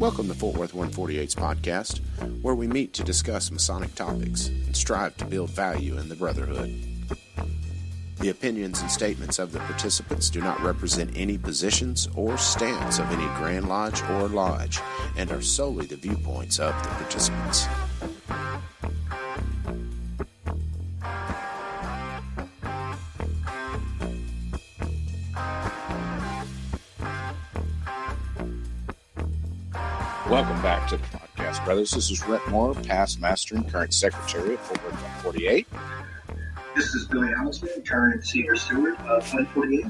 Welcome to Fort Worth 148's podcast, where we meet to discuss Masonic topics and strive to build value in the Brotherhood. The opinions and statements of the participants do not represent any positions or stance of any Grand Lodge or Lodge and are solely the viewpoints of the participants. Welcome back to the podcast, brothers. This is Rhit Moore, past master and current secretary of Fort Worth 148. This is Billy Hamilton, current senior steward of 148.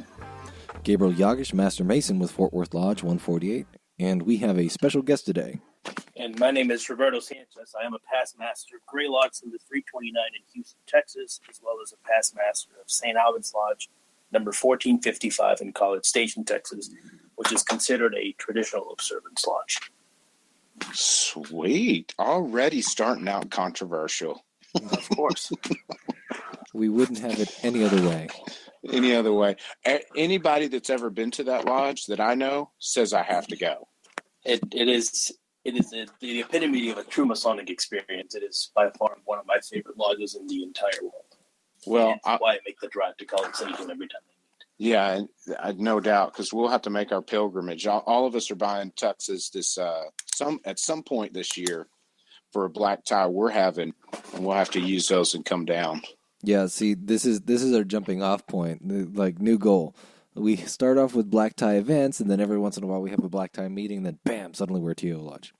Gabriel Jagush, Master Mason with Fort Worth Lodge 148. And we have a special guest today. And my name is Roberto Sanchez. I am a past master of Gray Lodge number 329 in Houston, Texas, as well as a past master of St. Albans Lodge number 1455 in College Station, Texas, which is considered a traditional observance lodge. Sweet. Already starting out controversial. Of course. We wouldn't have it any other way. Any other way. Anybody that's ever been to that lodge that I know says I have to go. It is the epitome of a true Masonic experience. It is by far one of my favorite lodges in the entire world. Well, that's why I make the drive to College Station every time. Yeah, no doubt, because we'll have to make our pilgrimage. All of us are buying tuxes at some point this year for a black tie we're having, and we'll have to use those and come down. Yeah, see, this is our jumping off point, like new goal. We start off with black tie events, and then every once in a while we have a black tie meeting, then bam, suddenly we're at TO Lodge.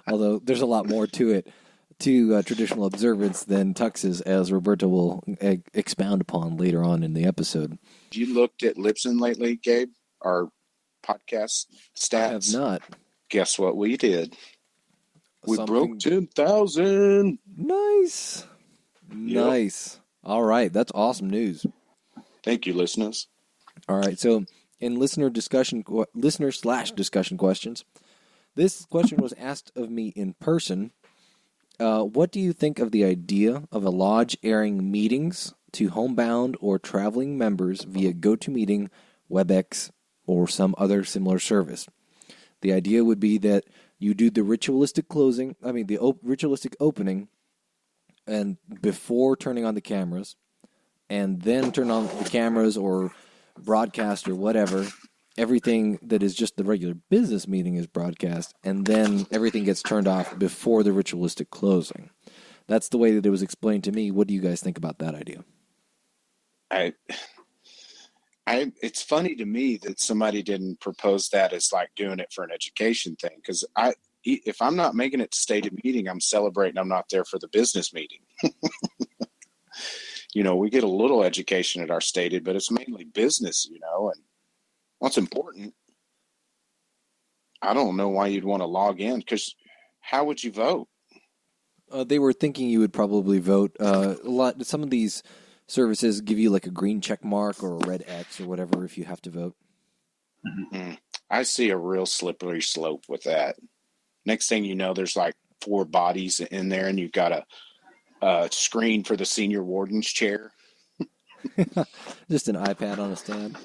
Although there's a lot more to it, to traditional observance than tuxes, as Roberto will expound upon later on in the episode. You looked at Lipson lately, Gabe? Our podcast stats? I have not. Guess what we did? We Something... broke 10,000. Nice. Yep. Nice. All right. That's awesome news. Thank you, listeners. All right. So in listener/discussion questions, this question was asked of me in person. What do you think of the idea of a lodge airing meetings to homebound or traveling members via GoToMeeting, WebX, or some other similar service? The idea would be that you do the ritualistic ritualistic opening, and before turning on the cameras, and then turn on the cameras or broadcast or whatever. Everything that is just the regular business meeting is broadcast, and then everything gets turned off before the ritualistic closing. That's the way that it was explained to me. What do you guys think about that idea? It's funny to me that somebody didn't propose that as like doing it for an education thing, because if I'm not making it to stated meeting, I'm celebrating I'm not there for the business meeting. We get a little education at our stated, but it's mainly business, and what's important, I don't know why you'd want to log in, because how would you vote? They were thinking you would probably vote. Some of these services give you like a green check mark or a red X or whatever if you have to vote. Mm-hmm. I see a real slippery slope with that. Next thing you know, there's like 4 bodies in there, and you've got a screen for the senior warden's chair. Just an iPad on a stand.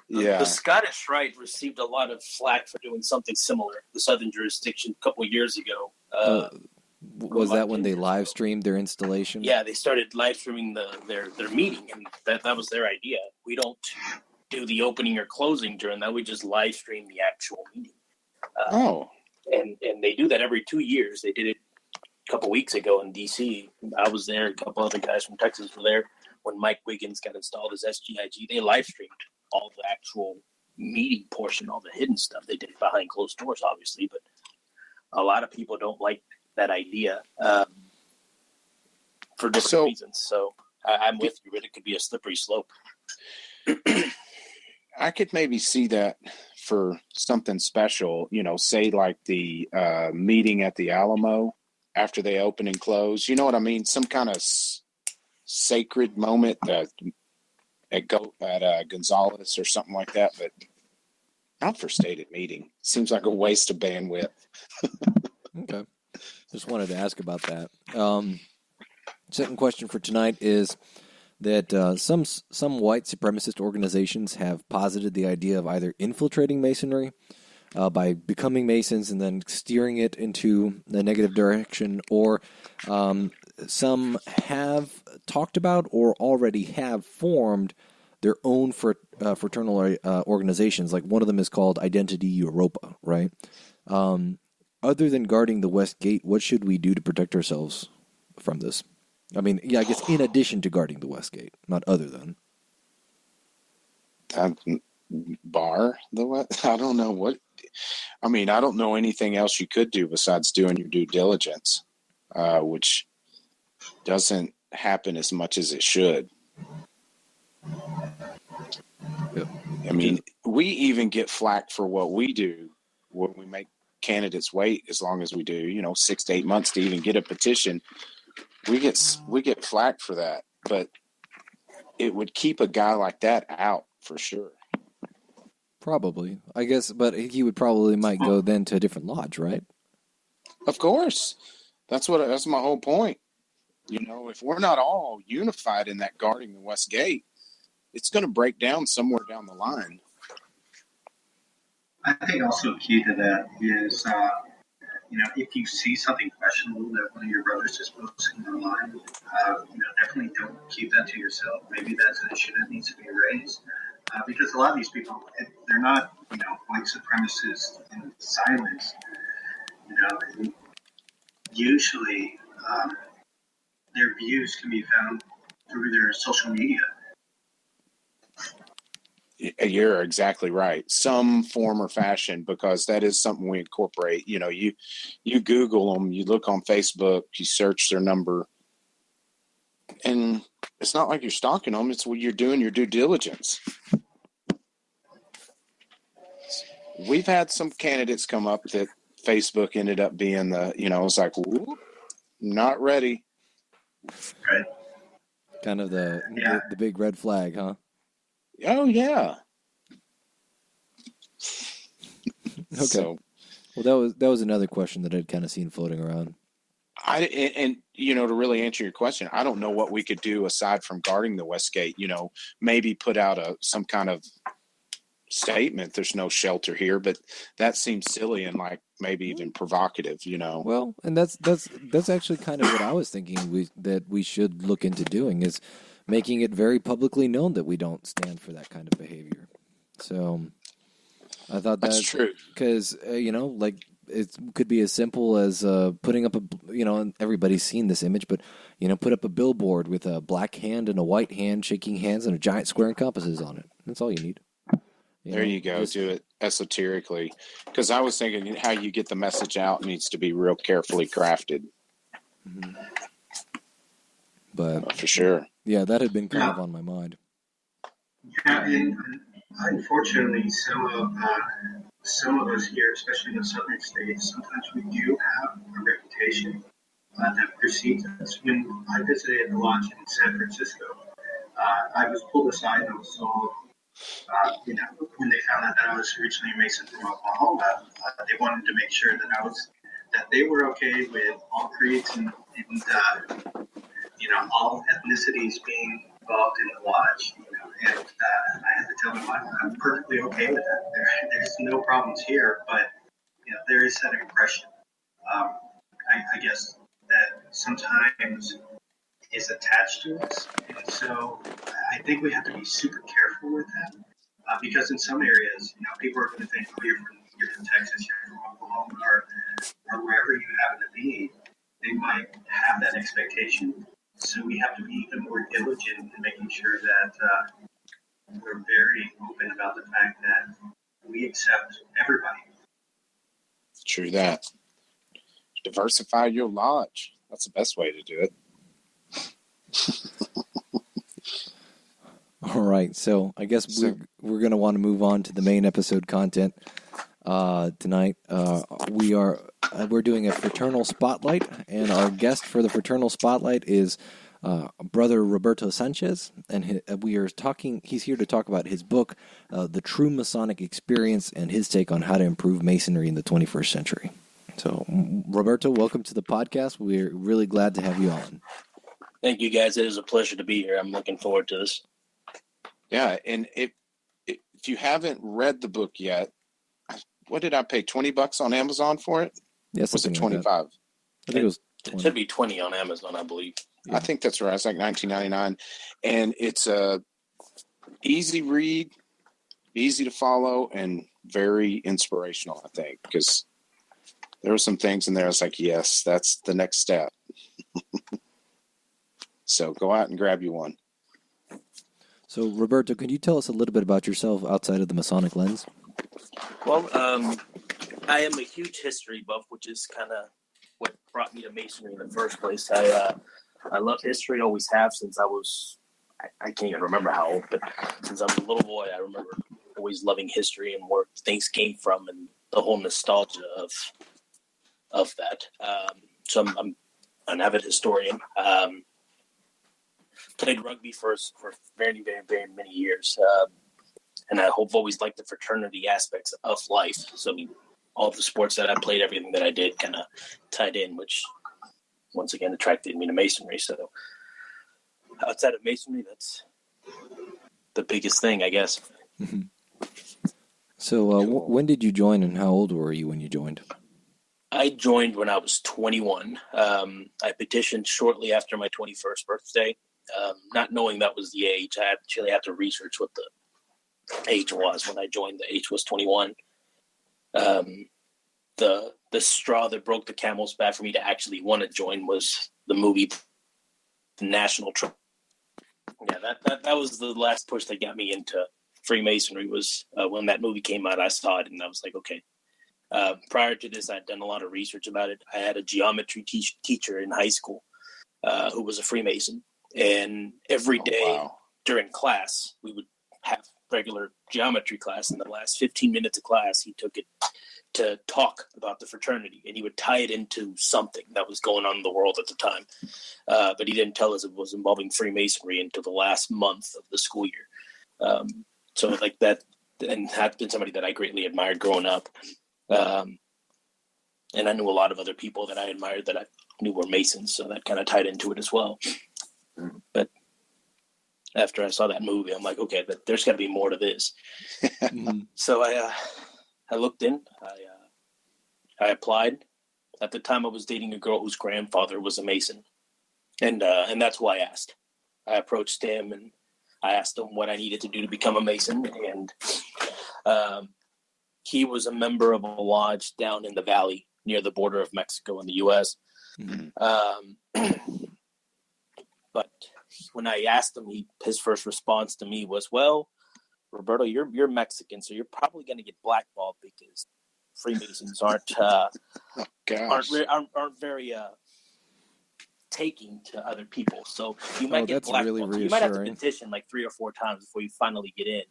Yeah. The Scottish Rite received a lot of flack for doing something similar. The Southern Jurisdiction a couple of years ago. Was that when they live streamed their installation? Yeah, they started live streaming their meeting, and that was their idea. We don't do the opening or closing during that. We just live stream the actual meeting. And they do that every 2 years. They did it a couple weeks ago in D.C. I was there. A couple other guys from Texas were there when Mike Wiggins got installed as SGIG. They live streamed all the actual meeting portion, all the hidden stuff. They did it behind closed doors, obviously, but a lot of people don't like that idea for different reasons. So I'm with you. It could be a slippery slope. I could maybe see that for something special, say like the meeting at the Alamo after they open and close. You know what I mean? Some kind of sacred moment at Gonzales or something like that, but not for stated meeting. Seems like a waste of bandwidth. Okay. Just wanted to ask about that. Second question for tonight is that some white supremacist organizations have posited the idea of either infiltrating Masonry by becoming Masons and then steering it into the negative direction, or some have talked about or already have formed their own fraternal organizations. Like one of them is called Identity Europa, right? Other than guarding the West Gate, what should we do to protect ourselves from this? I mean, yeah, I guess in addition to guarding the West Gate, not other than. Bar the West? I don't know what. I mean, I don't know anything else you could do besides doing your due diligence, which doesn't happen as much as it should. Yep. I mean, we even get flack for what we do when we make candidates wait as long as we do, 6 to 8 months to even get a petition. We get flack for that, but it would keep a guy like that out for sure. Probably, I guess, but he would probably might go then to a different lodge, right? Of course. That's my whole point. If we're not all unified in that guarding the West Gate, it's going to break down somewhere down the line. I think also key to that is, if you see something questionable that one of your brothers is posting online, definitely don't keep that to yourself. Maybe that's an issue that needs to be raised. Because a lot of these people, they're not, white supremacists in silence. Usually their views can be found through their social media. You're exactly right. Some form or fashion, because that is something we incorporate. You Google them, you look on Facebook, you search their number, and it's not like you're stalking them. It's what you're doing your due diligence. We've had some candidates come up that Facebook ended up being it's like, whoop, not ready. Right. Kind of the big red flag, huh? Oh, yeah. Okay. So, well, that was another question that I'd kind of seen floating around. To really answer your question, I don't know what we could do aside from guarding the West Gate. Maybe put out some kind of statement. There's no shelter here, but that seems silly and like maybe even provocative. Well, and that's actually kind of what I was thinking. That we should look into doing is making it very publicly known that we don't stand for that kind of behavior. So I thought that's true, because it could be as simple as putting up and everybody's seen this image, but put up a billboard with a black hand and a white hand shaking hands and a giant square and compasses on it. That's all you need. There you go. Do it esoterically, because I was thinking how you get the message out needs to be real carefully crafted. Mm-hmm. But for sure. Yeah, that had been kind of on my mind. Yeah, and unfortunately, some of us here, especially in the southern states, sometimes we do have a reputation that precedes us. When I visited a lodge in San Francisco, I was pulled aside and I was told, when they found out that I was originally a Mason from Oklahoma, they wanted to make sure that they were okay with all creeds and all ethnicities being involved in the lodge, and I had to tell them I'm perfectly okay with that. There's no problems here, but there is that impression. I guess that sometimes is attached to us, and so I think we have to be super careful with that, because in some areas, people are going to think, oh, you're from Texas, you're from Oklahoma, or wherever you happen to be. They might have that expectation. So we have to be even more diligent in making sure that we're very open about the fact that we accept everybody. True that. Diversify your lodge. That's the best way to do it. All right, so I guess we're going to want to move on to the main episode content tonight. We're doing a Fraternal Spotlight, and our guest for the Fraternal Spotlight is Brother Roberto Sanchez, and he's here to talk about his book, The True Masonic Experience, and his take on how to improve Masonry in the 21st century. So, Roberto, welcome to the podcast. We're really glad to have you on. Thank you, guys. It is a pleasure to be here. I'm looking forward to this. Yeah, and if you haven't read the book yet, what did I pay? $20 on Amazon for it? Yeah, Was it 25? I think it was 20. It should be 20 on Amazon, I believe. Yeah. I think that's right. It's like $19.99, and it's a easy read, easy to follow, and very inspirational. I think because there were some things in there. I was like, yes, that's the next step. So go out and grab you one. So Roberto, could you tell us a little bit about yourself outside of the Masonic lens? Well, I am a huge history buff, which is kind of what brought me to Masonry in the first place. I love history, always have since I can't even remember how old, but since I was a little boy, I remember always loving history and where things came from and the whole nostalgia of that. So I'm an avid historian. Played rugby for very, very, very many years. And I've always liked the fraternity aspects of life. So, I mean, all the sports that I played, everything that I did kind of tied in, which once again attracted me to Masonry. So outside of Masonry, that's the biggest thing, I guess. Mm-hmm. So when did you join and how old were you when you joined? I joined when I was 21. I petitioned shortly after my 21st birthday, not knowing that was the age. I actually had to research what the age was when I joined. The age was 21. The straw that broke the camel's back for me to actually want to join was the movie The National Trust. Yeah, that was the last push that got me into Freemasonry. Was when that movie came out, I saw it and I was like, okay. Prior to this, I'd done a lot of research about it. I had a geometry teacher in high school who was a Freemason, and every day during class, we would have regular geometry class. In the last 15 minutes of class, he took it to talk about the fraternity, and he would tie it into something that was going on in the world at the time. But he didn't tell us it was involving Freemasonry until the last month of the school year. So like that, and had been somebody that I greatly admired growing up. And I knew a lot of other people that I admired that I knew were Masons, so that kind of tied into it as well. But after I saw that movie, I'm like, okay, there's got to be more to this. So I looked in, I applied. At the time, I was dating a girl whose grandfather was a Mason, and that's why I asked. I approached him and I asked him what I needed to do to become a Mason, and he was a member of a lodge down in the valley near the border of Mexico and the U.S. But when I asked him, his first response to me was, "Well, Roberto, you're Mexican, so you're probably going to get blackballed because Freemasons aren't very taking to other people. So you might get blackballed. Really you might have to petition like 3 or 4 times before you finally get in."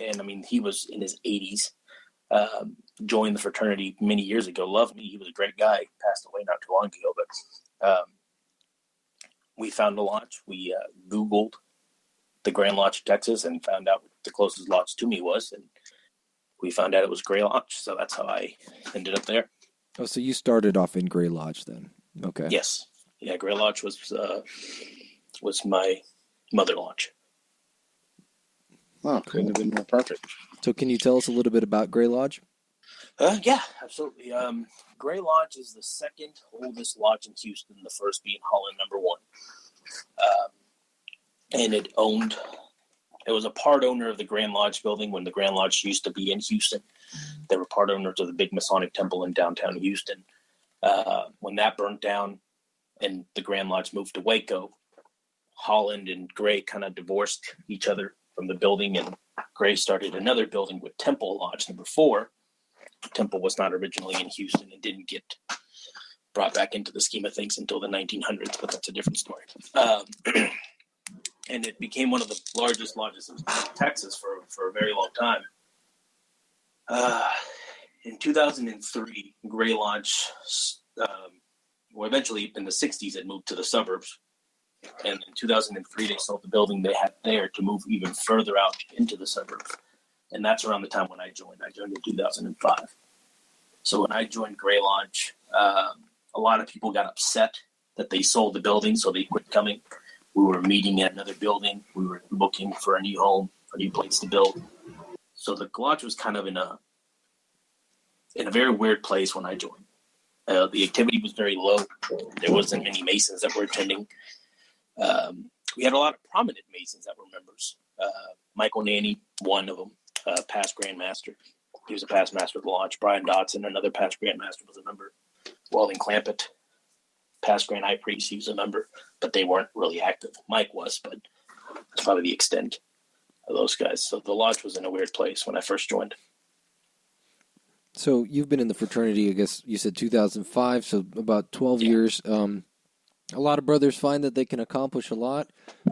And I mean, he was in his 80s, joined the fraternity many years ago, loved me. He was a great guy, passed away not too long ago. But we found a lodge. We Googled the Grand Lodge of Texas and found out the closest lodge to me was. And we found out it was Gray Lodge. So that's how I ended up there. Oh, so you started off in Gray Lodge then? Okay. Yes. Yeah, Gray Lodge was my mother lodge. Oh, couldn't have been more perfect. So can you tell us a little bit about Gray Lodge? Yeah, absolutely. Gray Lodge is the second oldest lodge in Houston, the first being Holland number 1. And it was a part owner of the Grand Lodge building when the Grand Lodge used to be in Houston. They were part owners of the big Masonic temple in downtown Houston. When that burnt down and the Grand Lodge moved to Waco, Holland and Gray kind of divorced each other from the building, and Gray started another building with Temple Lodge number 4. Temple was not originally in Houston and didn't get brought back into the scheme of things until the 1900s, but that's a different story. And it became one of the largest lodges in Texas for a very long time. In 2003, Gray Lodge, eventually in the 60s, it moved to the suburbs. And in 2003, they sold the building they had there to move even further out into the suburbs. And that's around the time when I joined. I joined in 2005. So when I joined Gray Lodge, a lot of people got upset that they sold the building, so they quit coming. We were meeting at another building. We were looking for a new home, a new place to build. So the lodge was kind of in a very weird place when I joined. The activity was very low. There wasn't many Masons that were attending. We had a lot of prominent Masons that were members. Michael Nanny, one of them, past Grandmaster. He was a past master of the lodge. Brian Dotson, another past Grandmaster, was a member. Weldon Clampett, past Grand High Priest, he was a member, but they weren't really active. Mike was, but that's probably the extent of those guys. So the lodge was in a weird place when I first joined. So you've been in the fraternity, I guess you said 2005, so about 12 years. A lot of brothers find that they can accomplish a lot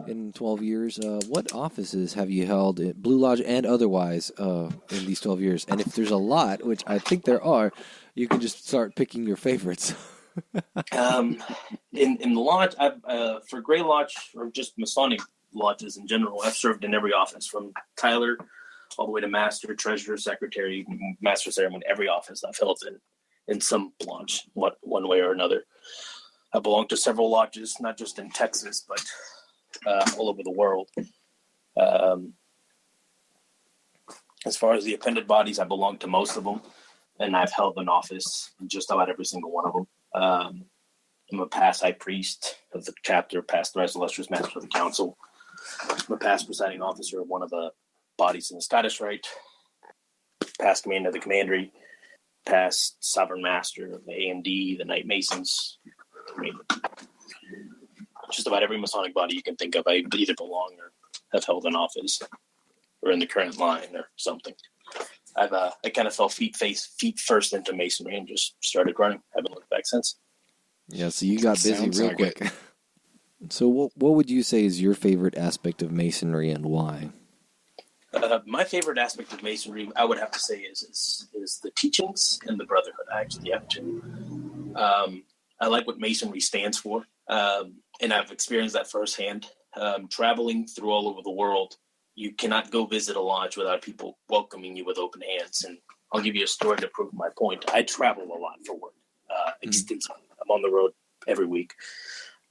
in 12 years. What offices have you held, at Blue Lodge and otherwise, in these 12 years? And if there's a lot, which I think there are, you can just start picking your favorites. In the lodge, for Gray Lodge, or just Masonic lodges in general, I've served in every office, from Tyler all the way to Master, Treasurer, Secretary, Master of Ceremony. Every office I've held in some lodge, one way or another. I belong to several lodges, not just in Texas, but all over the world. As far as the appended bodies, I belong to most of them, and I've held an office in just about every single one of them. I'm a past high priest of the chapter, past thrice illustrious master of the council. I'm a past presiding officer of one of the bodies in the Scottish Rite, past commander of the commandery, past sovereign master of the AMD, the Knight Masons. I mean, just about every Masonic body you can think of, I either belong or have held an office or in the current line or something. I kind of fell feet first into Masonry and just started running. Haven't looked back since. Yeah, so you got busy real quick. So what would you say is your favorite aspect of Masonry and why? My favorite aspect of Masonry, I would have to say, is the teachings and the brotherhood. I actually have two. I like what Masonry stands for, and I've experienced that firsthand. Traveling through all over the world, you cannot go visit a lodge without people welcoming you with open hands. And I'll give you a story to prove my point. I travel a lot for work, extensively. I'm on the road every week.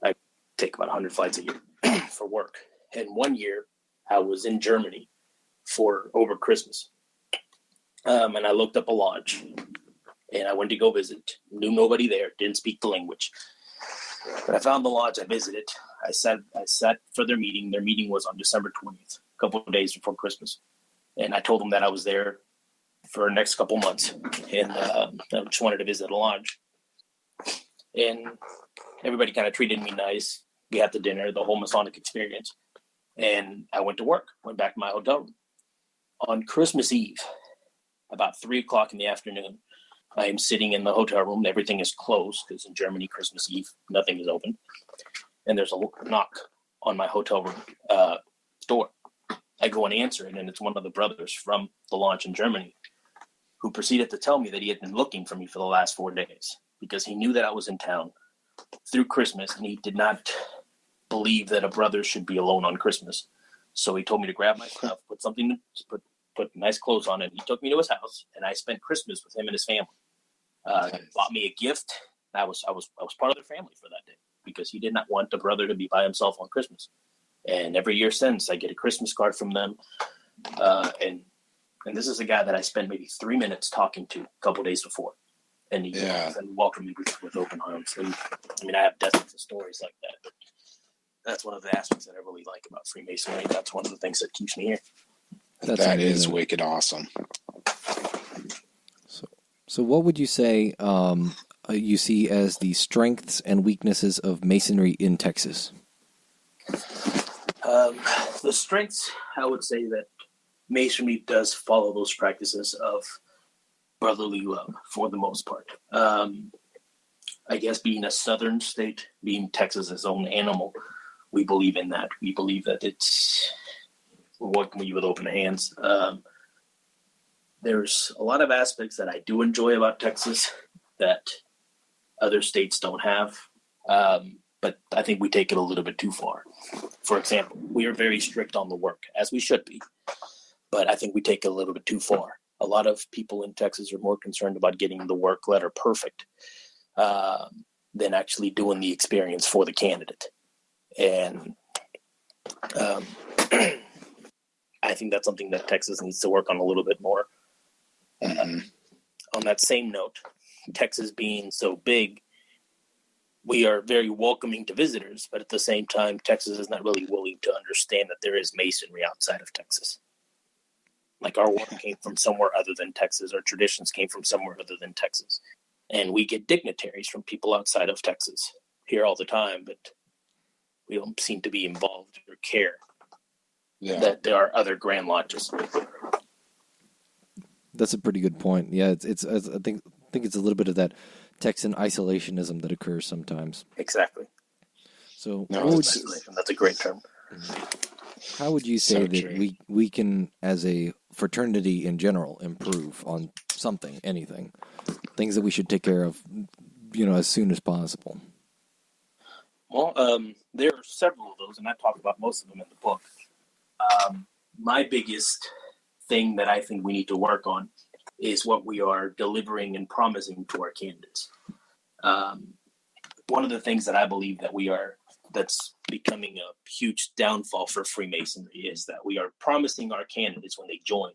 I take about 100 flights a year for work. And one year, I was in Germany over Christmas, and I looked up a lodge. And I went to go visit. Knew nobody there. Didn't speak the language. But I found the lodge. I visited. I sat for their meeting. Their meeting was on December 20th, a couple of days before Christmas. And I told them that I was there for the next couple months. And I just wanted to visit a lodge. And everybody kind of treated me nice. We had the dinner, the whole Masonic experience. And I went to work. Went back to my hotel room. On Christmas Eve, about 3 o'clock in the afternoon, I am sitting in the hotel room. Everything is closed because in Germany, Christmas Eve, nothing is open. And there's a knock on my hotel room door. I go and answer it, and it's one of the brothers from the lodge in Germany who proceeded to tell me that he had been looking for me for the last 4 days because he knew that I was in town through Christmas, and he did not believe that a brother should be alone on Christmas. So he told me to grab my stuff, put nice clothes on, and he took me to his house, and I spent Christmas with him and his family. Bought me a gift. I was part of their family for that day because he did not want a brother to be by himself on Christmas. And every year since, I get a Christmas card from them. And this is a guy that I spent maybe 3 minutes talking to a couple days before, and he welcomed me with open arms. And I mean, I have dozens of stories like that. But that's one of the aspects that I really like about Freemasonry. That's one of the things that keeps me here. That is wicked awesome. So what would you say you see as the strengths and weaknesses of Masonry in Texas? The strengths, I would say that Masonry does follow those practices of brotherly love for the most part. I guess being a southern state, being Texas's own animal, we believe in that. We believe that we're welcoming you with open hands. There's a lot of aspects that I do enjoy about Texas that other states don't have, but I think we take it a little bit too far. For example, we are very strict on the work, as we should be, but I think we take it a little bit too far. A lot of people in Texas are more concerned about getting the work letter perfect than actually doing the experience for the candidate. And I I think that's something that Texas needs to work on a little bit more. On that same note, Texas being so big, we are very welcoming to visitors, but at the same time, Texas is not really willing to understand that there is Masonry outside of Texas. Like, our work came from somewhere other than Texas. Our traditions came from somewhere other than Texas. And we get dignitaries from people outside of Texas here all the time, but we don't seem to be involved or care that there are other Grand Lodges. That's a pretty good point. Yeah, it's I think it's a little bit of that Texan isolationism that occurs sometimes. Exactly. So isolation, that's a great term. How would you say that we can, as a fraternity in general, improve on something, anything, things that we should take care of, as soon as possible? Well, there are several of those, and I talk about most of them in the book. My biggest thing that I think we need to work on is what we are delivering and promising to our candidates. One of the things that I believe that's becoming a huge downfall for Freemasonry is that we are promising our candidates when they join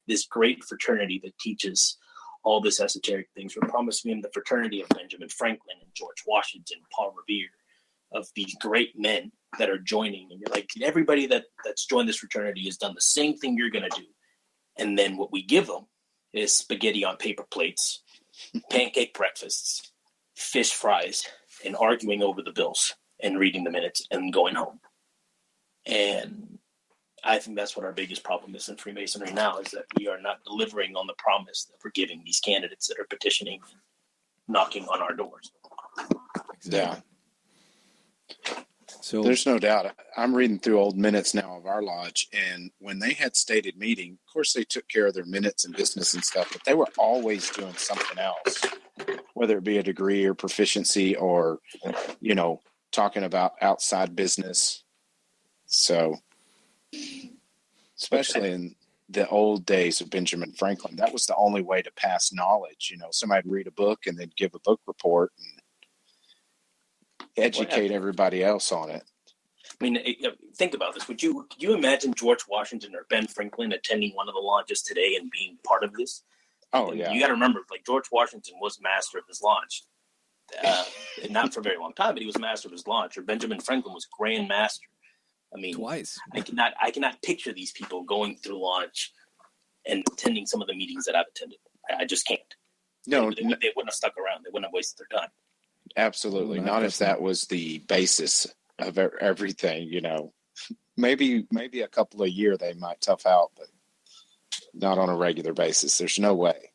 this great fraternity that teaches all this esoteric things. We're promising them the fraternity of Benjamin Franklin and George Washington, Paul Revere, of these great men that are joining. And you're like, everybody that's joined this fraternity has done the same thing you're going to do. And then what we give them is spaghetti on paper plates, pancake breakfasts, fish fries, and arguing over the bills and reading the minutes and going home. And I think that's what our biggest problem is in Freemasonry now, is that we are not delivering on the promise that we're giving these candidates that are petitioning and knocking on our doors. Yeah. So there's no doubt. I'm reading through old minutes now of our lodge, and when they had stated meeting, of course they took care of their minutes and business and stuff, but they were always doing something else, whether it be a degree or proficiency or, talking about outside business. So, especially in the old days of Benjamin Franklin, that was the only way to pass knowledge. Somebody'd read a book and they'd give a book report and educate everybody else on it. I mean, think about this. Could you imagine George Washington or Ben Franklin attending one of the lodges today and being part of this? Oh, yeah. You got to remember, George Washington was master of his lodge. Not for a very long time, but he was master of his lodge. Or Benjamin Franklin was grand master. I mean, twice. I cannot picture these people going through lodge and attending some of the meetings that I've attended. I just can't. No, they wouldn't have stuck around. They wouldn't have wasted their time. Absolutely. Not if that was the basis of everything, Maybe a couple a year they might tough out, but not on a regular basis. There's no way.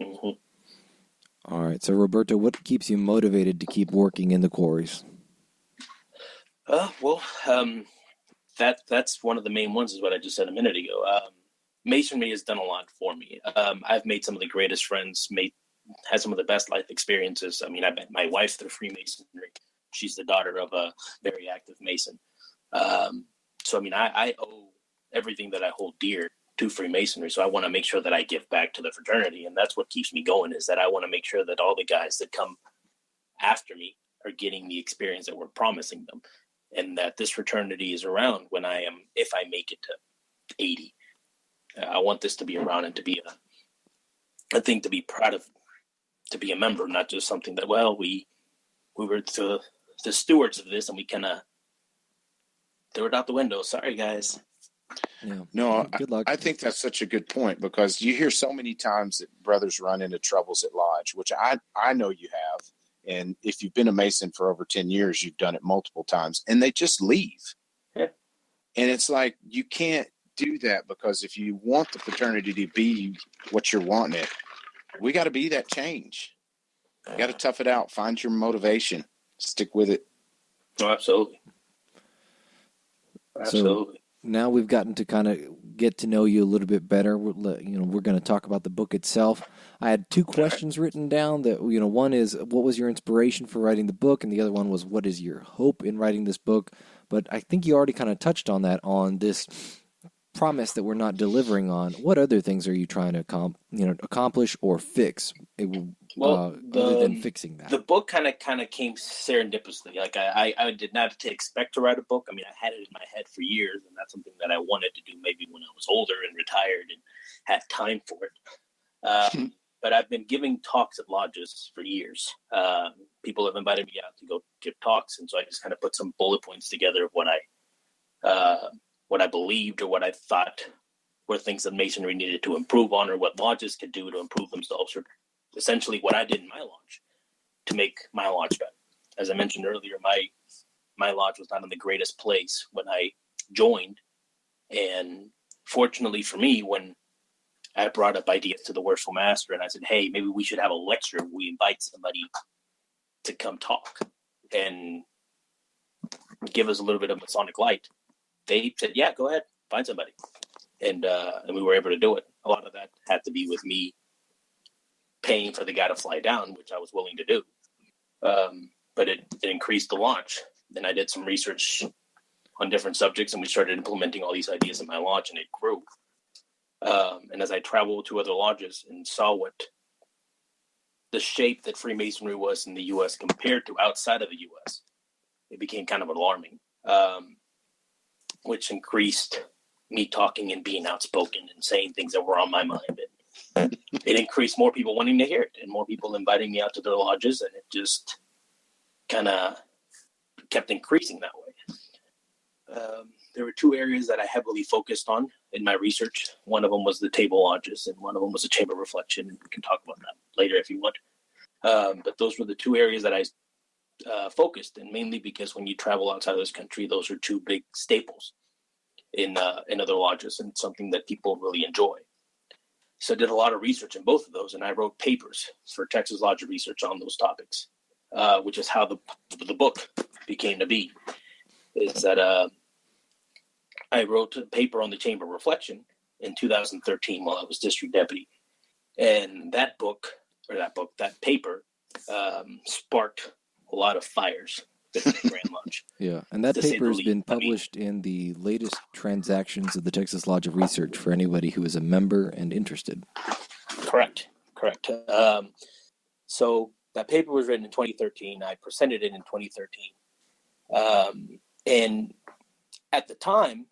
Mm-hmm. All right. So, Roberto, what keeps you motivated to keep working in the quarries? That's one of the main ones, is what I just said a minute ago. Masonry has done a lot for me. I've made some of the greatest friends, had some of the best life experiences. I mean, I met my wife through Freemasonry. She's the daughter of a very active Mason. So, I mean, I owe everything that I hold dear to Freemasonry. So I want to make sure that I give back to the fraternity. And that's what keeps me going, is that I want to make sure that all the guys that come after me are getting the experience that we're promising them. And that this fraternity is around if I make it to 80. I want this to be around and to be a thing to be proud of, to be a member, not just something that, we were the stewards of this and we kind of threw it out the window. Sorry, guys. Yeah. No, good luck. I think that's such a good point, because you hear so many times that brothers run into troubles at lodge, which I know you have. And if you've been a Mason for over 10 years, you've done it multiple times, and they just leave. Yeah. And it's like, you can't do that, because if you want the fraternity to be what you're wanting it, we got to be that change. You got to tough it out, find your motivation, stick with it. Oh, absolutely. Absolutely. So now we've gotten to kind of get to know you a little bit better. We're going to talk about the book itself. I had two questions written down. That one is, what was your inspiration for writing the book, and the other one was, what is your hope in writing this book? But I think you already kind of touched on that, on this promise that we're not delivering on. What other things are you trying to accomplish or fix Well, other than fixing that? The book kind of came serendipitously. Like I did not expect to write a book. I mean, I had it in my head for years, and that's something that I wanted to do maybe when I was older and retired and had time for it. But I've been giving talks at lodges for years. People have invited me out to go give talks, and so I just kind of put some bullet points together of what I believed or what I thought were things that Masonry needed to improve on, or what lodges could do to improve themselves, or essentially what I did in my lodge to make my lodge better. As I mentioned earlier, my lodge was not in the greatest place when I joined, and fortunately for me, when I brought up ideas to the Worshipful Master, and I said, hey, maybe we should have a lecture. We invite somebody to come talk and give us a little bit of Masonic light. They said, yeah, go ahead, find somebody. And we were able to do it. A lot of that had to be with me paying for the guy to fly down, which I was willing to do. But it increased the launch. Then I did some research on different subjects, and we started implementing all these ideas in my launch, and it grew. And as I traveled to other lodges and saw what the shape that Freemasonry was in the U.S. compared to outside of the U.S., it became kind of alarming, which increased me talking and being outspoken and saying things that were on my mind. And it increased more people wanting to hear it and more people inviting me out to their lodges, and it just kind of kept increasing that way. There were two areas that I heavily focused on in my research. One of them was the table lodges, and one of them was a chamber reflection. And we can talk about that later if you want. But those were the two areas that I focused in, mainly because when you travel outside of this country, those are two big staples in other lodges, and something that people really enjoy. So I did a lot of research in both of those, and I wrote papers for Texas Lodge Research on those topics, which is how the book became to be. Is that I wrote a paper on the chamber reflection in 2013 while I was district deputy, and that paper sparked a lot of fires within the Grand Lodge. Yeah, and that paper has been published in the latest transactions of the Texas Lodge of Research for anybody who is a member and interested. Correct. So that paper was written in 2013. I presented it in 2013. And at the time,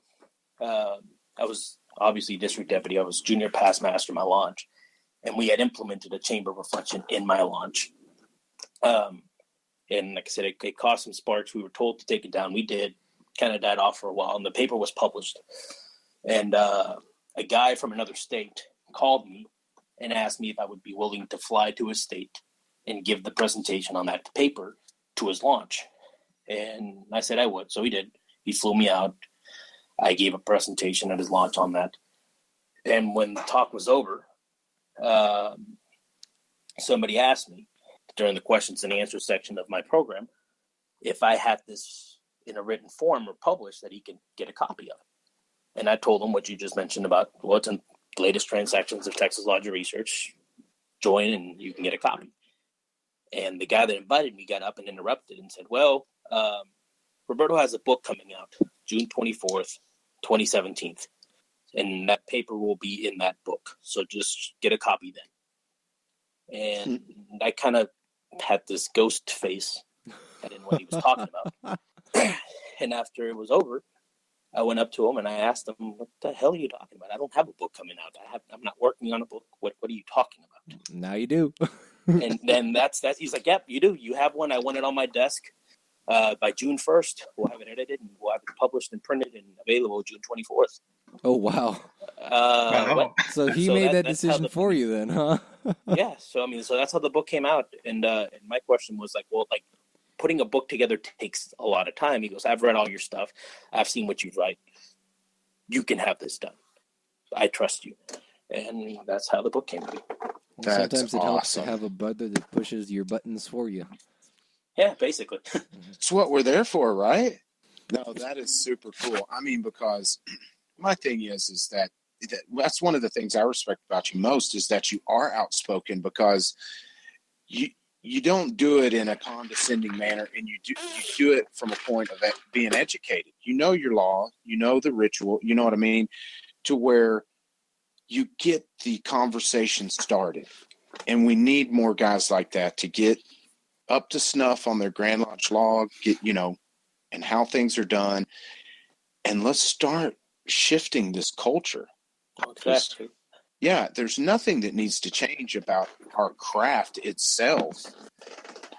I was obviously district deputy. I was junior past master in my lodge, and we had implemented a chamber reflection in my lodge. And like I said, it caused some sparks. We were told to take it down. We did. Kind of died off for a while, and the paper was published. And a guy from another state called me and asked me if I would be willing to fly to his state and give the presentation on that paper to his launch. And I said I would, so he did. He flew me out. I gave a presentation at his launch on that. And when the talk was over, somebody asked me during the questions and answers section of my program if I had this in a written form or published, that he could get a copy of it. And I told him what you just mentioned about what's in the latest transactions of Texas Lodge of Research. Join and you can get a copy. And the guy that invited me got up and interrupted and said, well, Roberto has a book coming out June 24th, 2017. And that paper will be in that book. So just get a copy then. And I kind of had this ghost face. I didn't know what he was talking about. And after it was over, I went up to him and I asked him, what the hell are you talking about? I don't have a book coming out. I'm not working on a book. What are you talking about? Now you do. And then that's he's like, yep, you do. You have one. I want it on my desk. By June 1st, we'll have it edited and we'll have it published and printed and available June 24th. Oh, wow. So he made that decision for you then, huh? Yeah. So that's how the book came out. And my question was putting a book together takes a lot of time. He goes, I've read all your stuff. I've seen what you write. You can have this done. I trust you. And that's how the book came to be. Sometimes it helps to have a brother that pushes your buttons for you. Yeah, basically. It's what we're there for, right? No, that is super cool. I mean, because my thing is that that's one of the things I respect about you most is that you are outspoken, because you don't do it in a condescending manner, and you do it from a point of being educated. You know your law, you know the ritual, you know what I mean, to where you get the conversation started. And we need more guys like that to get up to snuff on their Grand Lodge log, and how things are done. And let's start shifting this culture. Exactly. Yeah, there's nothing that needs to change about our craft itself.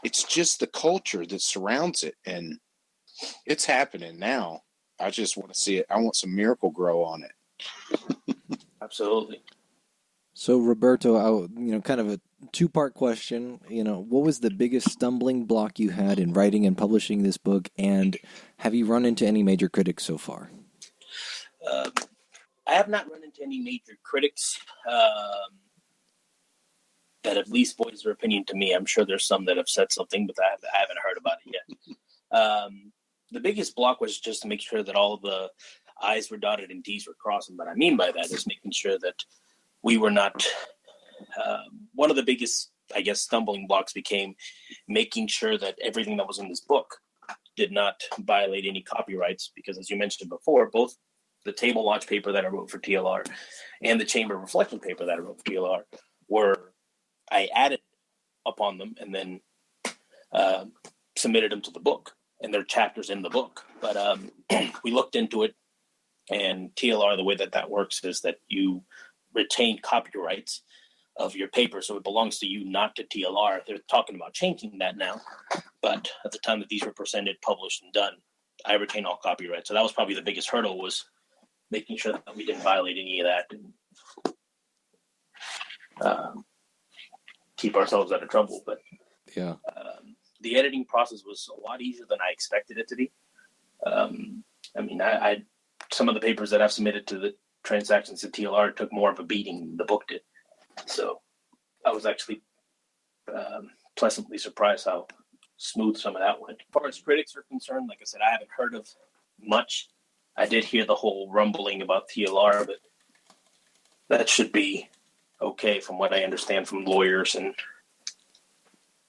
It's just the culture that surrounds it. And it's happening now. I just want to see it. I want some Miracle Grow on it. Absolutely. So, Roberto, kind of a two-part question. What was the biggest stumbling block you had in writing and publishing this book, and have you run into any major critics so far? I have not run into any major critics that at least voiced their opinion to me. I'm sure there's some that have said something, but I haven't heard about it yet. The biggest block was just to make sure that all of the I's were dotted and T's were crossed. And what I mean by that is making sure that we were not one of the biggest, I guess, stumbling blocks became making sure that everything that was in this book did not violate any copyrights, because as you mentioned before, both the table launch paper that I wrote for TLR and the chamber reflection paper that I wrote for TLR I added upon them and then submitted them to the book, and they're chapters in the book. But we looked into it, and TLR, the way that works is that you retain copyrights of your paper, so it belongs to you, not to TLR. They're talking about changing that now, but at the time that these were presented, published, and done, I retain all copyright. So that was probably the biggest hurdle, was making sure that we didn't violate any of that and keep ourselves out of trouble. But yeah, the editing process was a lot easier than I expected it to be. I some of the papers that I've submitted to the transactions to TLR took more of a beating than the book did. So I was actually pleasantly surprised how smooth some of that went. As far as critics are concerned, like I said, I haven't heard of much. I did hear the whole rumbling about TLR, but that should be okay from what I understand from lawyers and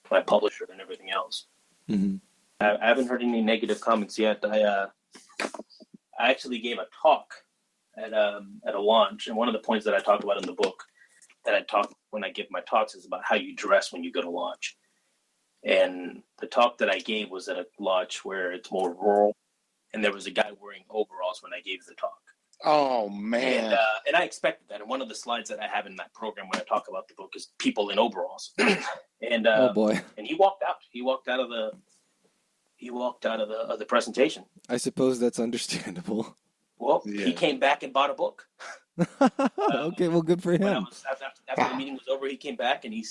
my publisher and everything else. Mm-hmm. I haven't heard any negative comments yet. I actually gave a talk at a launch, and one of the points that I talk about in the book that I talk when I give my talks is about how you dress when you go to launch. And the talk that I gave was at a launch where it's more rural, and there was a guy wearing overalls when I gave the talk. Oh, man. And I expected that. And one of the slides that I have in that program when I talk about the book is people in overalls. And oh boy! And he walked out. He walked out of the presentation. I suppose that's understandable. Well, He came back and bought a book. Okay, well, good for him. After the meeting was over, he came back and he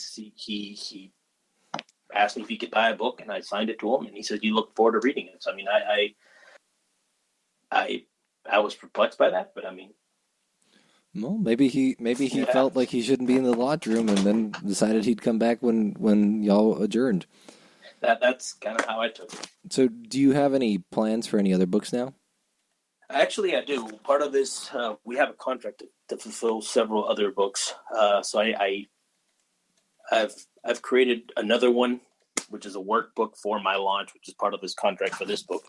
asked me if he could buy a book, and I signed it to him. And he said, "You look forward to reading it." So, I was perplexed by that, but well, maybe he felt like he shouldn't be in the lodge room, and then decided he'd come back when y'all adjourned. That's kind of how I took it. So, do you have any plans for any other books now? Actually, I do. Part of this, we have a contract to fulfill several other books. So I've created another one, which is a workbook for my launch, which is part of this contract for this book.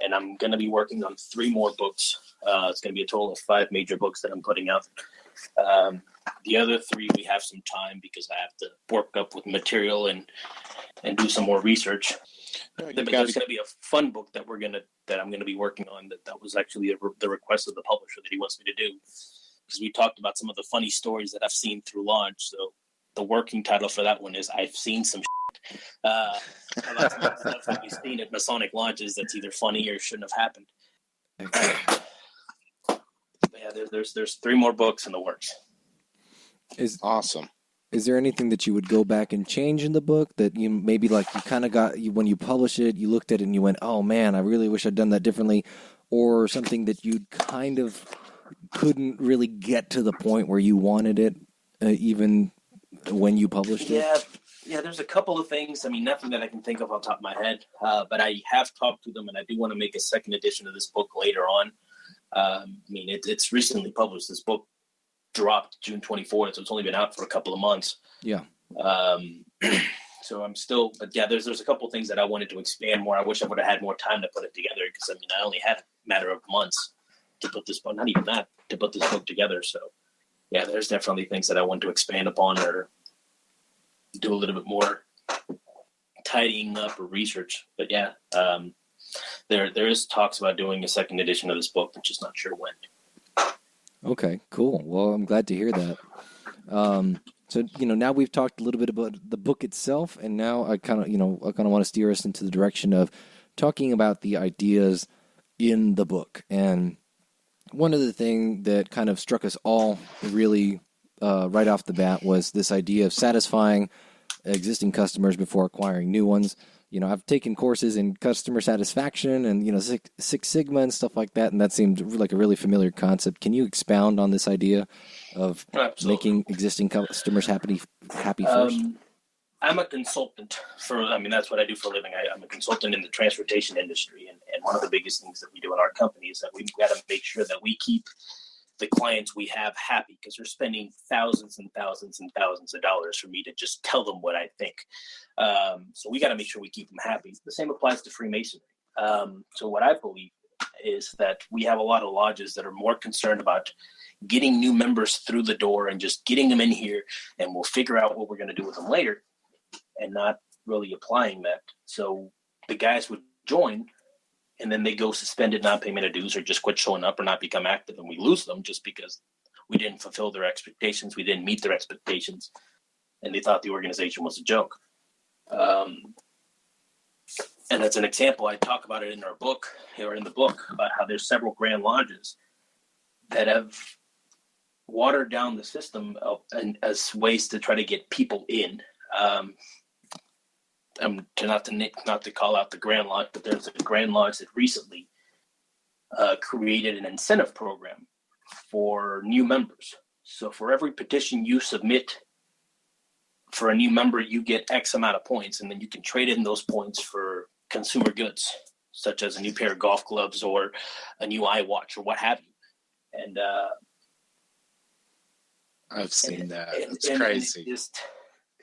And I'm going to be working on 3 more books. It's going to be a total of 5 major books that I'm putting out. The other 3, we have some time because I have to work up with material and do some more research. There's going to be a fun book that I'm going to be working on. That was actually the request of the publisher that he wants me to do, because we talked about some of the funny stories that I've seen through launch. So the working title for that one is "I've Seen Some Shit." That's what we've seen at Masonic launches. That's either funny or shouldn't have happened. Yeah, there's 3 more books in the works. Is awesome. Is there anything that you would go back and change in the book that you maybe you kind of got when you published it, you looked at it and you went, "Oh man, I really wish I'd done that differently," or something that you kind of couldn't really get to the point where you wanted it, even when you published it? Yeah. There's a couple of things. Nothing that I can think of off the top of my head, but I have talked to them, and I do want to make a second edition of this book later on. It's recently published. This book dropped June 24th, so it's only been out for a couple of months. Yeah. So I'm still, but yeah, there's a couple of things that I wanted to expand more. I wish I would have had more time to put it together, because I only had a matter of months to put this book, not even that, to put this book together. So yeah, there's definitely things that I want to expand upon or do a little bit more tidying up or research. But yeah, there is talks about doing a second edition of this book, but just not sure when. Okay, cool. Well, I'm glad to hear that. So, now we've talked a little bit about the book itself, and now I kind of want to steer us into the direction of talking about the ideas in the book. And one of the things that kind of struck us all really right off the bat was this idea of satisfying existing customers before acquiring new ones. I've taken courses in customer satisfaction and, Six Sigma and stuff like that, and that seemed like a really familiar concept. Can you expound on this idea of making existing customers happy first? I'm a consultant that's what I do for a living. I'm a consultant in the transportation industry. And one of the biggest things that we do in our company is that we've got to make sure that we keep the clients we have happy, because they're spending thousands and thousands and thousands of dollars for me to just tell them what I think. So we got to make sure we keep them happy. The same applies to Freemasonry. So what I believe is that we have a lot of lodges that are more concerned about getting new members through the door and just getting them in here, and we'll figure out what we're going to do with them later, and not really applying that. So the guys would join, and then they go suspended non-payment of dues or just quit showing up or not become active, and we lose them just because we didn't fulfill their expectations. We didn't meet their expectations, and they thought the organization was a joke. And that's an example. I talk about it in our book, or in the book, about how there's several Grand Lodges that have watered down the system as ways to try to get people in. Not to call out the Grand Lodge, but there's a Grand Lodge that recently created an incentive program for new members. So for every petition you submit for a new member, you get X amount of points, and then you can trade in those points for consumer goods, such as a new pair of golf gloves or a new iWatch or what have you. And I've seen that. It's crazy. And just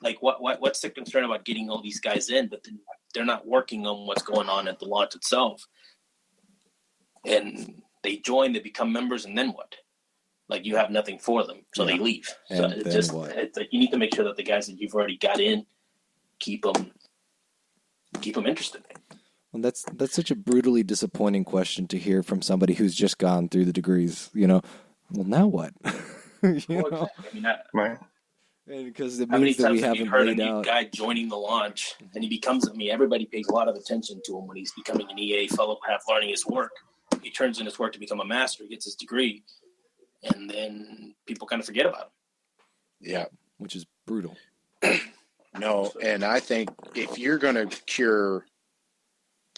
like what's the concern about getting all these guys in, but then they're not working on what's going on at the lodge itself. And they join, they become members, and then what? Like, you have nothing for them, so they leave. So it's like you need to make sure that the guys that you've already got in, keep them interested. Well, that's such a brutally disappointing question to hear from somebody who's just gone through the degrees. Well, now what? Exactly. Right. And because it how many means that times we have you haven't heard a laid new out. guy joining the lodge, and he becomes everybody pays a lot of attention to him when he's becoming an EA fellow, learning his work. He turns in his work to become a master, gets his degree, and then people kind of forget about him. Yeah, which is brutal. No, and I think if you're going to cure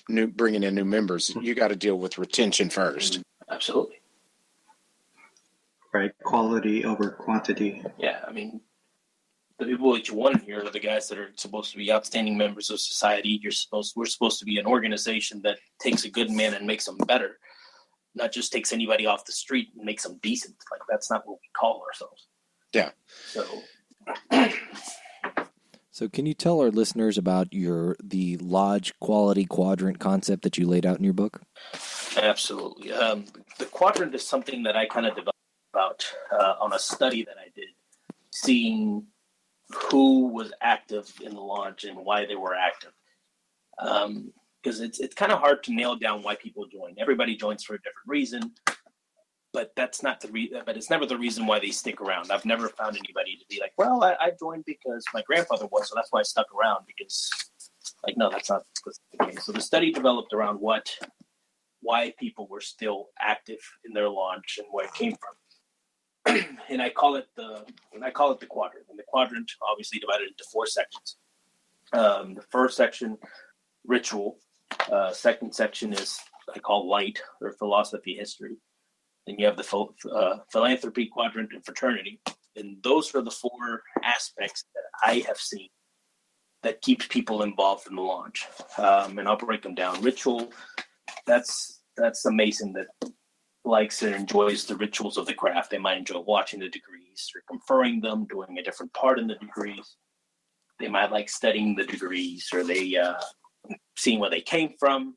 bringing in new members, you got to deal with retention first. Absolutely. Right, quality over quantity. Yeah, the people that you want in here are the guys that are supposed to be outstanding members of society. We're supposed to be an organization that takes a good man and makes them better, not just takes anybody off the street and makes them decent. Like, that's not what we call ourselves. Yeah. So can you tell our listeners about the lodge quality quadrant concept that you laid out in your book? Absolutely. The quadrant is something that I kind of developed on a study that I did, seeing who was active in the lodge and why they were active. Because it's kind of hard to nail down why people join. Everybody joins for a different reason, but that's not but it's never the reason why they stick around. I've never found anybody to be like, well, I joined because my grandfather was, so that's why I stuck around. Because, no, that's not the case. So the study developed around why people were still active in their lodge and where it came from. And I call it the quadrant. And the quadrant obviously divided into 4 sections. The first section, ritual. Second section is I call light, or philosophy, history. Then you have the philanthropy quadrant and fraternity. And those are the 4 aspects that I have seen that keeps people involved in the lodge. And I'll break them down. Ritual, that's the Mason that likes and enjoys the rituals of the craft. They might enjoy watching the degrees or conferring them, doing a different part in the degrees. They might like studying the degrees, or they seeing where they came from,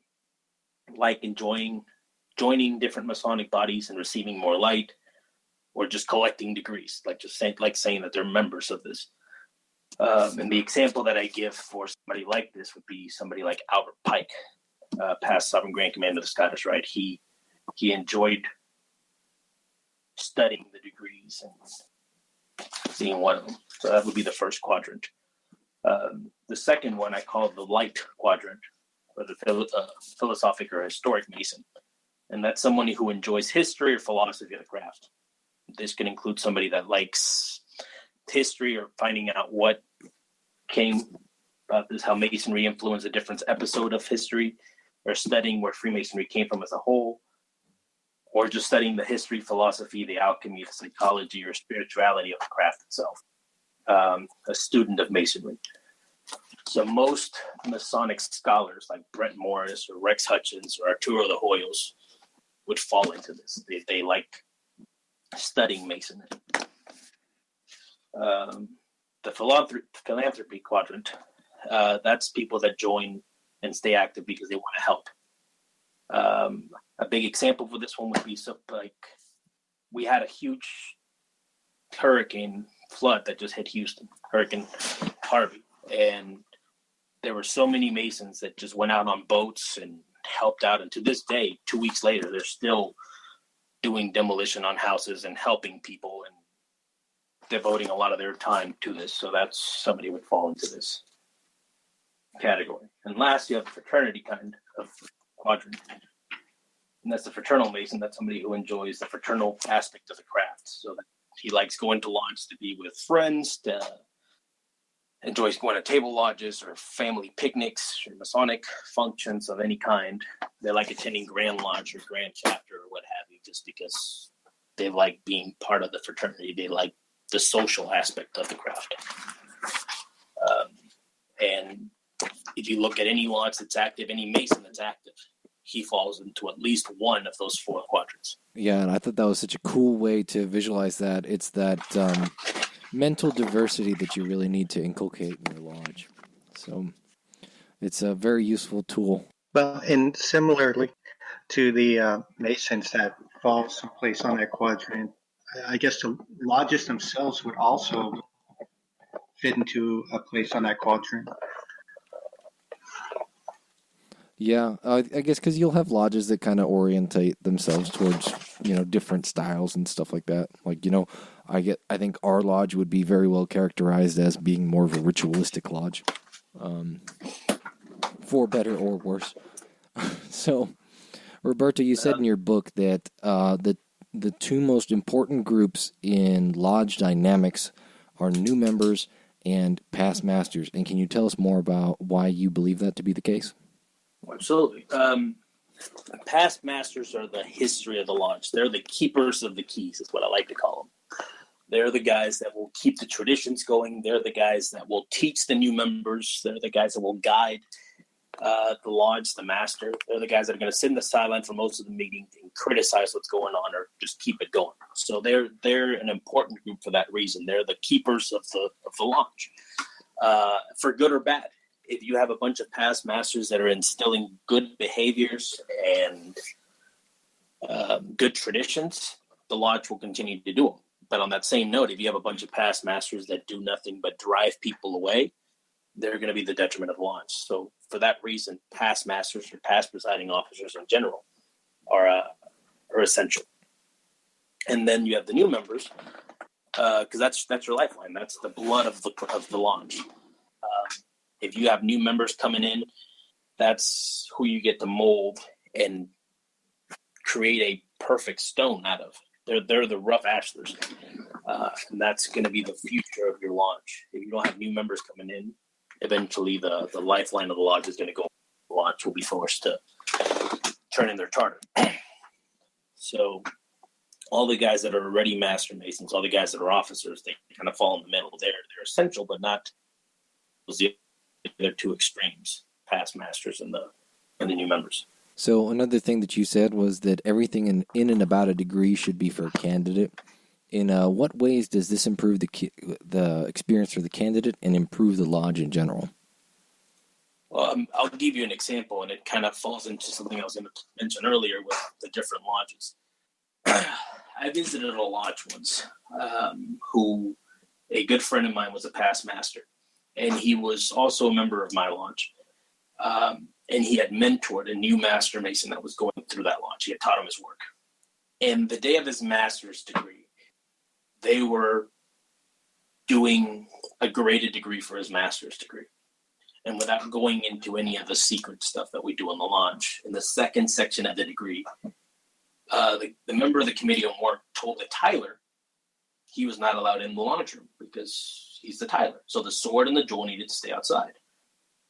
like enjoying joining different Masonic bodies and receiving more light, or just collecting degrees, saying that they're members of this. And the example that I give for somebody like this would be somebody like Albert Pike, past Sovereign Grand Commander of the Scottish Rite. He enjoyed studying the degrees and seeing one of them. So that would be the first quadrant. The second one I call the light quadrant, or the philosophic or historic Mason. And that's someone who enjoys history or philosophy of the craft. This can include somebody that likes history or finding out what came about this, how Masonry influenced a different episode of history, or studying where Freemasonry came from as a whole, or just studying the history, philosophy, the alchemy, the psychology, or spirituality of the craft itself. A student of Masonry. So most Masonic scholars like Brett Morris or Rex Hutchins or Arturo de Hoyos would fall into this. They like studying Masonry. The philanthropy quadrant, that's people that join and stay active because they want to help. A big example for this one would be we had a huge hurricane flood that just hit Houston, Hurricane Harvey, and there were so many Masons that just went out on boats and helped out. And to this day, 2 weeks later, they're still doing demolition on houses and helping people and devoting a lot of their time to this. So that's somebody would fall into this category. And last, you have the fraternity kind of quadrant. And that's the fraternal Mason. That's somebody who enjoys the fraternal aspect of the craft. So that he likes going to lodge to be with friends, to enjoys going to table lodges or family picnics or Masonic functions of any kind. They like attending Grand Lodge or Grand Chapter or what have you, just because they like being part of the fraternity. They like the social aspect of the craft. And if you look at any lodge that's active, any Mason that's active, he falls into at least one of those four quadrants. Yeah, and I thought that was such a cool way to visualize that. It's that mental diversity that you really need to inculcate in your lodge. So it's a very useful tool. Well, and similarly to the Masons that fall someplace on that quadrant, I guess the lodges themselves would also fit into a place on that quadrant. Yeah, I guess because you'll have lodges that kind of orientate themselves towards, different styles and stuff like that. Like, I think our lodge would be very well characterized as being more of a ritualistic lodge, for better or worse. So, Roberto, you said in your book that the two most important groups in lodge dynamics are new members and past masters. And can you tell us more about why you believe that to be the case? Absolutely. Past masters are the history of the lodge. They're the keepers of the keys, is what I like to call them. They're the guys that will keep the traditions going. They're the guys that will teach the new members. They're the guys that will guide the lodge, the master. They're the guys that are going to sit in the sideline for most of the meeting and criticize what's going on or just keep it going. So they're an important group for that reason. They're the keepers of the lodge, for good or bad. If you have a bunch of past masters that are instilling good behaviors and good traditions, the lodge will continue to do them. But on that same note, if you have a bunch of past masters that do nothing but drive people away, they're going to be the detriment of the lodge. So for that reason, past masters or past presiding officers in general are essential. And then you have the new members, because that's your lifeline. That's the blood of the lodge. If you have new members coming in, that's who you get to mold and create a perfect stone out of. They're the rough ashlers. And that's going to be the future of your lodge. If you don't have new members coming in, eventually the lifeline of the lodge is going to go. The lodge will be forced to turn in their charter. So all the guys that are already master masons, all the guys that are officers, they kind of fall in the middle. They're essential, but not the other two extremes, past masters and the new members. So another thing that you said was that everything in and about a degree should be for a candidate. In what ways does this improve the experience for the candidate and improve the lodge in general? Well, I'll give you an example, and it kind of falls into something I was going to mention earlier with the different lodges. I visited a lodge once who a good friend of mine was a past master. and he was also a member of my lodge. And he had mentored a new Master Mason that was going through that lodge. He had taught him his work. And the day of his master's degree, they were doing a graded degree for his master's degree. And without going into any of the secret stuff that we do in the lodge, in the second section of the degree, the member of the committee on work told the Tyler he was not allowed in the lodge room because he's the Tyler. So the sword and the jewel needed to stay outside.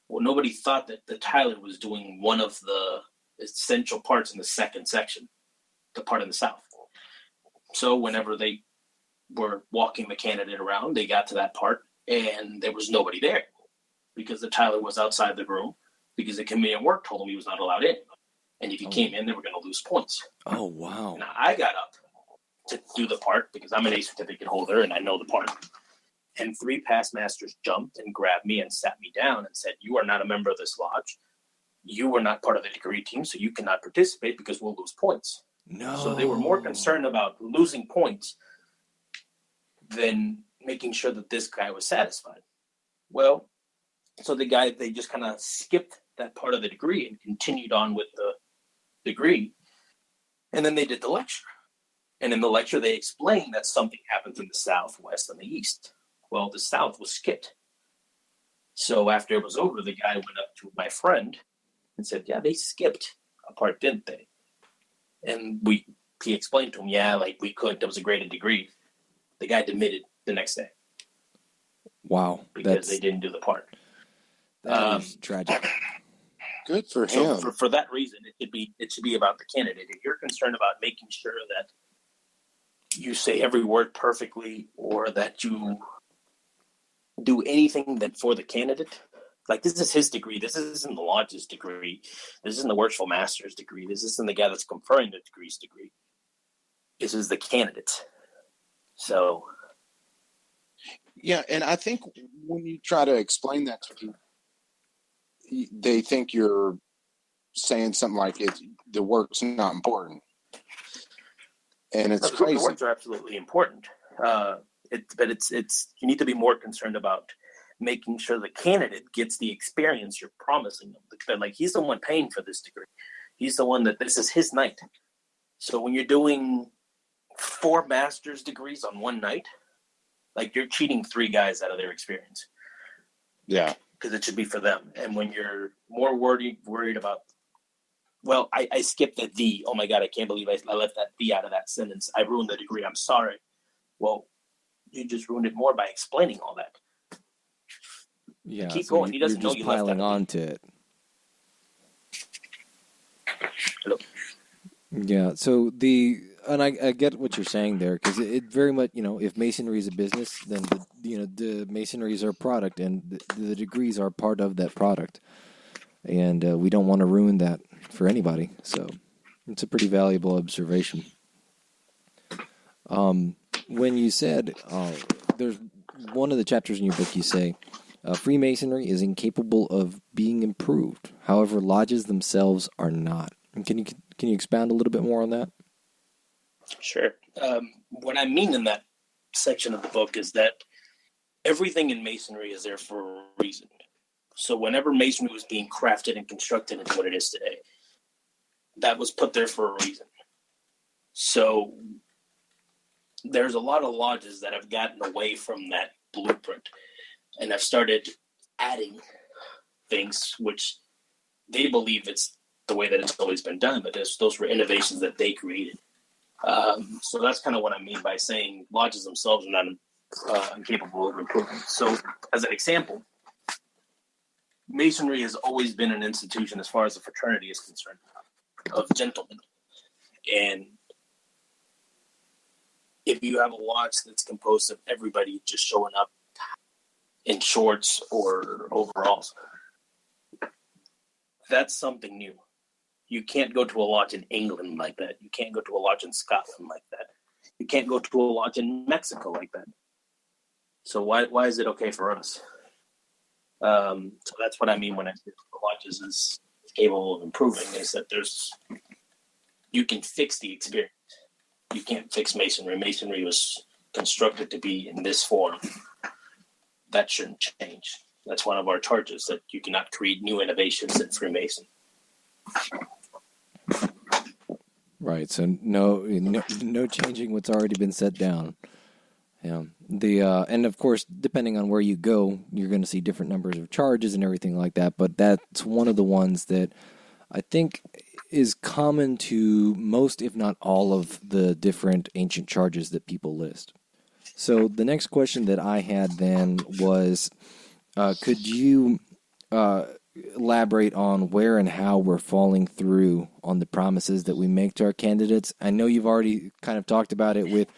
Well, nobody thought that the Tyler was doing one of the essential parts in the second section, the part in the south. So whenever they were walking the candidate around, they got to that part and there was nobody there because the Tyler was outside the room because the committee on work told him he was not allowed in. And if he came in, they were going to lose points. Oh, wow. Now, I got up to do the part because I'm an A certificate holder and I know the part. And 3 past masters jumped and grabbed me and sat me down and said, "You are not a member of this lodge. You are not part of the degree team, so you cannot participate because we'll lose points." No. So they were more concerned about losing points than making sure that this guy was satisfied. Well, so they just kind of skipped that part of the degree and continued on with the degree. And then they did the lecture. And in the lecture, they explained that something happens in the South, West, and the East. Well, the South was skipped. So after it was over, the guy went up to my friend and said, "Yeah, they skipped a part, didn't they?" And he explained to him, "Yeah, like we could. That was a graded degree." The guy demitted the next day. Wow. Because they didn't do the part. That is tragic. Good for him. So for that reason, it should be about the candidate. If you're concerned about making sure that you say every word perfectly or that you do anything that for the candidate, like this is his degree. This isn't the lodge's degree. This isn't the worshipful master's degree. This isn't the guy that's conferring the degree's degree. This is the candidate. So. Yeah, and I think when you try to explain that to people, they think you're saying something like the work's not important. And it's crazy. The works are absolutely important. But you need to be more concerned about making sure the candidate gets the experience you're promising them. Like he's the one paying for this degree. He's the one that this is his night. So when you're doing 4 master's degrees on one night, like you're cheating 3 guys out of their experience. Yeah. Because it should be for them. And when you're more worried about, well, I skipped the "the." Oh my God, I can't believe I left that "the" out of that sentence. I ruined the degree. I'm sorry. Well, you just ruined it more by explaining all that. Yeah, keep going. He doesn't know you left piling on to it. Hello. Yeah. So I get what you're saying there because it very much, if Masonry is a business, then the Masonries are a product and the degrees are part of that product, and we don't want to ruin that for anybody. So it's a pretty valuable observation. When you said there's one of the chapters in your book, you say Freemasonry is incapable of being improved. However, lodges themselves are not. And can you expound a little bit more on that? Sure. What I mean in that section of the book is that everything in Masonry is there for a reason. So whenever Masonry was being crafted and constructed into what it is today, that was put there for a reason. So there's a lot of lodges that have gotten away from that blueprint and have started adding things which they believe it's the way that it's always been done, but those were innovations that they created. So that's kind of what I mean by saying lodges themselves are not incapable of improvement. So as an example, Masonry has always been an institution, as far as the fraternity is concerned, of gentlemen. And if you have a lodge that's composed of everybody just showing up in shorts or overalls, that's something new. You can't go to a lodge in England like that. You can't go to a lodge in Scotland like that. You can't go to a lodge in Mexico like that. So why is it okay for us? So that's what I mean when I say the lodges is capable of improving, is that you can fix the experience. You can't fix Masonry. Masonry was constructed to be in this form. That shouldn't change. That's one of our charges, that you cannot create new innovations in Freemason. Right. So no changing what's already been set down. Yeah. And of course, depending on where you go, you're going to see different numbers of charges and everything like that. But that's one of the ones that I think is common to most, if not all, of the different ancient charges that people list. So the next question that I had then was, could you elaborate on where and how we're falling through on the promises that we make to our candidates? I know you've already kind of talked about it with,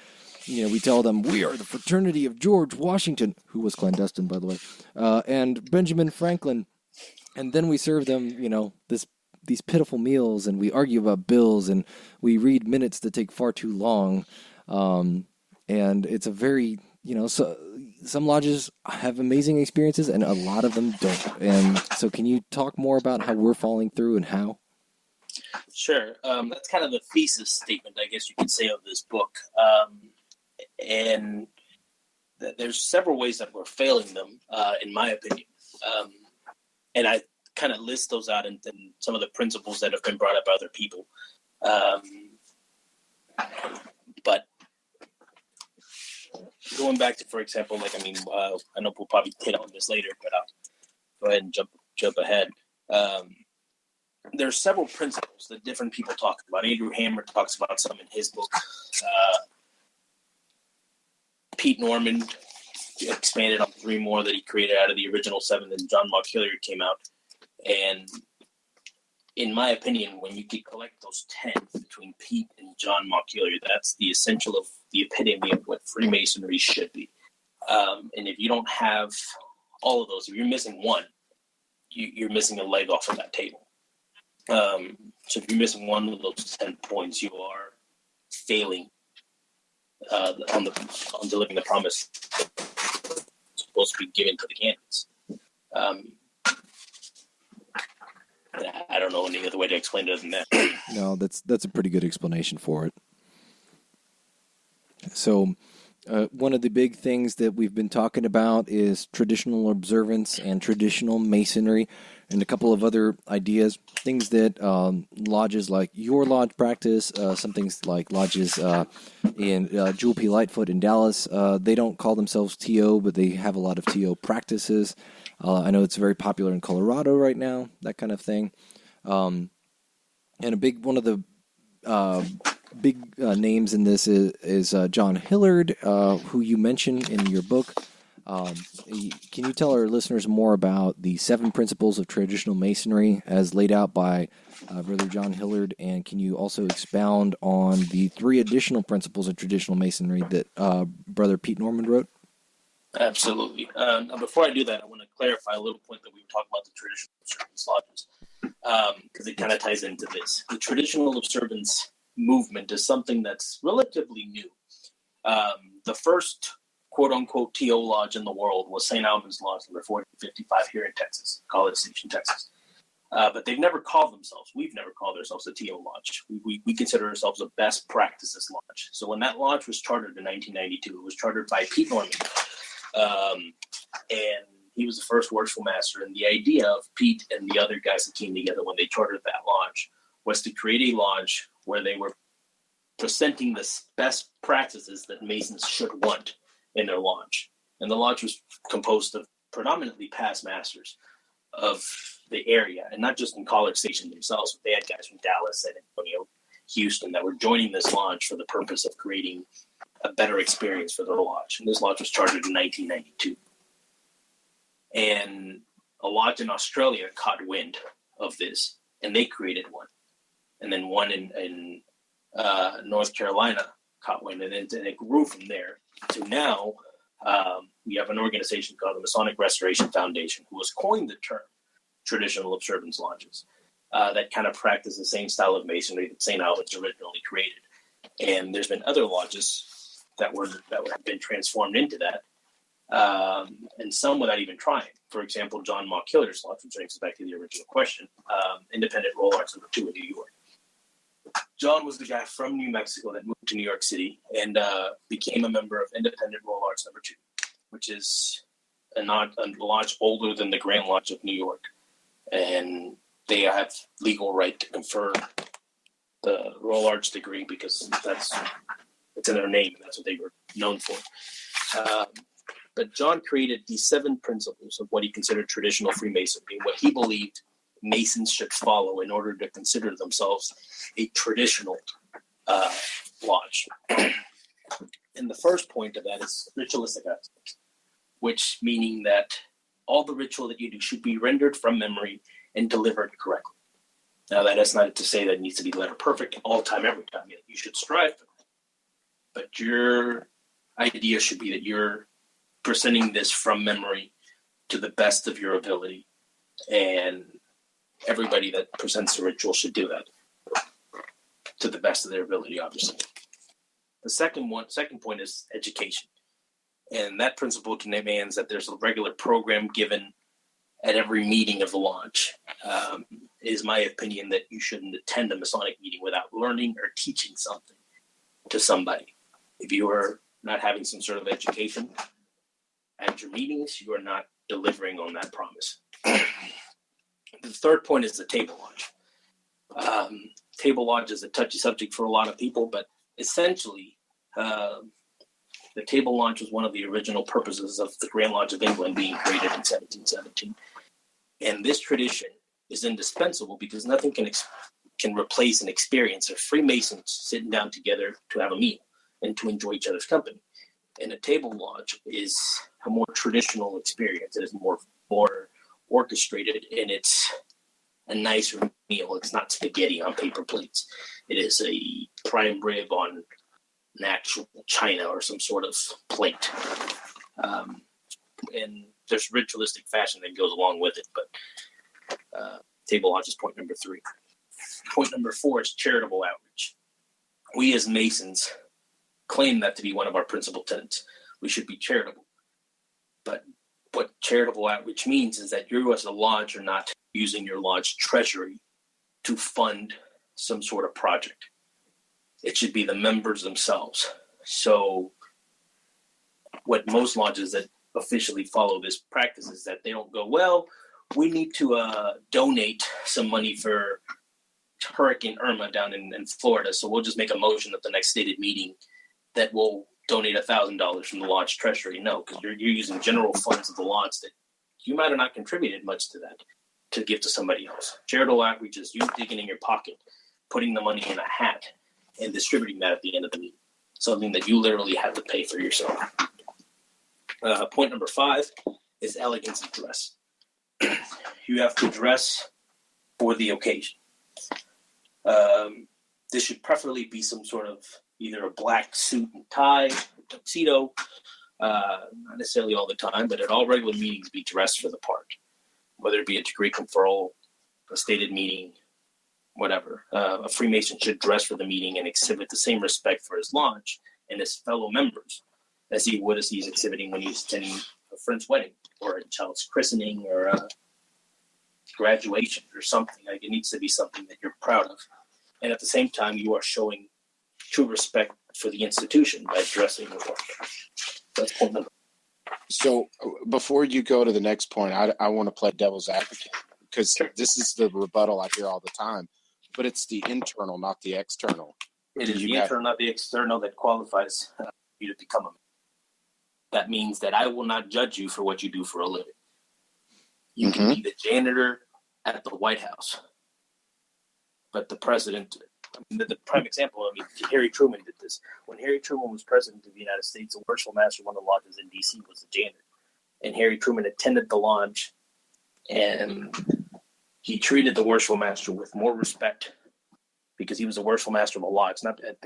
we tell them we are the fraternity of George Washington, who was clandestine, by the way, and Benjamin Franklin, and then we serve them, these pitiful meals, and we argue about bills, and we read minutes that take far too long, and it's a very, so some lodges have amazing experiences, and a lot of them don't. And so can you talk more about how we're falling through and how? Sure. That's kind of the thesis statement, I guess you could say, of this book. And there's several ways that we're failing them, in my opinion. And I kind of list those out in some of the principles that have been brought up by other people. But going back to, for example, I know we'll probably hit on this later, but I'll go ahead and jump ahead. There's several principles that different people talk about. Andrew Hammer talks about some in his book. Pete Norman expanded on 3 more that he created out of the original 7. Then John Mark Hilliard came out. And in my opinion, when you could collect those 10 between Pete and John Mark Hilliard, that's the essential of the epitome of what Freemasonry should be. And if you don't have all of those, if you're missing one, you're missing a leg off of that table. So if you're missing one of those 10 points, you are failing on delivering the promise supposed to be given to the candidates. I don't know any other way to explain it other than that. No, that's a pretty good explanation for it. So one of the big things that we've been talking about is traditional observance and traditional Masonry, and a couple of other ideas, things that lodges like your lodge practice, some things like lodges in Jewel P. Lightfoot in Dallas. They don't call themselves TO, but they have a lot of TO practices. I know it's very popular in Colorado right now, that kind of thing. And one of the big names in this is John Hilliard, who you mention in your book. Can you tell our listeners more about the 7 principles of traditional Masonry as laid out by Brother John Hilliard, and can you also expound on the 3 additional principles of traditional Masonry that Brother Pete Norman wrote? Absolutely. Before I do that, I want to clarify a little point that we were talking about the traditional observance lodges, because it kind of ties into this. The traditional observance movement is something that's relatively new. The first quote-unquote TO lodge in the world was St. Albans Lodge number 4055 here in Texas, College Station, Texas. But we've never called ourselves a TO lodge. We consider ourselves a best practices lodge. So when that lodge was chartered in 1992, it was chartered by Pete Norman. And he was the first worshipful master. And the idea of Pete and the other guys that came together when they chartered that lodge was to create a lodge where they were presenting the best practices that Masons should want in their lodge. And the lodge was composed of predominantly past masters of the area, and not just in College Station themselves, but they had guys from Dallas, San Antonio, Houston that were joining this lodge for the purpose of creating a better experience for their lodge. And this lodge was chartered in 1992. And a lodge in Australia caught wind of this, and they created one. And then one in North Carolina caught wind, and it grew from there to now. We have an organization called the Masonic Restoration Foundation, who has coined the term traditional observance lodges that kind of practice the same style of Masonry that St. Albans originally created. And there's been other lodges that have been transformed into that, and some without even trying. For example, John Mark Hilliard's lodge, which brings us back to the original question, Independent Roll Arts number 2 in New York. John was the guy from New Mexico that moved to New York City and became a member of Independent Roll Arts number 2, which is a lodge older than the Grand Lodge of New York, and they have legal right to confer the Royal Arch degree because it's in their name, and that's what they were known for. But John created these 7 principles of what he considered traditional Freemasonry, what he believed Masons should follow in order to consider themselves a traditional lodge. And the first point of that is ritualistic aspects, which meaning that all the ritual that you do should be rendered from memory and delivered correctly. Now, that's not to say that it needs to be letter perfect all the time, every time. You should strive for that. But your idea should be that you're presenting this from memory to the best of your ability. And everybody that presents the ritual should do that to the best of their ability, obviously. The second point is education. And that principle demands that there's a regular program given at every meeting of the lodge. It is my opinion that you shouldn't attend a Masonic meeting without learning or teaching something to somebody. If you are not having some sort of education at your meetings, you are not delivering on that promise. The third point is the table lodge. Table lodge is a touchy subject for a lot of people, but essentially, the table lodge was one of the original purposes of the Grand Lodge of England being created in 1717. And this tradition is indispensable because nothing can replace an experience of Freemasons sitting down together to have a meal and to enjoy each other's company. And a table lodge is a more traditional experience. It is more orchestrated, and it's a nicer meal. It's not spaghetti on paper plates. It is a prime rib on an actual china or some sort of plate. And there's ritualistic fashion that goes along with it, but table lodge is point number 3. Point number 4 is charitable outreach. We as Masons claim that to be one of our principal tenets. We should be charitable. But what charitable outreach means is that you as a lodge are not using your lodge treasury to fund some sort of project. It should be the members themselves. So what most lodges that officially follow this practice is that they don't go, well, we need to donate some money for Hurricane Irma down in Florida, so we'll just make a motion at the next stated meeting that will donate $1,000 from the lodge treasury. No, because you're using general funds of the lodge that you might have not contributed much to that to give to somebody else. Charitable outreach is you digging in your pocket, putting the money in a hat, and distributing that at the end of the meeting, something that you literally have to pay for yourself. Point number 5 is elegance of dress. You have to dress for the occasion. This should preferably be some sort of either a black suit and tie, tuxedo, not necessarily all the time, but at all regular meetings be dressed for the part, whether it be a degree conferral, a stated meeting, whatever. A Freemason should dress for the meeting and exhibit the same respect for his lodge and his fellow members as he would as he's exhibiting when he's attending a friend's wedding or a child's christening or a graduation or something. Like, it needs to be something that you're proud of. And at the same time, you are showing true respect for the institution by dressing with it. That's point number. So before you go to the next point, I want to play devil's advocate because this is the rebuttal I hear all the time, but it's the internal, not the external. It is the internal, not the external, that qualifies you to become a man. That means that I will not judge you for what you do for a living. You can be the janitor at the White House, but the president, the prime example, Harry Truman did this. When Harry Truman was president of the United States, the worshipful master of one of the lodges in D.C. was the janitor. And Harry Truman attended the lodge, and he treated the worshipful master with more respect because he was the worshipful master of a lodge.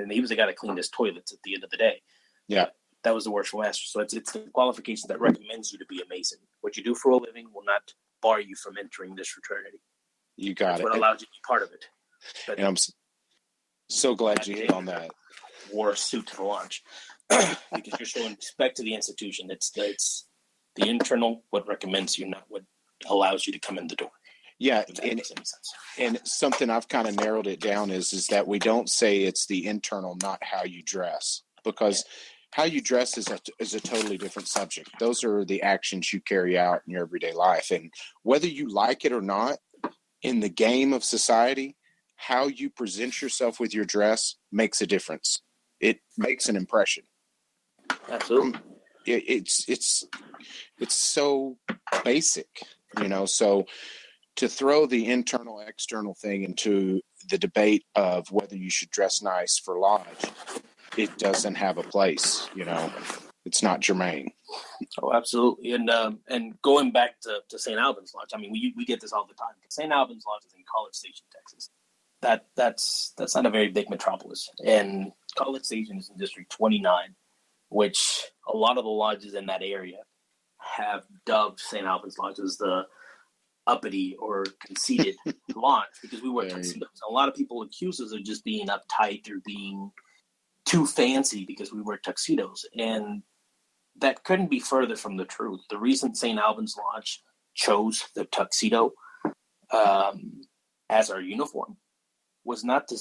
He was the guy that cleaned his toilets at the end of the day. Yeah. That was the worshipful master. So it's the qualification that recommends you to be a Mason. What you do for a living will not bar you from entering this fraternity. You got it. What allows you to be part of it. But and I'm so glad you hit on that. Wore a suit to the lodge because you're showing respect to the institution. It's the internal what recommends you, not what allows you to come in the door. Yeah, and something I've kind of narrowed it down is that we don't say it's the internal, not how you dress, because how you dress is a totally different subject. Those are the actions you carry out in your everyday life. And whether you like it or not, in the game of society, how you present yourself with your dress makes a difference. It makes an impression. Absolutely. It's so basic, so to throw the internal external thing into the debate of whether you should dress nice for lodge, it doesn't have a place. It's not germane. Oh, absolutely. And going back to St. Albans Lodge, I mean, we get this all the time. St. Albans Lodge is in College Station, Texas. That's not a very big metropolis. And College Station is in District 29, which a lot of the lodges in that area have dubbed St. Albans Lodge as the uppity or conceited lodge because we wear tuxedos. A lot of people accuse us of just being uptight or being too fancy because we wear tuxedos. And that couldn't be further from the truth. The reason St. Albans Lodge chose the tuxedo as our uniform was not to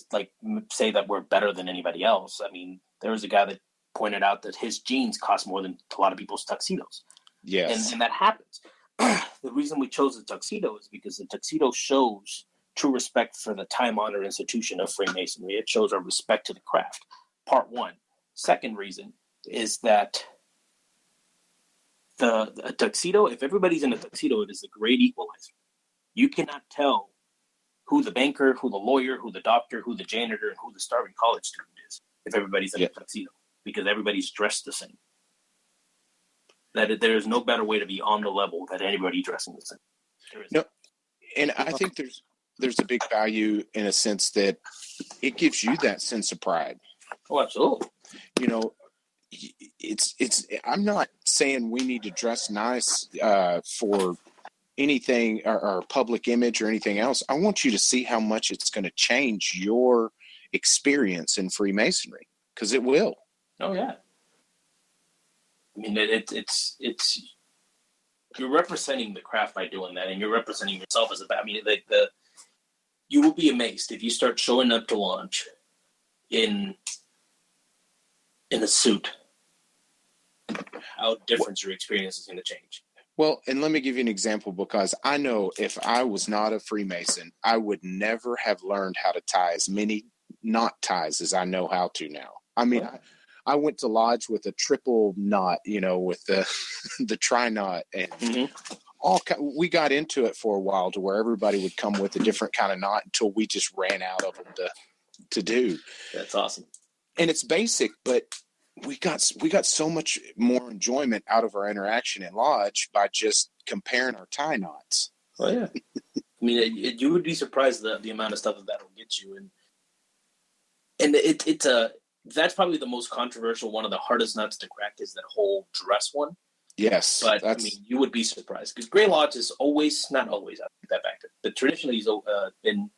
say that we're better than anybody else. I mean, there was a guy that pointed out that his jeans cost more than a lot of people's tuxedos. Yes. And that happens. The reason we chose the tuxedo is because the tuxedo shows true respect for the time-honored institution of Freemasonry. It shows our respect to the craft. Part one. Second reason is that a tuxedo, if everybody's in a tuxedo, it is a great equalizer. You cannot tell who the banker, who the lawyer, who the doctor, who the janitor, and who the starving college student is if everybody's in a tuxedo, because everybody's dressed the same. That there is no better way to be on the level than anybody dressing the same. No, and I think there's a big value in a sense that it gives you that sense of pride. Oh, absolutely. It's I'm not saying we need to dress nice for anything or public image or anything else. I want you to see how much it's going to change your experience in Freemasonry, because it will. Oh yeah. I mean, it's you're representing the craft by doing that, and you're representing yourself as you will be amazed if you start showing up to launch in a suit, how different your experience is going to change. Well, and let me give you an example, because I know if I was not a Freemason, I would never have learned how to tie as many knot ties as I know how to now. I mean, I went to lodge with a triple knot, with the tri knot, and we got into it for a while to where everybody would come with a different kind of knot until we just ran out of them to do. That's awesome. And it's basic, but we got so much more enjoyment out of our interaction in lodge by just comparing our tie knots. Oh yeah. I mean, you would be surprised the amount of stuff that'll get you, and that's probably the most controversial, one of the hardest nuts to crack is that whole dress one. Yes, but I mean, you would be surprised because Grey Lodge is not always. I'll take that back. But traditionally, he's been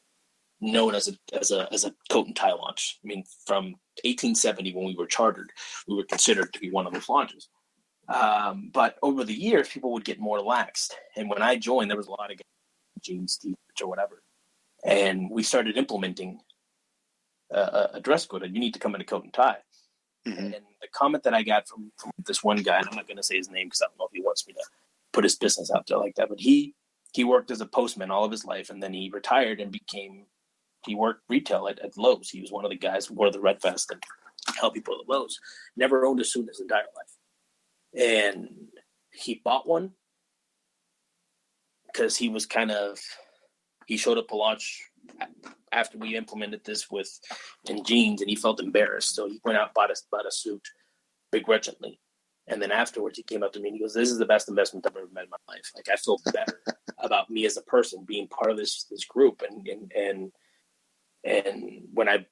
known as a coat and tie lodge. I mean, from 1870 when we were chartered, we were considered to be one of those lodges. But over the years, people would get more laxed, and when I joined, there was a lot of jeans, t-shirts, or whatever, and we started implementing a dress code, and you need to come in a coat and tie. Mm-hmm. And the comment that I got from this one guy, and I'm not going to say his name because I don't know if he wants me to put his business out there like that, but he worked as a postman all of his life, and then he retired and he worked retail at Lowe's. He was one of the guys who wore the Red Vest and helped people at Lowe's. Never owned a suit in his entire life. And he bought one because he showed up to launch after we implemented this in jeans, and he felt embarrassed. So he went out and bought a suit begrudgingly. And then afterwards, he came up to me and he goes, "This is the best investment I've ever made in my life. Like, I feel better about me as a person being part of this group." And when I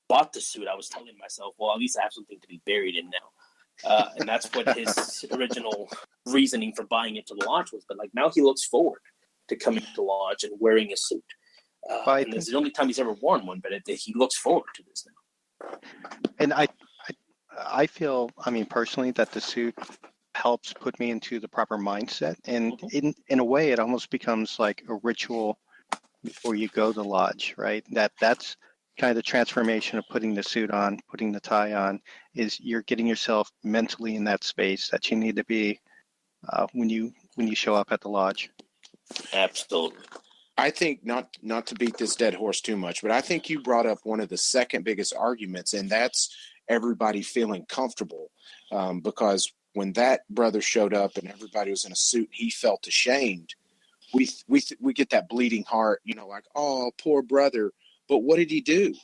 bought the suit, I was telling myself, well, at least I have something to be buried in now. And that's what his original reasoning for buying it to the lodge was. But now he looks forward to coming to lodge and wearing a suit. And this is the only time he's ever worn one, but he looks forward to this now. And I feel, personally, that the suit helps put me into the proper mindset. And in a way, it almost becomes like a ritual before you go to lodge, right? That's kind of the transformation of putting the suit on, putting the tie on, is you're getting yourself mentally in that space that you need to be when you show up at the lodge. Absolutely. I think not to beat this dead horse too much, but I think you brought up one of the second biggest arguments, and that's everybody feeling comfortable. Because when that brother showed up and everybody was in a suit, he felt ashamed. We get that bleeding heart, like, oh, poor brother. But what did he do?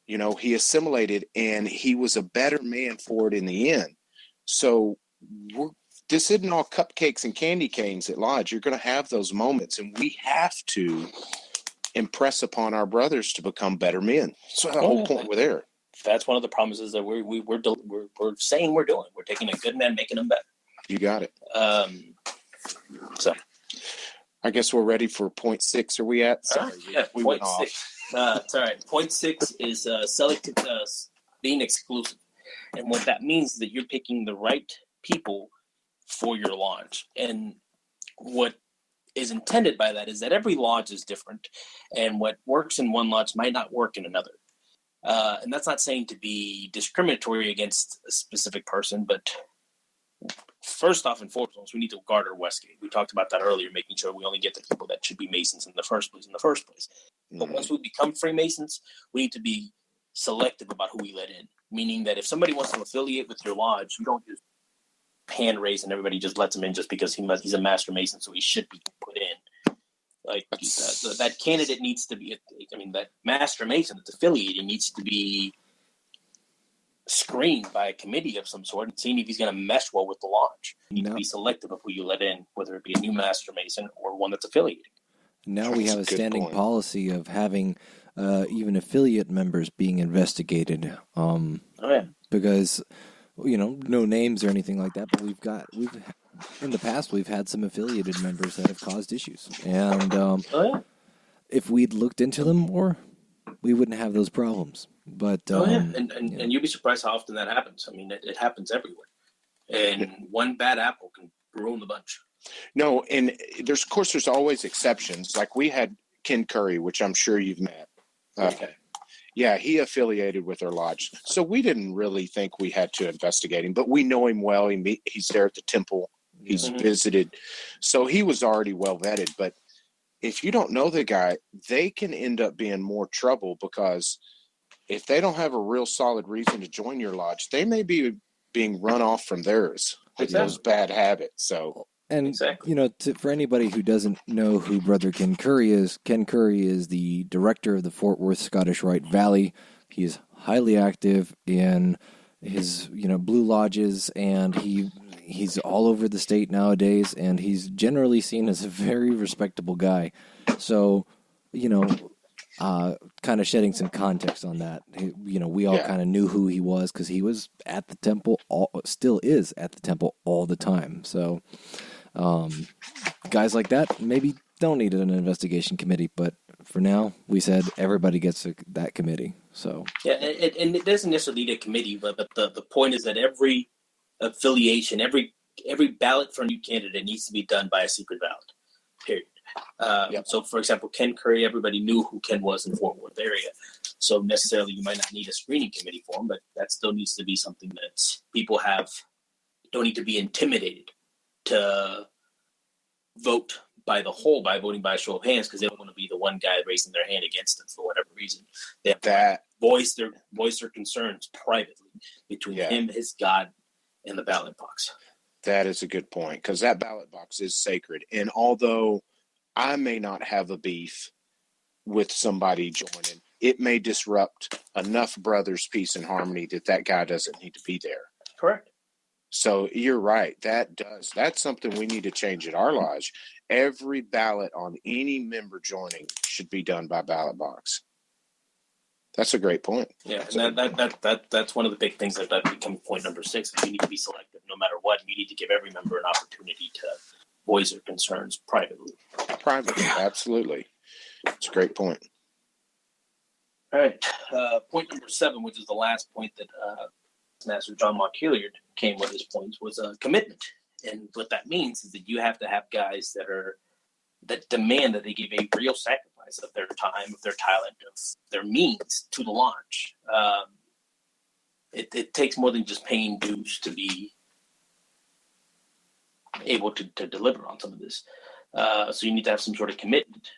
He assimilated, and he was a better man for it in the end. So this isn't all cupcakes and candy canes at Lodge. You're going to have those moments, and we have to impress upon our brothers to become better men. So the whole point we're there. That's one of the promises that we're saying we're doing. We're taking a good man, making him better. You got it. So I guess we're ready for point 6. Are we at? Sorry, we point went 6. It's all right. Point 6 is selective, being exclusive, and what that means is that you're picking the right people for your lodge. And what is intended by that is that every lodge is different, and what works in one lodge might not work in another. And that's not saying to be discriminatory against a specific person, but first off and foremost, we need to guard our Westgate. We talked about that earlier, making sure we only get the people that should be Masons in the first place. Mm-hmm. But once we become Freemasons, we need to be selective about who we let in, meaning that if somebody wants to affiliate with your lodge, you don't just hand raise and everybody just lets him in just because he's a master Mason, so he should be put in. Like that candidate needs to be, that master Mason that's affiliated needs to be screened by a committee of some sort and seeing if he's going to mesh well with the lodge. You need to be selective of who you let in, whether it be a new master Mason or one that's affiliated. Now we have a standing policy of having even affiliate members being investigated. Because, no names or anything like that, but in the past we've had some affiliated members that have caused issues. And if we'd looked into them more, we wouldn't have those problems. But and you'd be surprised how often that happens. It happens everywhere. And one bad apple can ruin the bunch. No, and there's always exceptions. Like we had Ken Curry, which I'm sure you've met. Okay. Yeah, he affiliated with our lodge. So we didn't really think we had to investigate him, but we know him well. He's there at the temple. He's visited. So he was already well vetted. But if you don't know the guy, they can end up being more trouble because if they don't have a real solid reason to join your lodge, they may be being run off from theirs with those bad habits. So, and for anybody who doesn't know who Brother Ken Curry is the director of the Fort Worth Scottish Rite Valley. He is highly active in his blue lodges, and he's all over the state nowadays, and he's generally seen as a very respectable guy. So, kind of shedding some context on that. We all kind of knew who he was because he was at the temple, still is at the temple all the time. So, guys like that maybe don't need an investigation committee, but for now, we said everybody gets that committee. So and it doesn't necessarily need a committee, but the point is that every affiliation, every ballot for a new candidate needs to be done by a secret ballot. Period. So, for example, Ken Curry, everybody knew who Ken was in the Fort Worth area. So necessarily you might not need a screening committee for him, but that still needs to be something that people don't need to be intimidated to vote by voting by a show of hands because they don't want to be the one guy raising their hand against it for whatever reason. They have to voice their concerns privately between him, his God, and the ballot box. That is a good point because that ballot box is sacred. And although I may not have a beef with somebody joining, it may disrupt enough brothers' peace and harmony that guy doesn't need to be there. Correct. So you're right. That's something we need to change at our lodge. Every ballot on any member joining should be done by ballot box. That's a great point. Yeah, and that's one of the big things that becomes point number 6. You need to be selective no matter what. You need to give every member an opportunity to voice their concerns privately. Absolutely. It's a great point. All right. Point number 7, which is the last point that Master John Mark Hilliard came with his points, was a commitment. And what that means is that you have to have guys that demand that they give a real sacrifice. sacrifice of their time, of their talent, of their means to the launch. It takes more than just paying dues to be able to deliver on some of this. So you need to have some sort of commitment.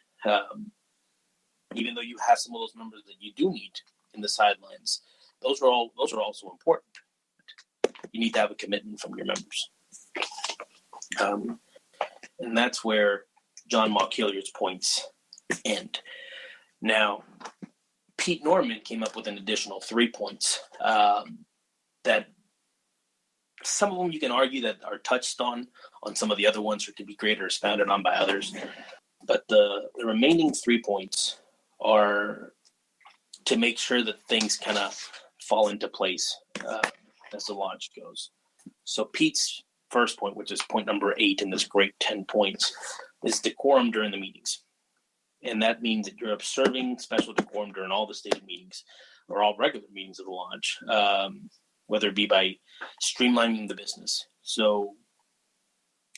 Even though you have some of those members that you do need in the sidelines, those are also important. You need to have a commitment from your members. And that's where John Hilliard's points end. Now, Pete Norman came up with an additional 3 points that some of them you can argue that are touched on some of the other ones, or to be greater expounded on by others. But the remaining 3 points are to make sure that things kind of fall into place as the launch goes. So Pete's first point, which is point number 8 in this great 10 points, is decorum during the meetings. And that means that you're observing special decorum during all the stated meetings or all regular meetings of the launch, whether it be by streamlining the business. So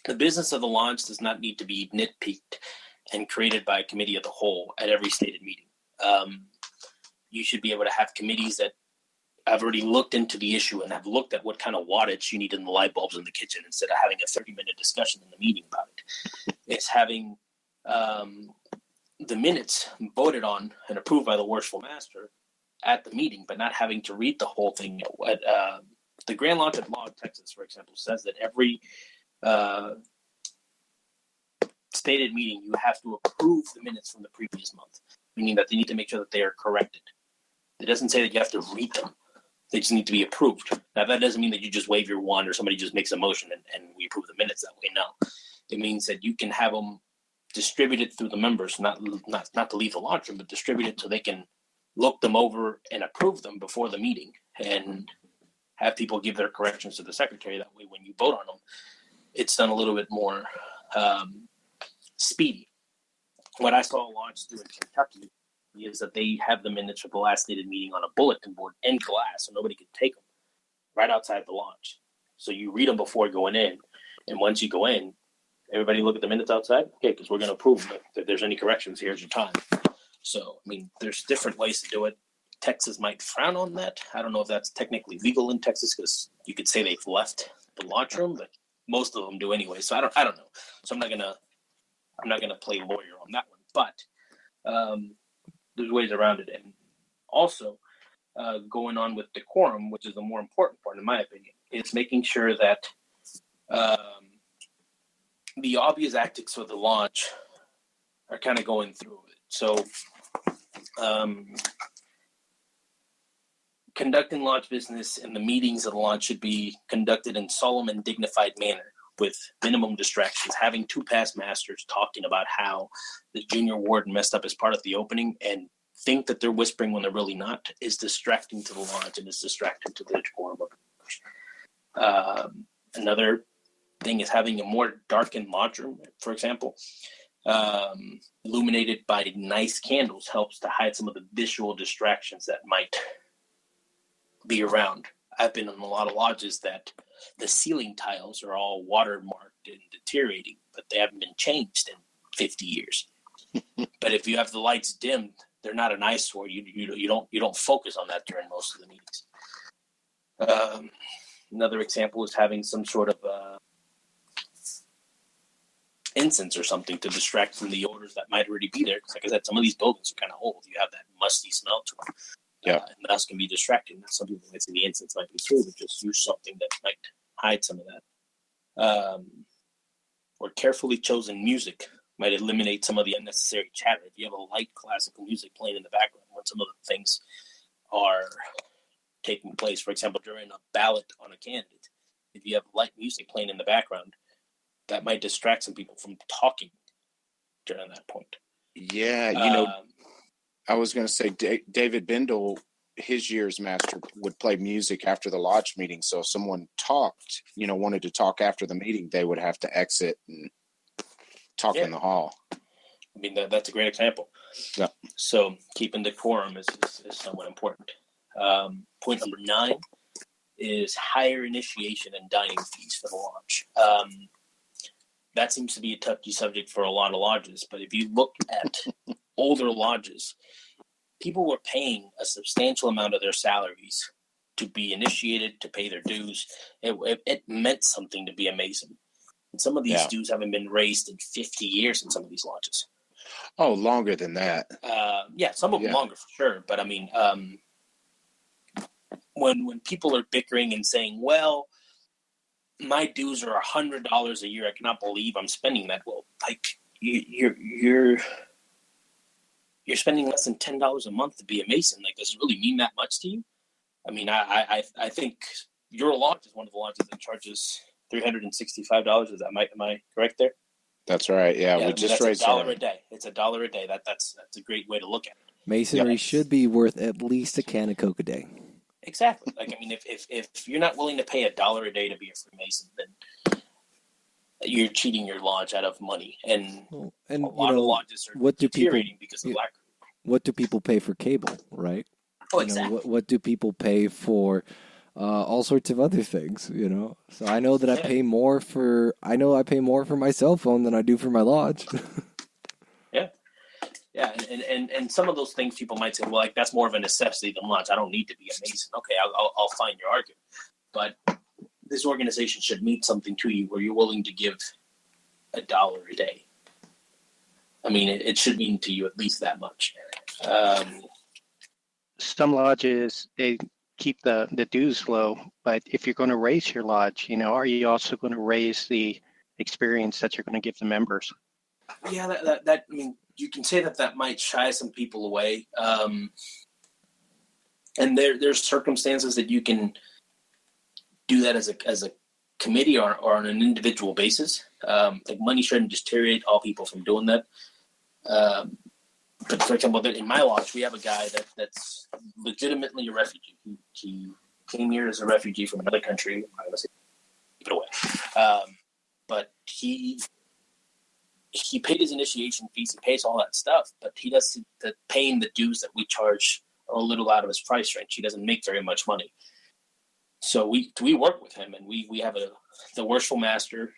the business of the launch does not need to be nitpicked and created by a committee of the whole at every stated meeting. You should be able to have committees that have already looked into the issue and have looked at what kind of wattage you need in the light bulbs in the kitchen, instead of having a 30-minute discussion in the meeting about it. It's having the minutes voted on and approved by the worshipful master at the meeting, but not having to read the whole thing. The Grand Launch at Law of Texas, for example, says that every stated meeting you have to approve the minutes from the previous month, meaning that they need to make sure that they are corrected. It doesn't say that you have to read them. They just need to be approved. Now, that doesn't mean that you just wave your wand or somebody just makes a motion and we approve the minutes that way. No. It means that you can have them distributed through the members, not to leave the launch room, but distributed so they can look them over and approve them before the meeting, and have people give their corrections to the secretary. That way, when you vote on them, it's done a little bit more speedy. What I saw a launch do in Kentucky is that they have the minutes for the last stated meeting on a bulletin board in glass, so nobody can take them, right outside the launch. So you read them before going in, and once you go in, everybody look at the minutes outside. Okay, because we're going to approve them. If there's any corrections, here's your time. So, I mean, there's different ways to do it. Texas might frown on that. I don't know if that's technically legal in Texas, because you could say they've left the launch room, but most of them do anyway. So I don't know. So I'm not gonna play lawyer on that one. But there's ways around it. And also, going on with decorum, which is the more important part, in my opinion, is making sure that the obvious tactics of the launch are kind of going through it. So, conducting launch business and the meetings of the launch should be conducted in solemn and dignified manner with minimum distractions. Having 2 past masters talking about how the junior warden messed up as part of the opening and think that they're whispering when they're really not is distracting to the launch, and is distracting to the decorum of the launch. Another thing is having a more darkened launch room, for example, illuminated by nice candles, helps to hide some of the visual distractions that might be around. I've been in a lot of lodges that the ceiling tiles are all watermarked and deteriorating, but they haven't been changed in 50 years. But if you have the lights dimmed, they're not an eyesore. You don't focus on that during most of the meetings. Another example is having some sort of incense or something to distract from the odors that might already be there. Because, like I said, some of these buildings are kind of old. You have that musty smell to them. Yeah, and that can be distracting. Some people might say the incense might be true, but just use something that might hide some of that. Or carefully chosen music might eliminate some of the unnecessary chatter. If you have a light classical music playing in the background when some of the things are taking place, for example, during a ballot on a candidate, if you have light music playing in the background, that might distract some people from talking during that point. Yeah, I was going to say David Bindle, his year's master, would play music after the lodge meeting. So if someone talked, wanted to talk after the meeting, they would have to exit and talk in the hall. I mean, that's a great example. Yeah. So keeping decorum is somewhat important. Point number 9 is higher initiation and dining fees for the launch. That seems to be a touchy subject for a lot of lodges, but if you look at older lodges, people were paying a substantial amount of their salaries to be initiated, to pay their dues. It meant something to be a Mason. And some of these dues haven't been raised in 50 years in some of these lodges. Oh, longer than that. Some of them longer for sure. But I mean, when people are bickering and saying, well, my dues are $100 a year, I cannot believe I'm spending that. Well, like you're spending less than $10 a month to be a Mason. Like, does it really mean that much to you? I mean, I think your lodge is one of the lodges that charges $365. Am I correct there? That's right. Yeah, we just raised $1 a day. It's $1 a day. That's a great way to look at it. Masonry should be worth at least a can of Coke a day. Exactly. Like, I mean, if you're not willing to pay $1 a day to be a Freemason, then you're cheating your lodge out of money. And a lot of lodges are deteriorating because of lack. What do people pay for cable, right? Oh, exactly. What do people pay for all sorts of other things, So I know that I pay more for my cell phone than I do for my lodge. Yeah, and some of those things people might say, well, like, that's more of a necessity than lodge. I don't need to be a Mason. Okay, I'll find your argument. But this organization should mean something to you where you're willing to give $1 a day. I mean, it should mean to you at least that much. Some lodges, they keep the dues low, but if you're going to raise your lodge, are you also going to raise the experience that you're going to give the members? Yeah, that I mean, you can say that might shy some people away. And there's circumstances that you can do that as a committee or on an individual basis. Like, money shouldn't deteriorate all people from doing that. But for example, in my lodge, we have a guy that's legitimately a refugee. He came here as a refugee from another country. I'm going to say, keep it away. But he paid his initiation fees. He pays all that stuff, but he does the paying the dues that we charge a little out of his price range. He doesn't make very much money. So we work with him, and we have the worshipful master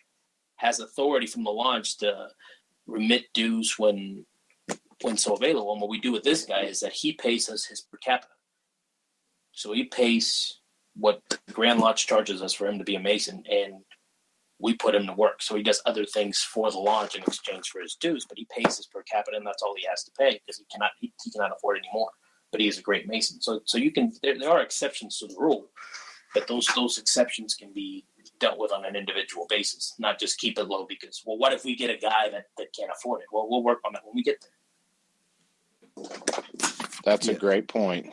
has authority from the lodge to remit dues when so available. And what we do with this guy is that he pays us his per capita. So he pays what the Grand Lodge charges us for him to be a Mason, and we put him to work. So he does other things for the lodge in exchange for his dues, but he pays his per capita, and that's all he has to pay because he cannot afford any more. But he is a great Mason. So you can there are exceptions to the rule, but those exceptions can be dealt with on an individual basis, not just keep it low because, well, what if we get a guy that can't afford it? Well, we'll work on that when we get there. That's a great point.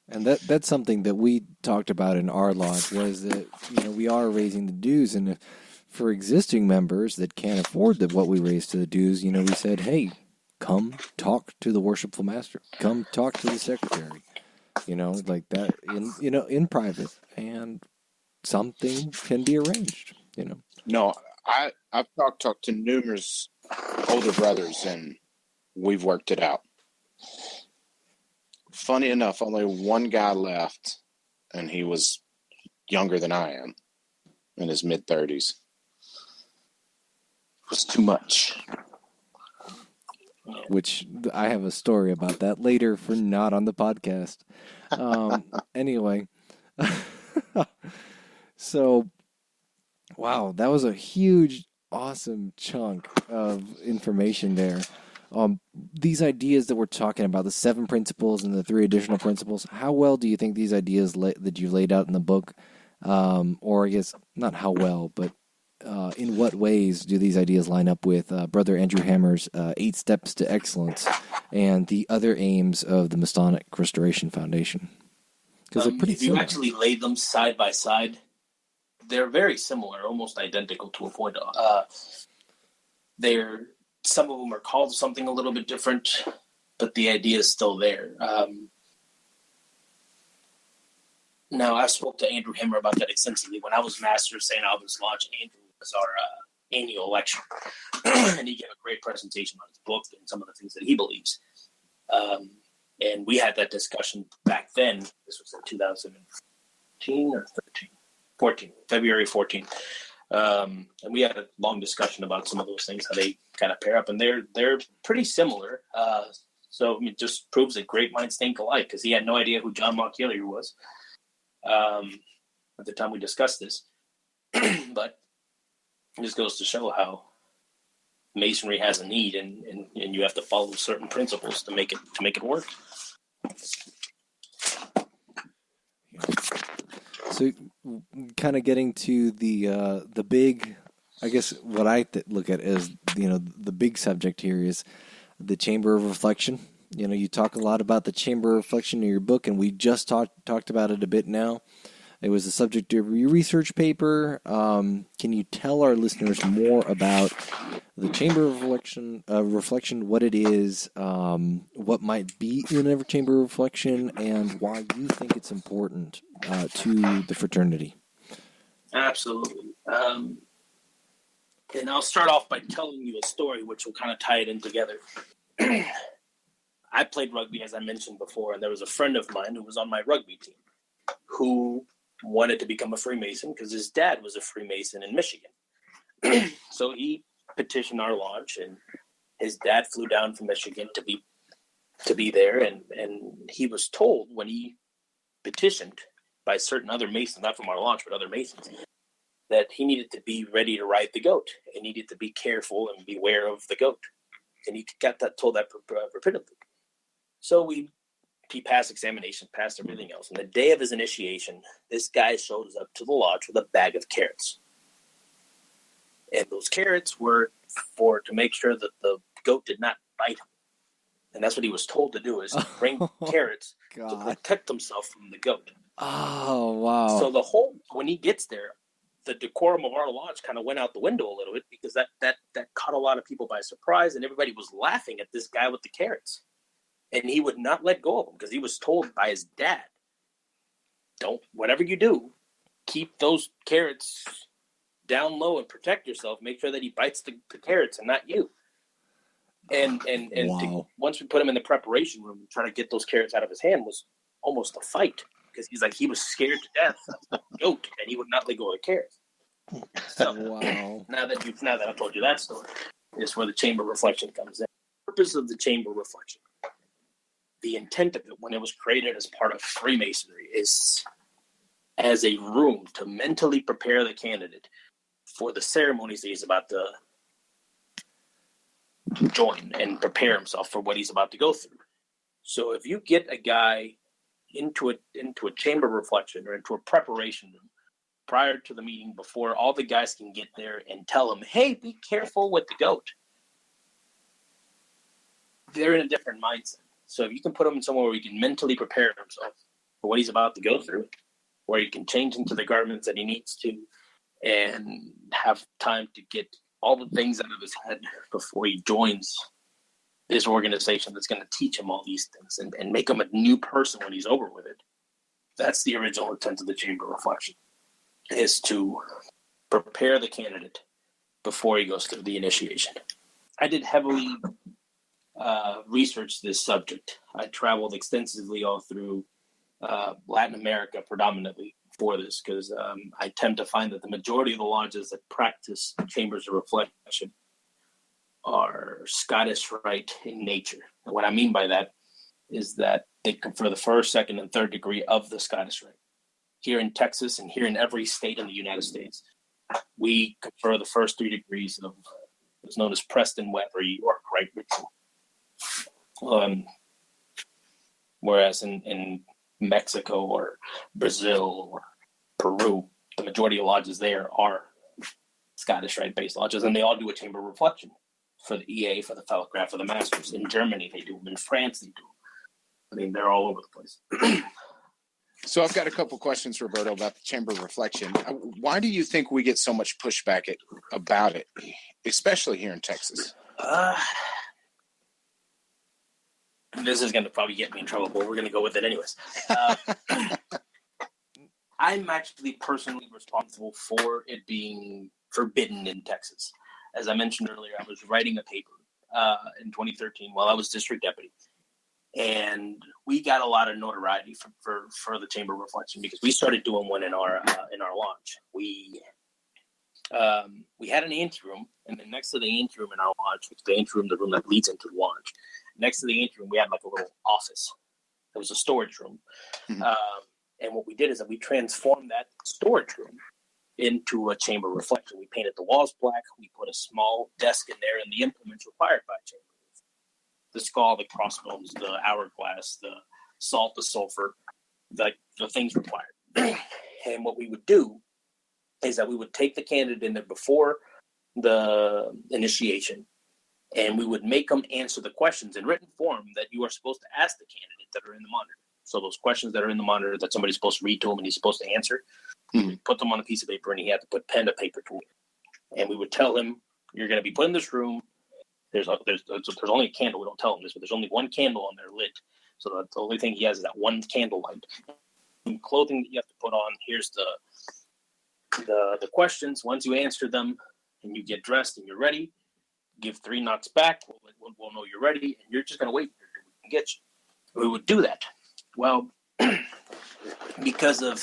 And that's something that we talked about in our lodge was that, we are raising the dues. And for existing members that can't afford what we raise to the dues, we said, hey, come talk to the worshipful master. Come talk to the secretary. Like that, in private. And something can be arranged, No, I've talked to numerous older brothers, and we've worked it out. Funny enough, only one guy left, and he was younger than I am, in his mid-30s. It was too much. Which I have a story about that later for not on the podcast. Anyway, so, wow, that was a huge, awesome chunk of information there. These ideas that we're talking about, the 7 principles and the 3 additional principles, how well do you think these ideas that you laid out in the book, or I guess not how well, but in what ways do these ideas line up with Brother Andrew Hammer's 8 Steps to Excellence and the other aims of the Masonic Restoration Foundation? Because they're pretty similar. If you actually lay them side by side, they're very similar, almost identical to a point. Some of them are called something a little bit different, but the idea is still there. Now, I spoke to Andrew Hammer about that extensively. When I was Master of St. Albans Lodge, Andrew was our annual lecturer, and he gave a great presentation on his book and some of the things that he believes. And we had that discussion back then. This was in 2014 or 13? 14, February 14. And we had a long discussion about some of those things, how they kind of pair up, and they're pretty similar. So it just proves that great minds think alike, because he had no idea who John Montpelier was at the time we discussed this. But it just goes to show how Masonry has a need, and you have to follow certain principles to make it work. So, kind of getting to the big, I guess what I look at as the big subject here is the chamber of reflection. You talk a lot about the chamber of reflection in your book, and we just talked about it a bit now. It was the subject of your research paper. Can you tell our listeners more about the chamber of reflection, what it is, what might be in a chamber of reflection, and why you think it's important to the fraternity? Absolutely. And I'll start off by telling you a story which will kind of tie it in together. I played rugby, as I mentioned before, and there was a friend of mine who was on my rugby team who wanted to become a Freemason because his dad was a Freemason in Michigan. So he petitioned our lodge, and his dad flew down from Michigan to be there, and he was told when he petitioned by certain other Masons, not from our lodge, but other Masons, that he needed to be ready to ride the goat and needed to be careful and beware of the goat. And he got told that repeatedly. So he passed examination, passed everything else. And the day of his initiation, this guy shows up to the lodge with a bag of carrots. And those carrots were to make sure that the goat did not bite him. And that's what he was told to do, is to bring carrots to protect himself from the goat. Oh, wow. So when he gets there, the decorum of our lodge kind of went out the window a little bit, because that caught a lot of people by surprise, and everybody was laughing at this guy with the carrots. And he would not let go of them, because he was told by his dad, whatever you do, keep those carrots down low and protect yourself. Make sure that he bites the carrots and not you. And wow. Once we put him in the preparation room, trying to get those carrots out of his hand was almost a fight, because he was scared to death of the goat, and he would not let go of the carrots. So wow. Now that I've told you that story, is where the chamber of reflection comes in. The purpose of the chamber of reflection, the intent of it when it was created as part of Freemasonry, is as a room to mentally prepare the candidate for the ceremonies that he's about to join and prepare himself for what he's about to go through. So if you get a guy into a chamber of reflection or into a preparation room prior to the meeting, before all the guys can get there and tell him, hey, be careful with the goat, they're in a different mindset. So if you can put him in somewhere where he can mentally prepare himself for what he's about to go through, where he can change into the garments that he needs to and have time to get all the things out of his head before he joins this organization that's going to teach him all these things and make him a new person when he's over with it. That's the original intent of the chamber of reflection, is to prepare the candidate before he goes through the initiation. I did heavily research this subject. I traveled extensively all through Latin America predominantly for this, because I tend to find that the majority of the lodges that practice chambers of reflection are Scottish Rite in nature. And what I mean by that is that they confer the first, second, and third degree of the Scottish Rite. Here in Texas and here in every state in the United States, we confer the first 3 degrees of what's known as Preston Weber York Rite ritual. Whereas in Mexico or Brazil or Peru, the majority of lodges there are Scottish Rite based lodges, and they all do a chamber of reflection for the EA, for the Fellowcraft, for the Masters. In Germany, they do them. In France, they do them. I mean, they're all over the place. So I've got a couple questions, Roberto, about the chamber of reflection. Why do you think we get so much pushback about it, especially here in Texas? This is going to probably get me in trouble, but we're going to go with it anyways. I'm actually personally responsible for it being forbidden in Texas. As I mentioned earlier, I was writing a paper in 2013 while I was district deputy. And we got a lot of notoriety for the chamber of reflection because we started doing one in our lodge. We had an anteroom, and then next to the anteroom in our lodge, which is the anteroom, the room that leads into the lodge, Next to the atrium, we had like a little office. It was a storage room. Mm-hmm. And what we did is that we transformed that storage room into a chamber reflection. We painted the walls black. We put a small desk in there and the implements required by a chamber. The skull, the crossbones, the hourglass, the salt, the sulfur, the things required. And what we would do is that we would take the candidate in there before the initiation, and we would make them answer the questions in written form that you are supposed to ask the candidate that are in the monitor. So those questions that are in the monitor that somebody's supposed to read to him and he's supposed to answer, we put them on a piece of paper, and he had to put pen to paper to it. And we would tell him, you're going to be put in this room. There's only a candle. We don't tell him this, but there's only one candle on there lit. So that the only thing he has is that one candle light. And clothing that you have to put on. Here's the questions. Once you answer them and you get dressed and you're ready, give 3 knocks back. We'll know you're ready, and you're just going to wait until we can get you. We would do that. Well, because of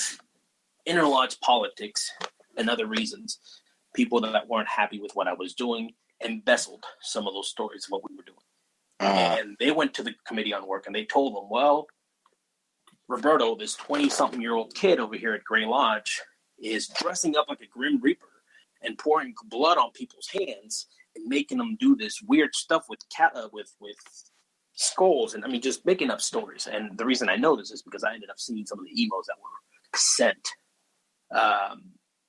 interlodge politics and other reasons, people that weren't happy with what I was doing embezzled some of those stories of what we were doing. And they went to the committee on work and they told them, well, Roberto, this 20-something-year-old kid over here at Gray Lodge is dressing up like a Grim Reaper and pouring blood on people's hands and making them do this weird stuff with skulls, and I mean, just making up stories. And the reason I know this is because I ended up seeing some of the emails that were sent to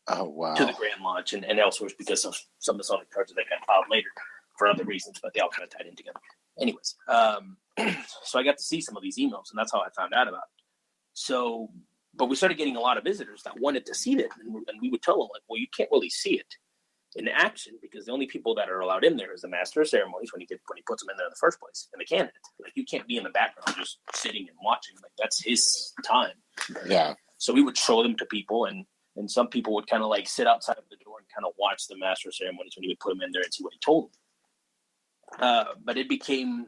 the Grand Lodge and elsewhere because of some Masonic charges that got filed later for other reasons, but they all kind of tied in together. Anyways, so I got to see some of these emails, and that's how I found out about it. So, but we started getting a lot of visitors that wanted to see it, and we would tell them, like, well, you can't really see it in action because the only people that are allowed in there is the master of ceremonies when he puts them in there in the first place, and the candidate. Like, you can't be in the background just sitting and watching. Like, that's his time. Yeah. So we would show them to people, and some people would kind of like sit outside of the door and kind of watch the master of ceremonies when he would put them in there and see what he told them. But it became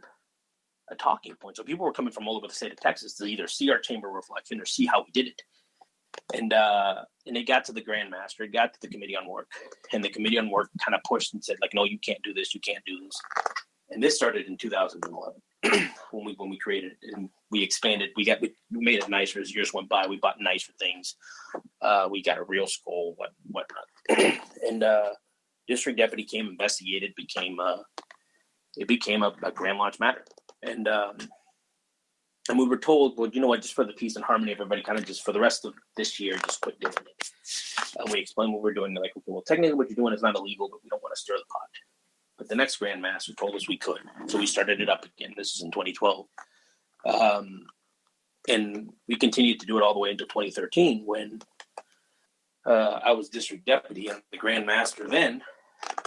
a talking point. So people were coming from all over the state of Texas to either see our chamber reflection or see how we did it. And it got to the Grand Master, it got to the Committee on Work, and the Committee on Work kind of pushed and said, like, no, you can't do this, you can't do this. And this started in 2011 when we created it, and we expanded. We made it nicer as years went by. We bought nicer things. We got a real skull, whatnot. And District Deputy came, investigated, it became a Grand Lodge matter. And we were told, well, you know what, just for the peace and harmony of everybody, kind of just for the rest of this year, just quit doing it. And we explained what we're doing. They're like, okay, well, technically what you're doing is not illegal, but we don't want to stir the pot. But the next Grand Master told us we could. So we started it up again. This is in 2012. And we continued to do it all the way into 2013 when I was District Deputy, and the Grand Master then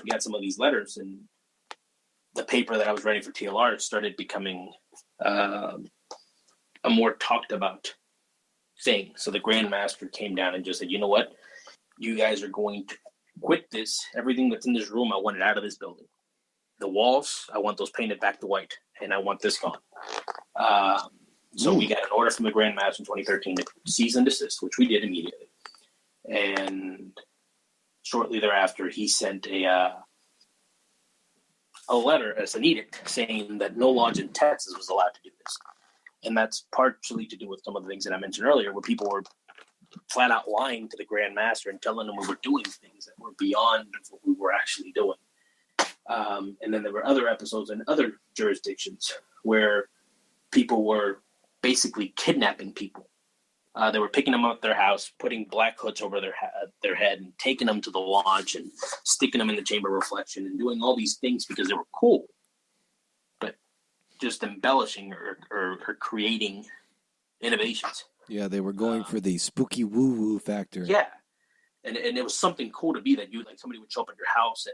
got some of these letters, and the paper that I was writing for TLR started becoming a more talked about thing. So the Grand Master came down and just said, you know what? You guys are going to quit this. Everything that's in this room, I want it out of this building. The walls, I want those painted back to white, and I want this gone. So we got an order from the Grand Master in 2013 to cease and desist, which we did immediately. And shortly thereafter, he sent a letter as an edict saying that no lodge in Texas was allowed to do this. And that's partially to do with some of the things that I mentioned earlier, where people were flat out lying to the Grand Master and telling them we were doing things that were beyond what we were actually doing. And then there were other episodes in other jurisdictions where people were basically kidnapping people. They were picking them up at their house, putting black hoods over their head and taking them to the lodge and sticking them in the chamber reflection and doing all these things because they were cool, but just embellishing or creating innovations. Yeah, they were going for the spooky woo-woo factor. Yeah. And it was something cool to be that you, like, somebody would show up at your house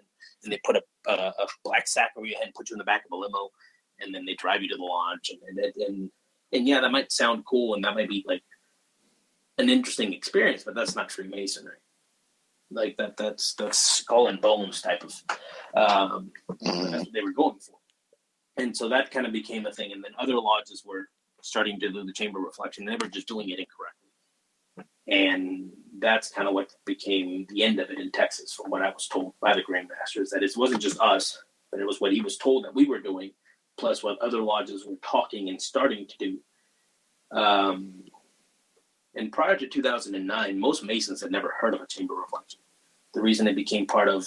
and they put a black sack over your head and put you in the back of a limo, and then they drive you to the lodge. And yeah, that might sound cool, and that might be like an interesting experience, but that's not Freemasonry. Like that's skull and bones type of that's what they were going for. And so that kind of became a thing. And then other lodges were starting to do the chamber reflection. They were just doing it incorrectly. And that's kind of what became the end of it in Texas, from what I was told by the Grand Master, is that it wasn't just us, but it was what he was told that we were doing plus what other lodges were talking and starting to do. And prior to 2009, most Masons had never heard of a chamber reflection. The reason it became part of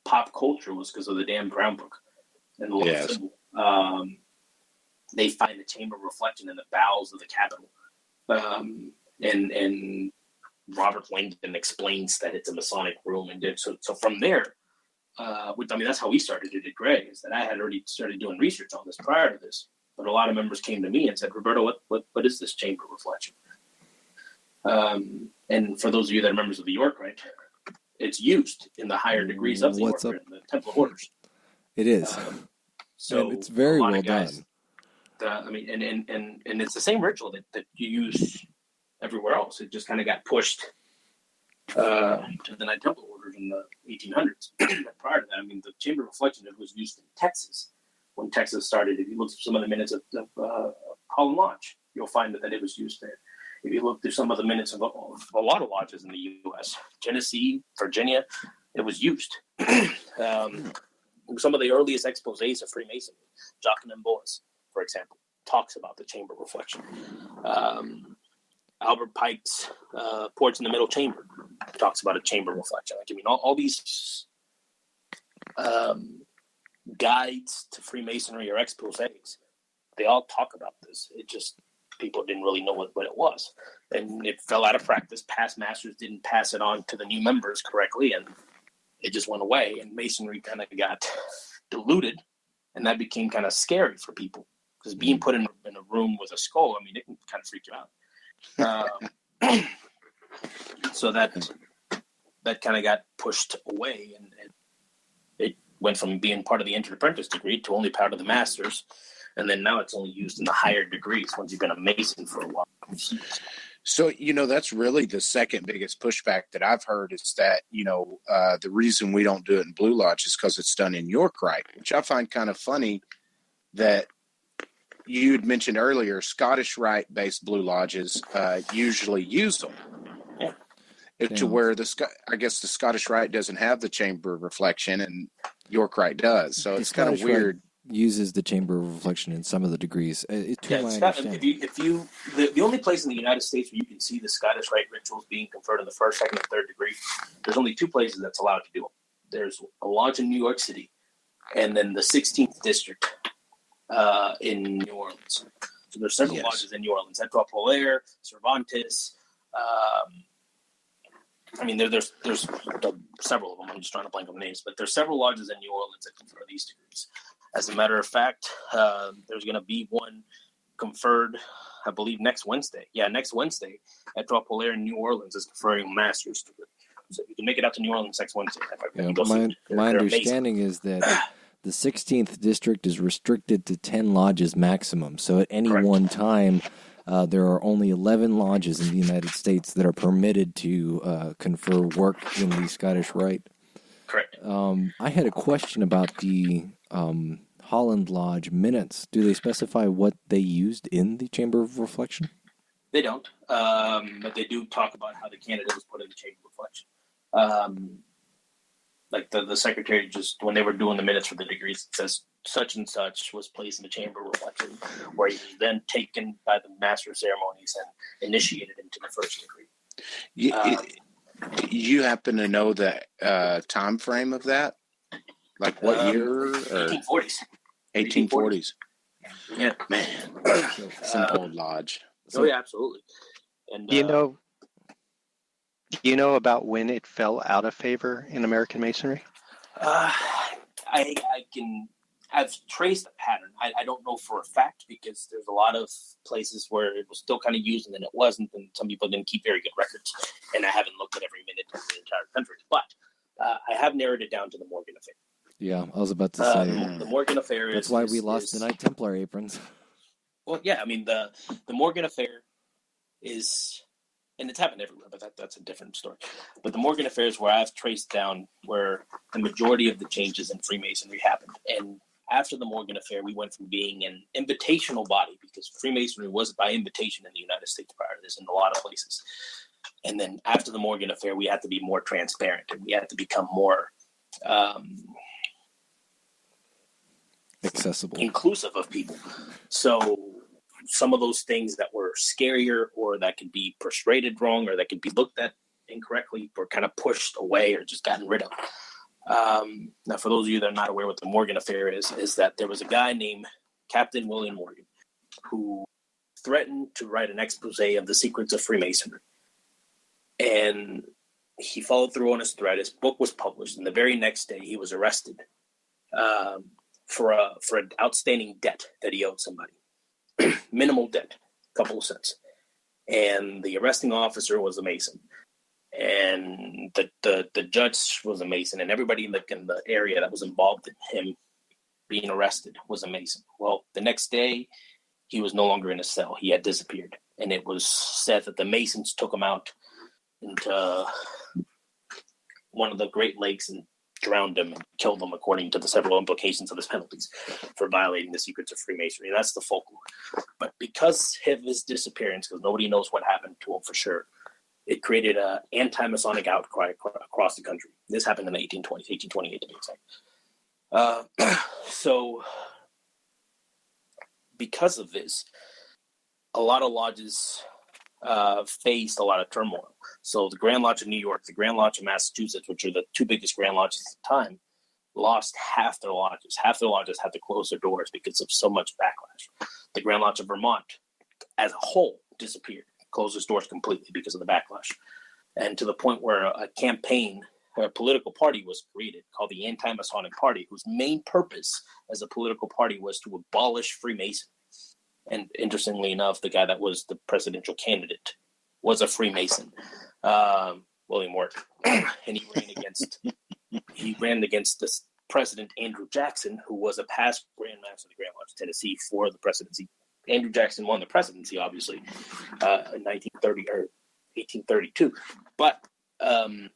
pop culture was because of the damn Brown Book and the little symbol. They find the chamber reflection in the bowels of the Capitol. And Robert Langdon explains that it's a Masonic room. And so from there, that's how we started it at Gray, is that I had already started doing research on this prior to this. But a lot of members came to me and said, Roberto, what is this chamber reflection? And for those of you that are members of the York Rite, it's used in the higher degrees of the York Rite, in the Temple of Orders. It is. So and it's very well guys, done. And it's the same ritual that you use everywhere else. It just kind of got pushed to the Knight Templar Orders in the 1800s. Prior to that, the chamber reflection was used in Texas when Texas started. If you look at some of the minutes of Hall and Lodge, you'll find that it was used there. If you look through some of the minutes of a lot of lodges in the U.S., Genesee, Virginia, it was used. Some of the earliest exposés of Freemasonry, Jacques and Boas, for example, talks about the chamber reflection. Albert Pike's Ports in the Middle Chamber talks about a chamber reflection. All these guides to Freemasonry or exposés, they all talk about this. It just, people didn't really know what it was. And it fell out of practice. Past masters didn't pass it on to the new members correctly, and it just went away. And Masonry kind of got diluted, and that became kind of scary for people. Because being put in a room with a skull, it can kind of freak you out. So that kind of got pushed away, and it went from being part of the entered apprentice degree to only part of the masters. And then now it's only used in the higher degrees once you've been a Mason for a while. So, that's really the second biggest pushback that I've heard is that, the reason we don't do it in Blue Lodge is because it's done in York Rite, which I find kind of funny that you had mentioned earlier, Scottish Rite-based Blue Lodges usually use them. Yeah. To where I guess the Scottish Rite doesn't have the chamber of reflection and York Rite does. So it's kind of weird. Rite uses the chamber of reflection in some of the degrees. The only place in the United States where you can see the Scottish Rite rituals being conferred in the first, second, and third degree, there's only two places that's allowed to do them. There's a lodge in New York City, and then the 16th district in New Orleans. So there's several lodges in New Orleans. Etoile Polaire, Cervantes. There's several of them. I'm just trying to blank on names, but there's several lodges in New Orleans that confer these degrees. As a matter of fact, there's going to be one conferred, I believe, next Wednesday. Yeah, next Wednesday at Etoile Polaire in New Orleans is conferring master's degree. So you can make it out to New Orleans next Wednesday. My understanding is that the 16th district is restricted to 10 lodges maximum. So at any one time, there are only 11 lodges in the United States that are permitted to confer work in the Scottish Rite. Correct. I had a question about the Holland Lodge minutes. Do they specify what they used in the Chamber of Reflection? They don't, but they do talk about how the candidate was put in the Chamber of Reflection. Like the secretary, just when they were doing the minutes for the degrees, it says such and such was placed in the Chamber of Reflection, where he was then taken by the master of ceremonies and initiated into the first degree. You happen to know the time frame of that? Like what year? 1840s. 1840s. Yeah, man, some old lodge. Oh yeah, absolutely. And do you know about when it fell out of favor in American Masonry? I've traced a pattern. I don't know for a fact because there's a lot of places where it was still kind of used and then it wasn't, and some people didn't keep very good records, and I haven't looked at every minute of the entire country. But I have narrowed it down to the Morgan Affair. Yeah, I was about to say. The Morgan Affair That's why we lost the Knight Templar aprons. Well, yeah, the Morgan Affair is, and it's happened everywhere, but that's a different story. But the Morgan Affair is where I've traced down where the majority of the changes in Freemasonry happened. And after the Morgan Affair, we went from being an invitational body, because Freemasonry was by invitation in the United States prior to this in a lot of places. And then after the Morgan Affair, we had to be more transparent, and we had to become more accessible, inclusive of people. So some of those things that were scarier or that could be persuaded wrong or that could be looked at incorrectly were kind of pushed away or just gotten rid of. Now, for those of you that are not aware what the Morgan affair is that there was a guy named Captain William Morgan who threatened to write an expose of the secrets of Freemasonry. And he followed through on his threat. His book was published, and the very next day he was arrested for an outstanding debt that he owed somebody. Minimal debt, a couple of cents. And the arresting officer was a Mason. And the judge was a Mason, and everybody in the area that was involved in him being arrested was a Mason. Well, the next day, he was no longer in a cell. He had disappeared. And it was said that the Masons took him out into one of the Great Lakes and drowned him and killed him, according to the several implications of his penalties for violating the secrets of Freemasonry. And that's the folklore. But because of his disappearance, because nobody knows what happened to him for sure, it created an anti-Masonic outcry across the country. This happened in the 1820s, 1828 to be exact. So because of this, a lot of lodges faced a lot of turmoil. So the Grand Lodge of New York, the Grand Lodge of Massachusetts, which are the two biggest Grand Lodges at the time, lost half their lodges. Half their lodges had to close their doors because of so much backlash. The Grand Lodge of Vermont, as a whole, disappeared, closed its doors completely because of the backlash. And to the point where a campaign, a political party was created called the Anti-Masonic Party, whose main purpose as a political party was to abolish Freemasonry. And interestingly enough, the guy that was the presidential candidate was a Freemason, William Morgan. And he ran against this President Andrew Jackson, who was a past Grand Master of the Grand Lodge of Tennessee for the presidency. Andrew Jackson won the presidency, obviously, in 1930 or 1832. But from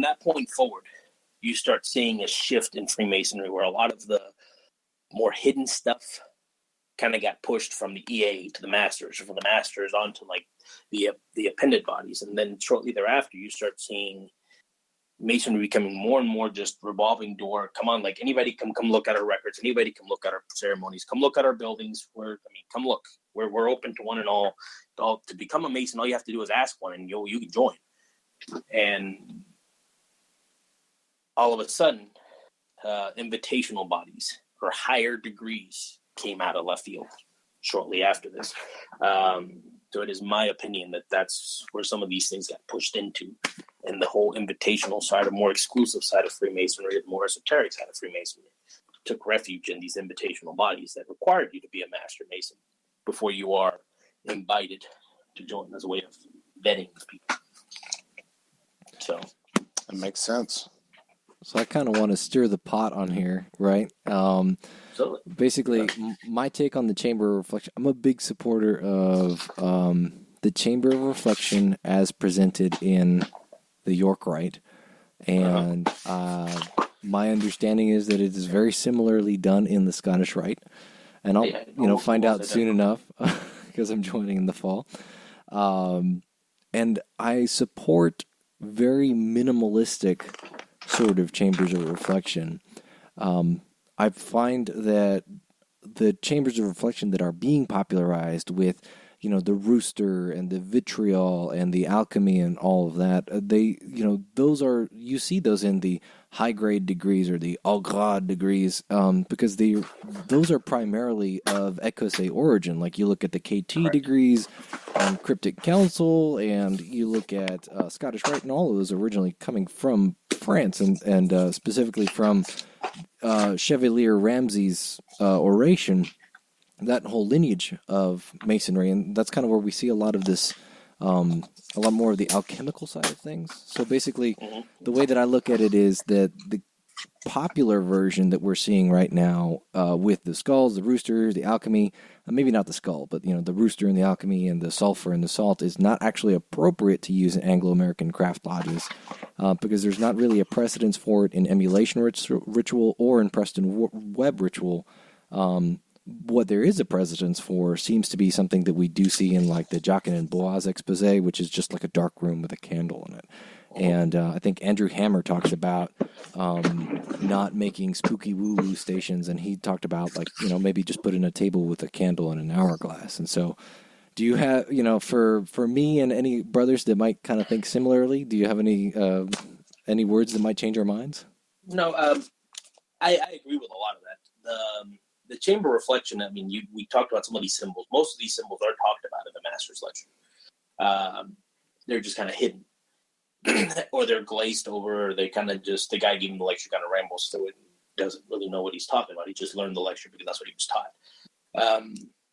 that point forward, you start seeing a shift in Freemasonry where a lot of the more hidden stuff kind of got pushed from the EA to the masters, or from the masters onto like the appended bodies. And then shortly thereafter, you start seeing Masonry becoming more and more just revolving door. Come on, like anybody come look at our records. Anybody come look at our ceremonies. Come look at our buildings. Come look. We're open to one and all. To become a Mason, all you have to do is ask one, and you can join. And all of a sudden, invitational bodies or higher degrees came out of left field shortly after this. So it is my opinion that that's where some of these things got pushed into, and the whole invitational side, or more exclusive side of Freemasonry, the more esoteric side of Freemasonry, took refuge in these invitational bodies that required you to be a Master Mason before you are invited to join, as a way of vetting people. So that makes sense. So I kind of want to stir the pot on here, right? Basically, my take on the Chamber of Reflection, I'm a big supporter of the Chamber of Reflection as presented in the York Rite. And my understanding is that it is very similarly done in the Scottish Rite. And I'll find out soon enough because I'm joining in the fall. And I support very minimalistic sort of chambers of reflection. I find that the chambers of reflection that are being popularized with, the rooster and the vitriol and the alchemy and all of that, you see those in the high grade degrees or the au grade degrees, because those are primarily of Ecosse origin. Like you look at the KT degrees, Cryptic Council, and you look at Scottish Rite, and all of those originally coming from France and specifically from Chevalier Ramsay's oration, that whole lineage of Masonry. And that's kind of where we see a lot of this, a lot more of the alchemical side of things. So basically, the way that I look at it is that the popular version that we're seeing right now with the skulls, the rooster, the alchemy, maybe not the skull, but the rooster and the alchemy and the sulfur and the salt is not actually appropriate to use in Anglo-American craft lodges because there's not really a precedence for it in emulation ritual or in Preston Webb ritual what there is a precedence for seems to be something that we do see in like the Jacques and Boaz expose, which is just like a dark room with a candle in it. And I think Andrew Hammer talks about not making spooky woo-woo stations, and he talked about like, you know, maybe just putting a table with a candle and an hourglass. And so do you have, you know, for me and any brothers that might kind of think similarly, do you have any words that might change our minds? No, I agree with a lot of that. The chamber reflection, I mean, we talked about some of these symbols. Most of these symbols are talked about in the master's lecture. They're just kind of hidden. Or they're glazed over, or they kind of just, the guy giving the lecture kind of rambles through it and doesn't really know what he's talking about. He just learned the lecture because that's what he was taught.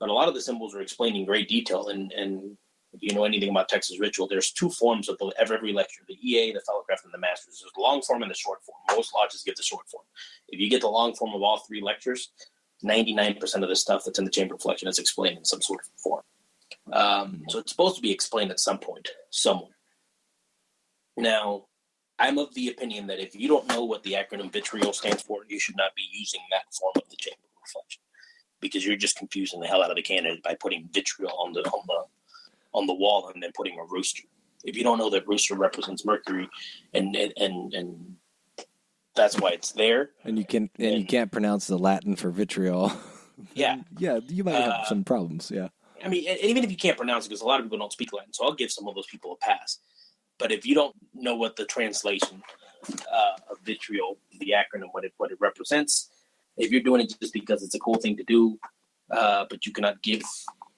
But a lot of the symbols are explained in great detail. And if you know anything about Texas ritual, there's two forms of every lecture, the EA, the fellowcraft, and the masters. There's the long form and the short form. Most lodges give the short form. If you get the long form of all three lectures, 99% of the stuff that's in the chamber reflection is explained in some sort of form. So it's supposed to be explained at some point, somewhere. Now, I'm of the opinion that if you don't know what the acronym vitriol stands for, you should not be using that form of the chamber reflection, because you're just confusing the hell out of the candidate by putting vitriol on the wall and then putting a rooster. If you don't know that rooster represents Mercury, and that's why it's there, and you can't pronounce the Latin for vitriol. Yeah, yeah, you might have some problems. Yeah, I mean, even if you can't pronounce it, because a lot of people don't speak Latin, so I'll give some of those people a pass. But if you don't know what the translation of vitriol, the acronym, what it represents, if you're doing it just because it's a cool thing to do, but you cannot give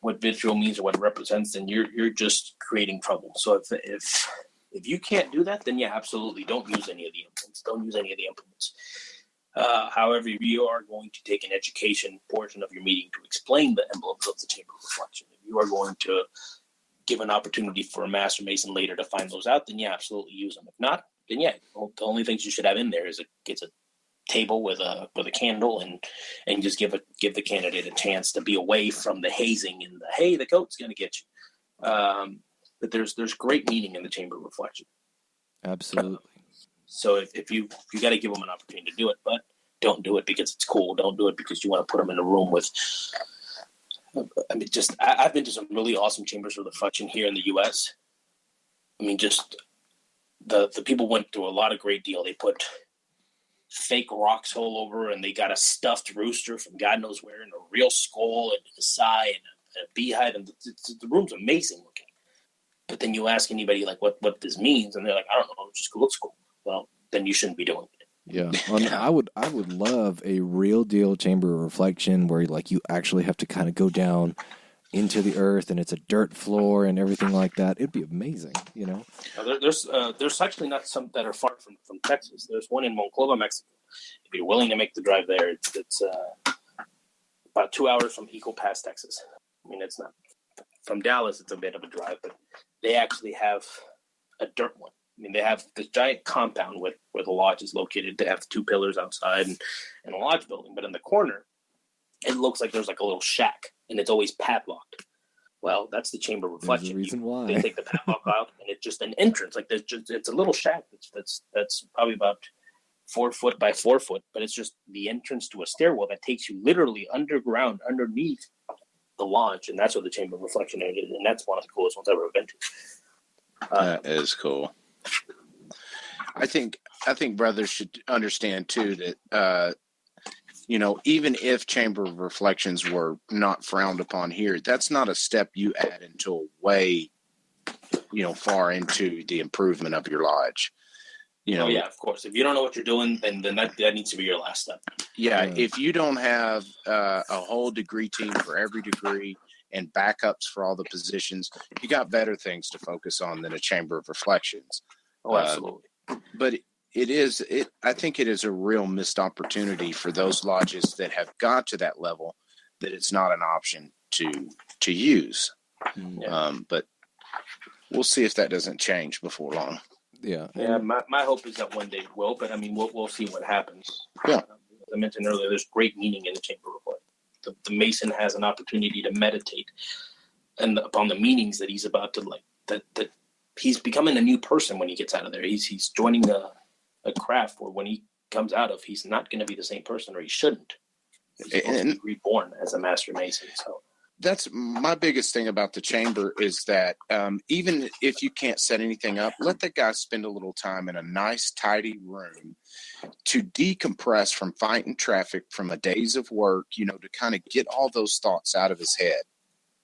what vitriol means or what it represents, then you're just creating trouble. So if you can't do that, then yeah, absolutely, don't use any of the implements. Don't use any of the implements. However, if you are going to take an education portion of your meeting to explain the emblems of the chamber reflection, if you are going to give an opportunity for a master mason later to find those out, then yeah, absolutely use them. If not, then yeah, the only things you should have in there is it's a table with a candle and just give the candidate a chance to be away from the hazing and the coat's going to get you. But there's great meaning in the chamber reflection. Absolutely. So if you got to give them an opportunity to do it, but don't do it because it's cool. Don't do it because you want to put them in a room with. I mean, I've been to some really awesome chambers of reflection here in the U.S. I mean, just the people went through a lot of great deal. They put fake rocks all over, and they got a stuffed rooster from God knows where, and a real skull, and a sai, and a beehive, and the room's amazing looking. But then you ask anybody like what this means, and they're like, I don't know, it just looks cool. Well, then you shouldn't be doing it. Yeah, I would love a real deal chamber of reflection where like you actually have to kind of go down into the earth and it's a dirt floor and everything like that. It'd be amazing, you know. There's actually not some that are far from Texas. There's one in Monclova, Mexico. If you're willing to make the drive there, it's about 2 hours from Eagle Pass, Texas. I mean, it's not from Dallas. It's a bit of a drive, but they actually have a dirt one. I mean, they have this giant compound where the lodge is located. They have 2 pillars outside and a lodge building. But in the corner, it looks like there's like a little shack, and it's always padlocked. Well, that's the chamber reflection. There's a reason why. They take the padlock out, and it's just an entrance. Like it's a little shack that's probably about 4 foot by 4 foot, but it's just the entrance to a stairwell that takes you literally underground, underneath the lodge, and that's where the chamber reflection is. And that's one of the coolest ones I've ever been to. That is cool. I think brothers should understand too that even if chamber of reflections were not frowned upon here, that's not a step you add until way far into the improvement of your lodge. Oh yeah, of course. If you don't know what you're doing, then that needs to be your last step. Yeah, if you don't have a whole degree team for every degree and backups for all the positions, you got better things to focus on than a chamber of reflections. Oh, absolutely. But I think it is a real missed opportunity for those lodges that have got to that level that it's not an option to use. Yeah. But we'll see if that doesn't change before long. Yeah. Yeah. My hope is that one day it will, but I mean, we'll see what happens. Yeah. As I mentioned earlier, there's great meaning in the chamber report. The Mason has an opportunity to meditate and upon the meanings that he's about to that he's becoming a new person when he gets out of there. He's joining a craft where when he comes out of, he's not going to be the same person, or he shouldn't. You're supposed to be reborn as a Master Mason. So that's my biggest thing about the chamber is that even if you can't set anything up, let the guy spend a little time in a nice, tidy room to decompress from fighting traffic, from the days of work, to kind of get all those thoughts out of his head.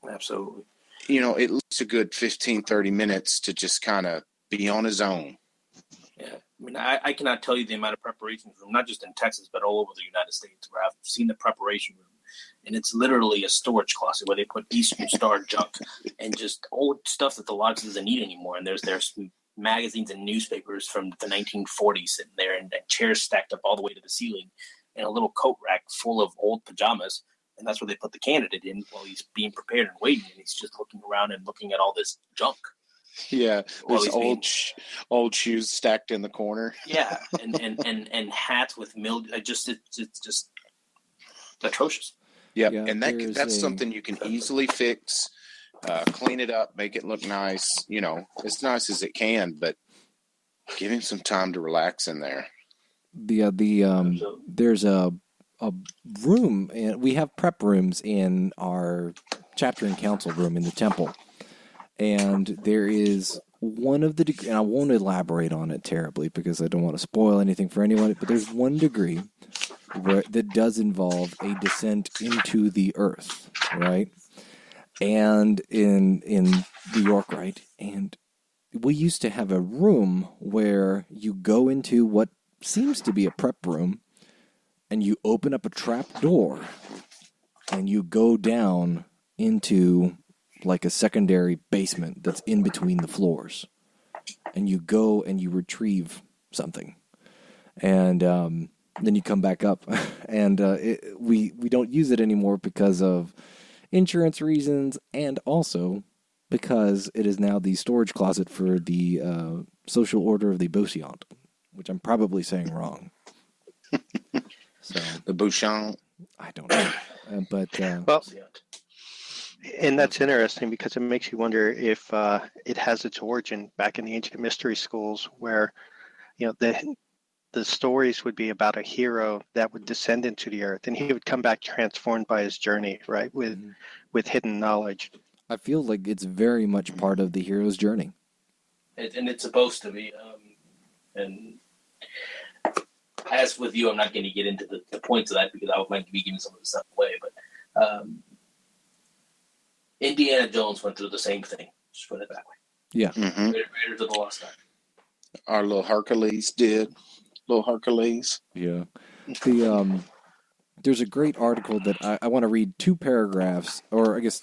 Absolutely. It looks a good 15, 30 minutes to just kind of be on his own. Yeah. I mean, I cannot tell you the amount of preparation room, not just in Texas, but all over the United States, where I've seen the preparation room. And it's literally a storage closet where they put Eastern Star junk and just old stuff that the lodge doesn't need anymore. And there's magazines and newspapers from the 1940s sitting there, and chairs stacked up all the way to the ceiling, and a little coat rack full of old pajamas. And that's where they put the candidate in while he's being prepared and waiting. And he's just looking around and looking at all this junk. Yeah, there's old shoes stacked in the corner. Yeah, and hats with mildew. It's just atrocious. Yep. Yeah, and that's something you can easily fix, clean it up, make it look nice. As nice as it can, but give him some time to relax in there. There's a room, and we have prep rooms in our chapter and council room in the temple. And there is one of the degrees, and I won't elaborate on it terribly because I don't want to spoil anything for anyone, but there's one degree that does involve a descent into the earth, right? And in New York, right? And we used to have a room where you go into what seems to be a prep room, and you open up a trap door, and you go down into like a secondary basement that's in between the floors, and you go and you retrieve something, and then you come back up, and we don't use it anymore because of insurance reasons, and also because it is now the storage closet for the Social Order of the Beauseant, which I'm probably saying wrong. So the Beauseant, I don't know, but well. And that's interesting because it makes you wonder if it has its origin back in the ancient mystery schools, where the stories would be about a hero that would descend into the earth, and he would come back transformed by his journey, right, with hidden knowledge. I feel like it's very much part of the hero's journey, and it's supposed to be. And as with you, I'm not going to get into the points of that because I would like to be giving some of the stuff away, but. Indiana Jones went through the same thing. Just put it that way. Yeah. Mm-hmm. Raiders of the Lost Ark. Our little Hercules did. Little Hercules. Yeah. There's a great article that I want to read 2 paragraphs, or I guess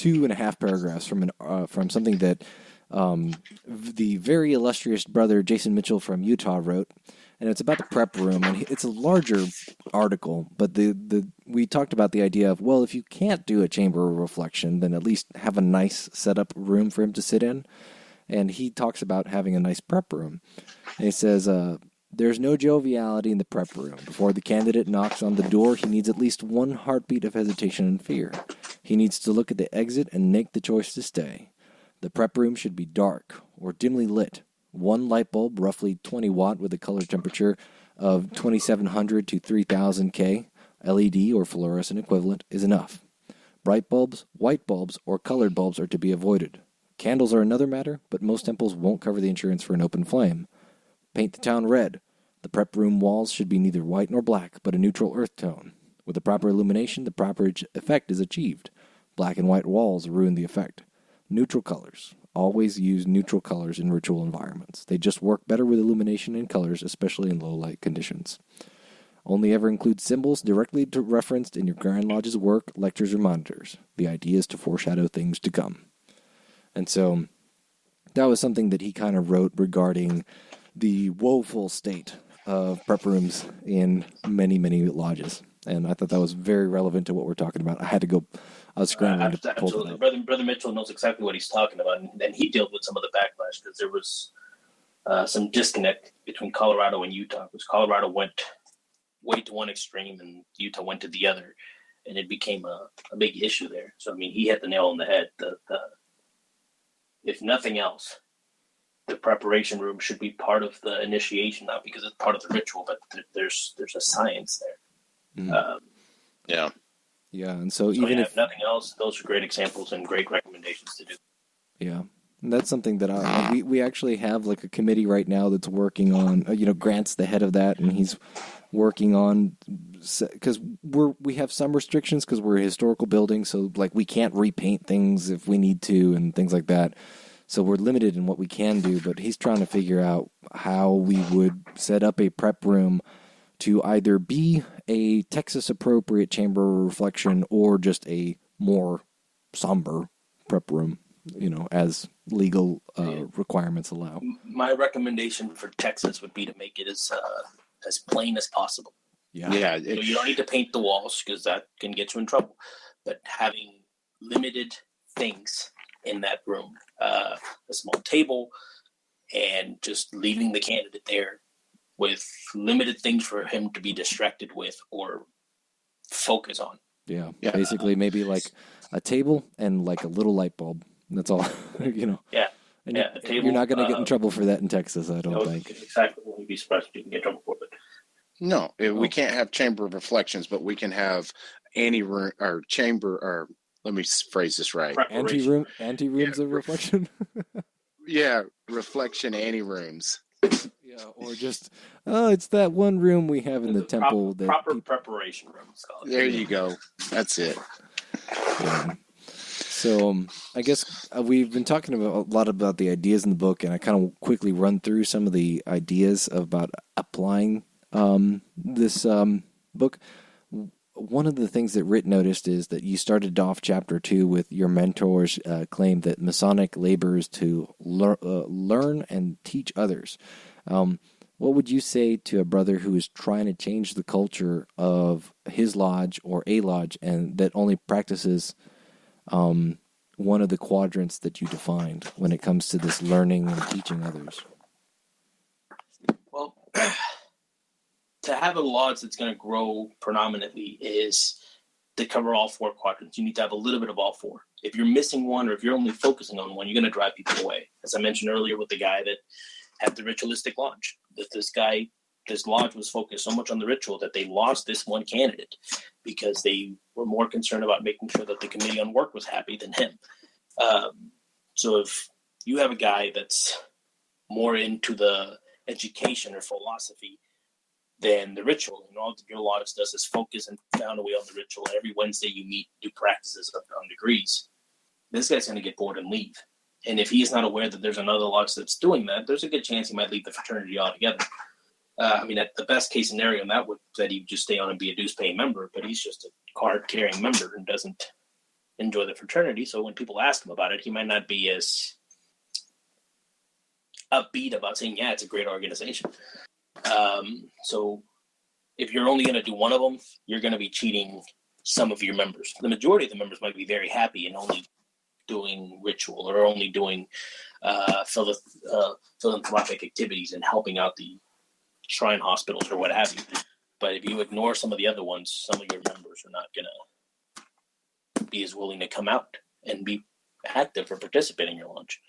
2.5 paragraphs from something that the very illustrious brother Jason Mitchell from Utah wrote. And it's about the prep room, and it's a larger article, but we talked about the idea of, well, if you can't do a chamber of reflection, then at least have a nice set-up room for him to sit in. And he talks about having a nice prep room. And he says, there's no joviality in the prep room. Before the candidate knocks on the door, he needs at least one heartbeat of hesitation and fear. He needs to look at the exit and make the choice to stay. The prep room should be dark or dimly lit. One light bulb, roughly 20 watt with a color temperature of 2700 to 3000 K, LED or fluorescent equivalent, is enough. Bright bulbs, white bulbs, or colored bulbs are to be avoided. Candles are another matter, but most temples won't cover the insurance for an open flame. Paint the town red. The prep room walls should be neither white nor black, but a neutral earth tone. With the proper illumination, the proper effect is achieved. Black and white walls ruin the effect. Neutral colors. Always use neutral colors in ritual environments. They just work better with illumination and colors, especially in low light conditions. Only ever include symbols directly referenced in your Grand Lodge's work, lectures, or monitors. The idea is to foreshadow things to come. And so that was something that he kind of wrote regarding the woeful state of prep rooms in many, many lodges. And I thought that was very relevant to what we're talking about. I was scrambling to pull it up. Brother Mitchell knows exactly what he's talking about, and he dealt with some of the backlash because there was some disconnect between Colorado and Utah, because Colorado went way to one extreme and Utah went to the other, and it became a big issue there. So, I mean, he hit the nail on the head. If nothing else, the preparation room should be part of the initiation, not because it's part of the ritual, but there's a science there. Yeah. Yeah, and so So even if nothing else, those are great examples and great recommendations to do. yeah, and that's something that we actually have like a committee right now that's working on. Grant's the head of that, and he's working on because we have some restrictions because we're a historical building, so like we can't repaint things if we need to and things like that. So we're limited in what we can do. But he's trying to figure out how we would set up a prep room to either be a Texas appropriate chamber of reflection or just a more somber prep room, as legal requirements allow. My recommendation for Texas would be to make it as plain as possible. Yeah. You don't need to paint the walls because that can get you in trouble. But having limited things in that room, a small table, and just leaving the candidate there with limited things for him to be distracted with or focus on. Yeah. Basically, maybe like a table and like a little light bulb. That's all. Yeah. And a table, you're not going to get in trouble for that in Texas, I don't think. Exactly. You'd be surprised if you can get in trouble for it. No, we can't have chamber of reflections, but we can have anti-room or chamber, or let me phrase this right. Anti-rooms of reflection? Yeah, reflection anti-rooms. Yeah, or just, it's that one room we have in the temple. Proper preparation room. There you go. That's it. Yeah. So I guess we've been talking a lot about the ideas in the book, and I kind of quickly run through some of the ideas about applying this book. One of the things that Rhit noticed is that you started off chapter 2 with your mentor's claim that Masonic labors to learn and teach others. What would you say to a brother who is trying to change the culture of his lodge or a lodge and that only practices one of the quadrants that you defined when it comes to this learning and teaching others? Well, to have a lodge that's going to grow predominantly is to cover all 4 quadrants. You need to have a little bit of all 4. If you're missing one or if you're only focusing on one, you're going to drive people away. As I mentioned earlier with the guy that had the ritualistic lodge, that this lodge was focused so much on the ritual that they lost this one candidate because they were more concerned about making sure that the committee on work was happy than him. So if you have a guy that's more into the education or philosophy than the ritual, and all your lodge does is focus and found away on the ritual. Every Wednesday you meet, do practices on degrees. This guy's going to get bored and leave. And if he's not aware that there's another lodge that's doing that, there's a good chance he might leave the fraternity altogether. At the best case scenario, that would that he'd just stay on and be a dues-paying member, but he's just a card-carrying member and doesn't enjoy the fraternity. So when people ask him about it, he might not be as upbeat about saying, yeah, it's a great organization. So if you're only going to do one of them, you're going to be cheating some of your members. The majority of the members might be very happy and only doing ritual or only doing philanthropic activities and helping out the shrine hospitals or what have you. But if you ignore some of the other ones, some of your members are not going to be as willing to come out and be active or participate in your lodge.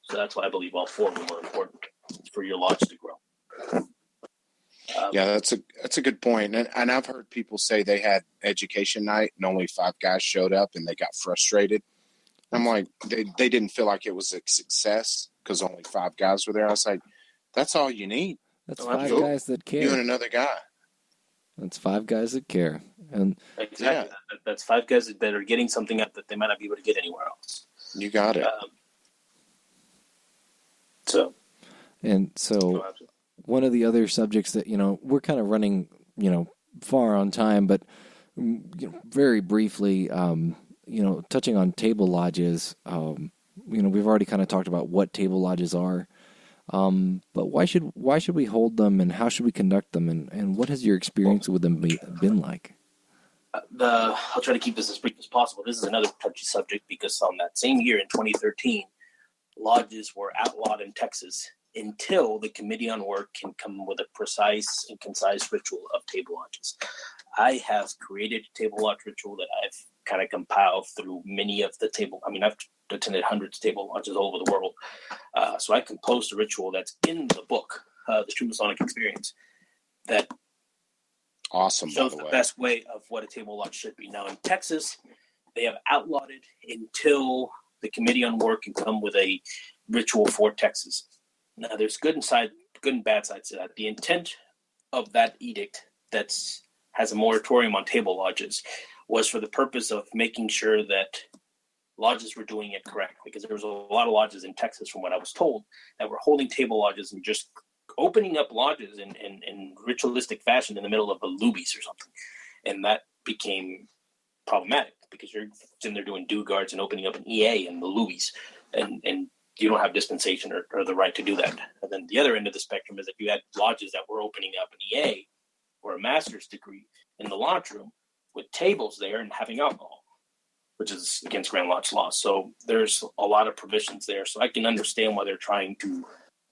So that's why I believe all 4 of them are important for your lodge to grow. Yeah, that's a good point. And I've heard people say they had education night and only 5 guys showed up and they got frustrated. I'm like, they didn't feel like it was a success because only 5 guys were there. I was like, that's all you need. That's 5 guys that care. You and another guy. That's 5 guys that care. And exactly. Yeah. That's 5 guys that are getting something up that they might not be able to get anywhere else. You got it. So one of the other subjects that, we're kind of running, far on time, but very briefly, touching on table lodges, we've already kind of talked about what table lodges are. But why should we hold them, and how should we conduct them, and what has your experience with them been like? I'll try to keep this as brief as possible. This is another touchy subject because on that same year in 2013, lodges were outlawed in Texas until the Committee on Work can come with a precise and concise ritual of table lodges. I have created a table lodge ritual that I've kind of compiled through many of the I've attended hundreds of table lodges all over the world. So I composed a ritual that's in the book, the True Masonic Experience, that Awesome, by shows the the way. best way of what a table lodge should be. Now in Texas, they have outlawed it until the Committee on War can come with a ritual for Texas. Now there's good and bad sides to that. The intent of that edict has a moratorium on table lodges was for the purpose of making sure that lodges were doing it correctly, because there was a lot of lodges in Texas, from what I was told, that were holding table lodges and just opening up lodges in ritualistic fashion in the middle of a lubies or something. And that became problematic because you're in there doing dew guards and opening up an EA in the lubies, and you don't have dispensation or the right to do that. And then the other end of the spectrum is that you had lodges that were opening up an EA or a master's degree in the lodge room with tables there and having alcohol, which is against Grand Lodge law. So there's a lot of provisions there. So I can understand why they're trying to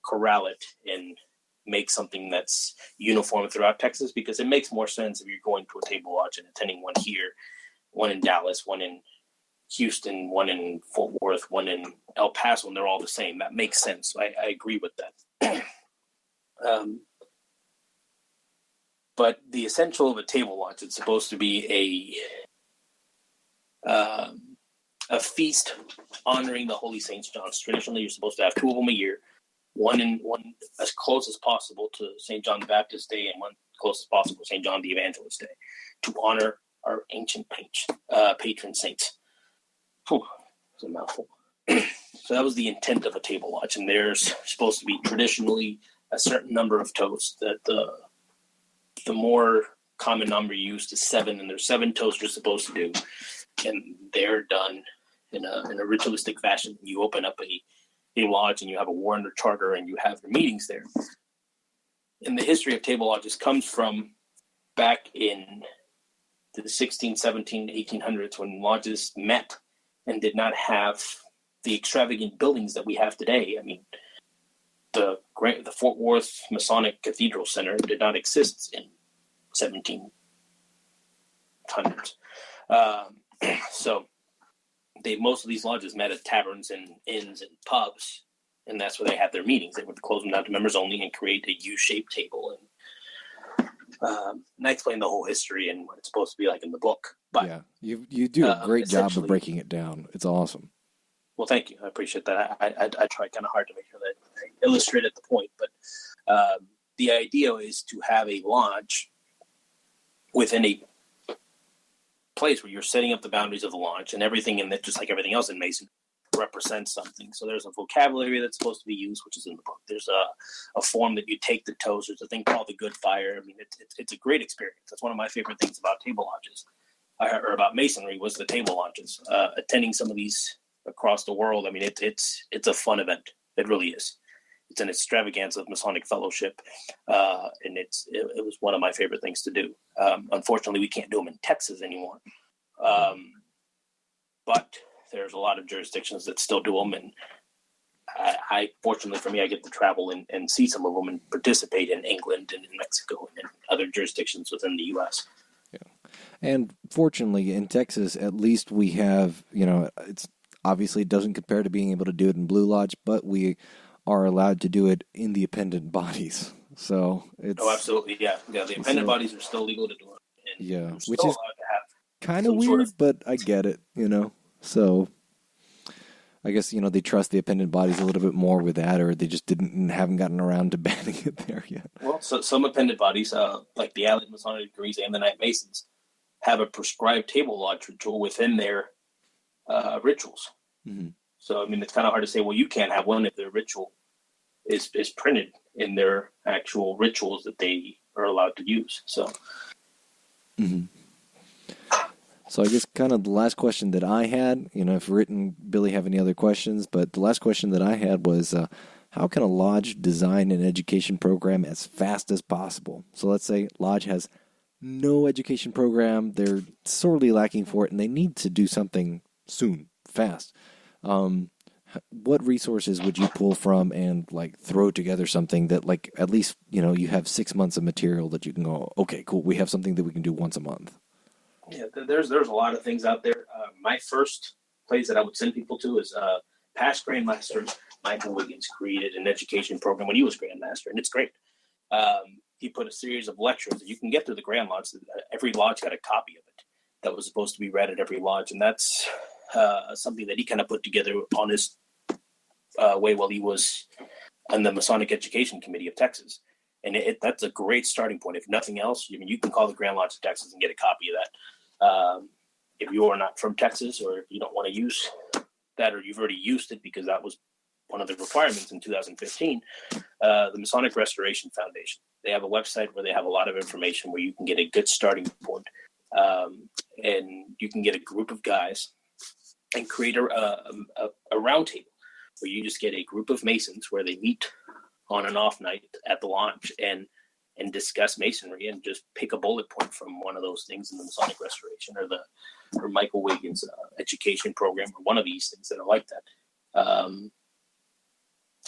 corral it and make something that's uniform throughout Texas, because it makes more sense if you're going to a table lodge and attending one here, one in Dallas, one in Houston, one in Fort Worth, one in El Paso, and they're all the same. That makes sense. So I agree with that. But the essential of a table lodge, it's supposed to be a feast honoring the Holy Saints Johns. Traditionally, you're supposed to have two of them a year, one as close as possible to St. John the Baptist Day and one close as possible to St. John the Evangelist Day, to honor our ancient patron saints. Whew, that's a mouthful. So that was the intent of a table lodge, and there's supposed to be traditionally a certain number of toasts. That the more common number used is 7, and there's 7 toasts you're supposed to do, and they're done in a ritualistic fashion. You open up a lodge, and you have a war under charter, and you have your meetings there. And the history of table lodges comes from back in the 16, 17, 1800s, when lodges met and did not have the extravagant buildings that we have today. I mean, the Fort Worth Masonic Cathedral Center did not exist in 1700s. So most of these lodges met at taverns and inns and pubs, and that's where they had their meetings. They would close them down to members only and create a U-shaped table. And I explained the whole history and what it's supposed to be like in the book. But yeah, you do a great job of breaking it down. It's awesome. Well, thank you. I appreciate that. I try kind of hard to make sure that I illustrated the point. But the idea is to have a lodge within a place where you're setting up the boundaries of the lodge, and everything in it, just like everything else in Mason, represents something. So there's a vocabulary that's supposed to be used, which is in the book. There's a form that you take the toast. There's a thing called the good fire. I mean, it's a great experience. That's one of my favorite things about table lodges, or about Masonry, was the table lodges. Attending some of these across the world, I mean, it's a fun event. It really is. It's an extravaganza of Masonic fellowship, and it was one of my favorite things to do. Unfortunately, we can't do them in Texas anymore, but there's a lot of jurisdictions that still do them, and I fortunately for me, I get to travel and see some of them and participate in England and in Mexico and in other jurisdictions within the U.S. Yeah, and fortunately in Texas, at least we have, it's obviously it doesn't compare to being able to do it in Blue Lodge, but we are allowed to do it in the appendant bodies. So it's absolutely, yeah. The appendant bodies are still legal to do it. And yeah, which is kind of weird, but I get it, So I guess they trust the appendant bodies a little bit more with that, or they just haven't gotten around to banning it there yet. Well, so some appendant bodies, like the Allied Masonic degrees and the Knight Masons, have a prescribed table lodge ritual within their rituals. Mm-hmm. So, I mean, it's kind of hard to say, well, you can't have one if their ritual is printed in their actual rituals that they are allowed to use. So, mm-hmm. So I guess kind of the last question that I had, if Rhit and Billy have any other questions, but the last question that I had was, how can a lodge design an education program as fast as possible? So let's say lodge has no education program, they're sorely lacking for it, and they need to do something soon, fast. What resources would you pull from and throw together something that at least, you have 6 months of material that you can go, okay, cool, we have something that we can do once a month? Yeah, there's a lot of things out there. My first place that I would send people to is past Grandmaster Michael Wiggins created an education program when he was Grandmaster, and it's great. he put a series of lectures that you can get through the Grand Lodge. Every lodge got a copy of it that was supposed to be read at every lodge. And that's something that he kind of put together on his way while he was on the Masonic Education Committee of Texas. And that's a great starting point. If nothing else, I mean, you can call the Grand Lodge of Texas and get a copy of that. If you are not from Texas, or you don't want to use that, or you've already used it because that was one of the requirements in 2015, the Masonic Restoration Foundation, they have a website where they have a lot of information where you can get a good starting point. And you can get a group of guys and create a round table where you just get a group of Masons where they meet on an off night at the lodge and discuss Masonry and just pick a bullet point from one of those things in the Masonic Restoration or Michael Wiggins' education program, or one of these things that are like that,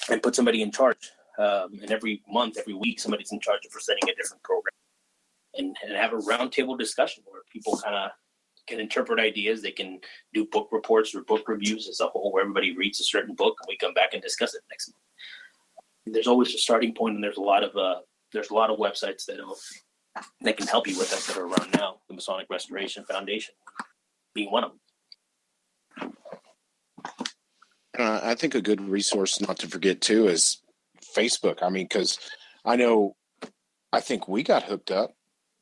and put somebody in charge. And every month, every week, somebody's in charge of presenting a different program, and have a roundtable discussion where people kind of can interpret ideas. They can do book reports or book reviews as a whole, where everybody reads a certain book and we come back and discuss it next month. There's always a starting point, and there's a lot of websites that can help you with that are around now. The Masonic Restoration Foundation being one of them. I think a good resource not to forget too is Facebook. I mean, because I think we got hooked up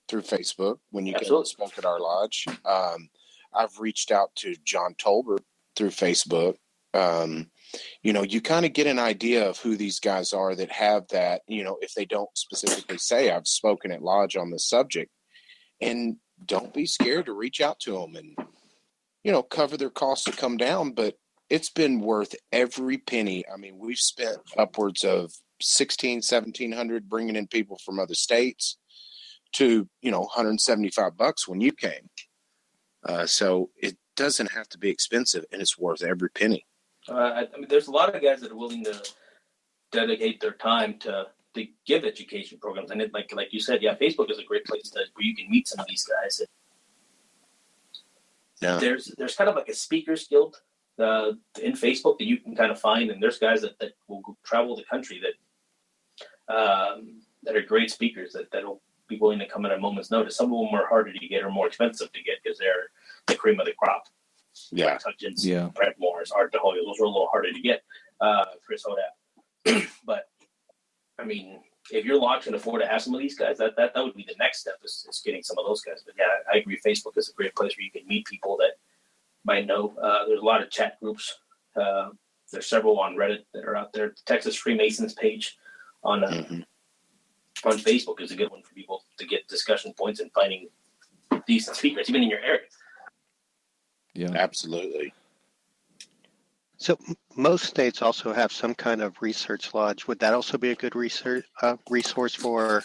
through Facebook when you came and spoke at our lodge. I've reached out to John Tolbert through Facebook. You kind of get an idea of who these guys are that have that, if they don't specifically say I've spoken at lodge on this subject, and don't be scared to reach out to them and, cover their costs to come down. But it's been worth every penny. I mean, we've spent upwards of $1,700 bringing in people from other states to, $175 when you came. So it doesn't have to be expensive, and it's worth every penny. I mean, there's a lot of guys that are willing to dedicate their time to give education programs, and like you said, Facebook is a great place where you can meet some of these guys. Yeah. There's kind of like a speakers guild in Facebook that you can kind of find, and there's guys that will travel the country that are great speakers that'll be willing to come at a moment's notice. Some of them are harder to get or more expensive to get because they're the cream of the crop. Yeah. Like Hutchins, Brett Morris, Art DeHoyo, those are a little harder to get. Chris Hodat. But, I mean, if your lodge can afford to have some of these guys, that would be the next step is getting some of those guys. But, I agree. Facebook is a great place where you can meet people that might know. There's a lot of chat groups. There's several on Reddit that are out there. The Texas Freemasons page on Facebook is a good one for people to get discussion points and finding decent speakers, even in your area. Yeah, absolutely. So most states also have some kind of research lodge. Would that also be a good resource for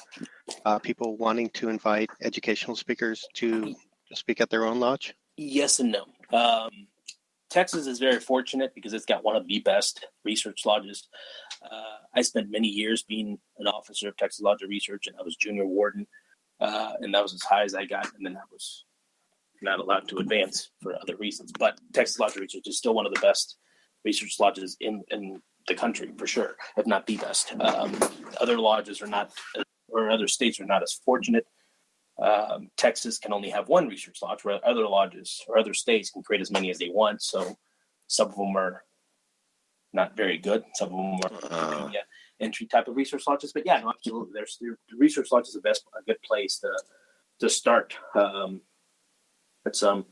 people wanting to invite educational speakers to speak at their own lodge? Yes and no. Texas is very fortunate because it's got one of the best research lodges. I spent many years being an officer of Texas Lodge of Research, and I was junior warden, and that was as high as I got, and then I was not allowed to advance for other reasons. But Texas Lodge of Research is still one of the best research lodges in the country, for sure, if not the best. Other lodges are not, or other states are not as fortunate. Texas can only have one research lodge, where other lodges or other states can create as many as they want. So some of them are not very good. Some of them are entry type of research lodges. But no, absolutely. The research lodge is a good place to start. But some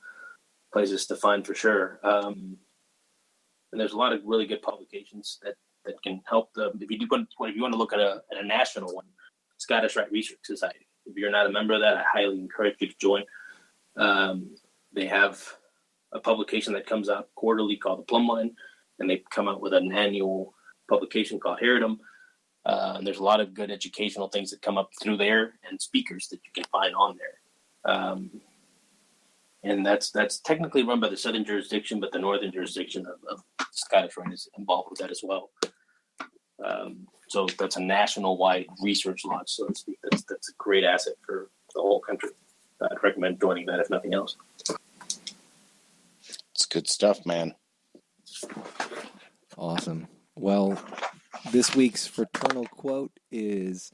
places to find for sure. And there's a lot of really good publications that can help if you want to look at a national one, Scottish Rite Research Society. If you're not a member of that, I highly encourage you to join. They have a publication that comes out quarterly called The Plumb Line, and they come out with an annual publication called Heredom. And there's a lot of good educational things that come up through there and speakers that you can find on there. And that's technically run by the southern jurisdiction, but the northern jurisdiction of Scottish Rite is involved with that as well. So that's a national-wide research lodge, so to speak. That's a great asset for the whole country. I'd recommend joining that if nothing else. It's good stuff, man. Awesome. Well, this week's Fraternal Quote is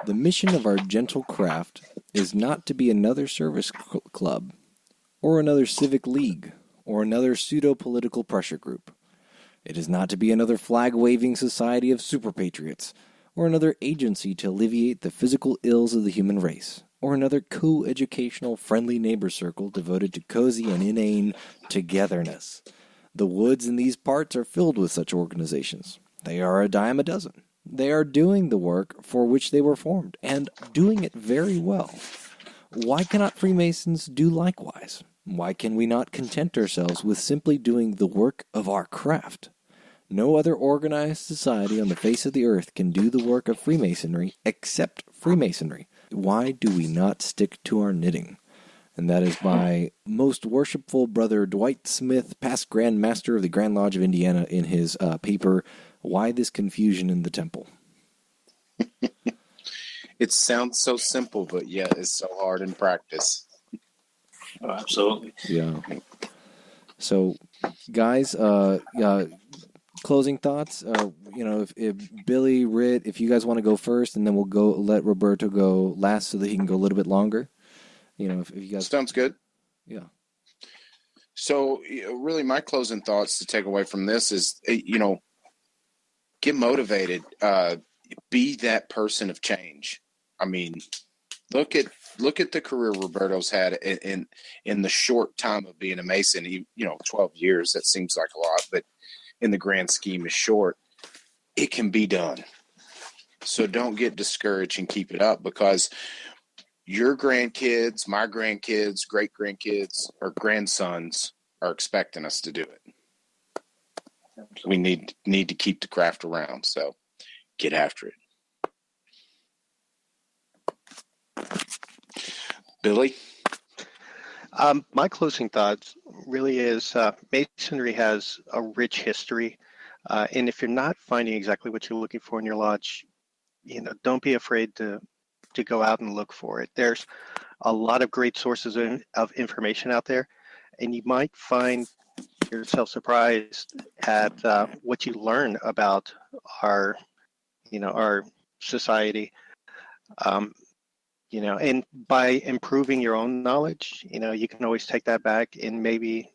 The mission of our gentle craft is not to be another service club, or another civic league, or another pseudo-political pressure group. It is not to be another flag-waving society of super-patriots, or another agency to alleviate the physical ills of the human race, or another co-educational friendly neighbor circle devoted to cozy and inane togetherness. The woods in these parts are filled with such organizations. They are a dime a dozen. They are doing the work for which they were formed, and doing it very well. Why cannot Freemasons do likewise? Why can we not content ourselves with simply doing the work of our craft? No other organized society on the face of the earth can do the work of Freemasonry except Freemasonry. Why do we not stick to our knitting? And that is by Most Worshipful Brother Dwight Smith, past Grand Master of the Grand Lodge of Indiana, in his paper, Why This Confusion in the Temple? It sounds so simple, but yet it's so hard in practice. Oh, absolutely. Yeah. So, guys, closing thoughts. If Billy, Rhit, if you guys want to go first, and then we'll let Roberto go last, so that he can go a little bit longer. If you guys sounds good. Yeah. So, really, my closing thoughts to take away from this is, get motivated. Be that person of change. I mean, look at the career Roberto's had in the short time of being a Mason. 12 years, that seems like a lot, but in the grand scheme is short. It can be done. So don't get discouraged and keep it up, because your grandkids, my grandkids, great-grandkids, or grandsons are expecting us to do it. We need to keep the craft around, so get after it. Billy? My closing thoughts really is Masonry has a rich history. And if you're not finding exactly what you're looking for in your lodge, don't be afraid to go out and look for it. There's a lot of great sources of information out there, and you might find yourself surprised at what you learn about our society. And by improving your own knowledge, you can always take that back and maybe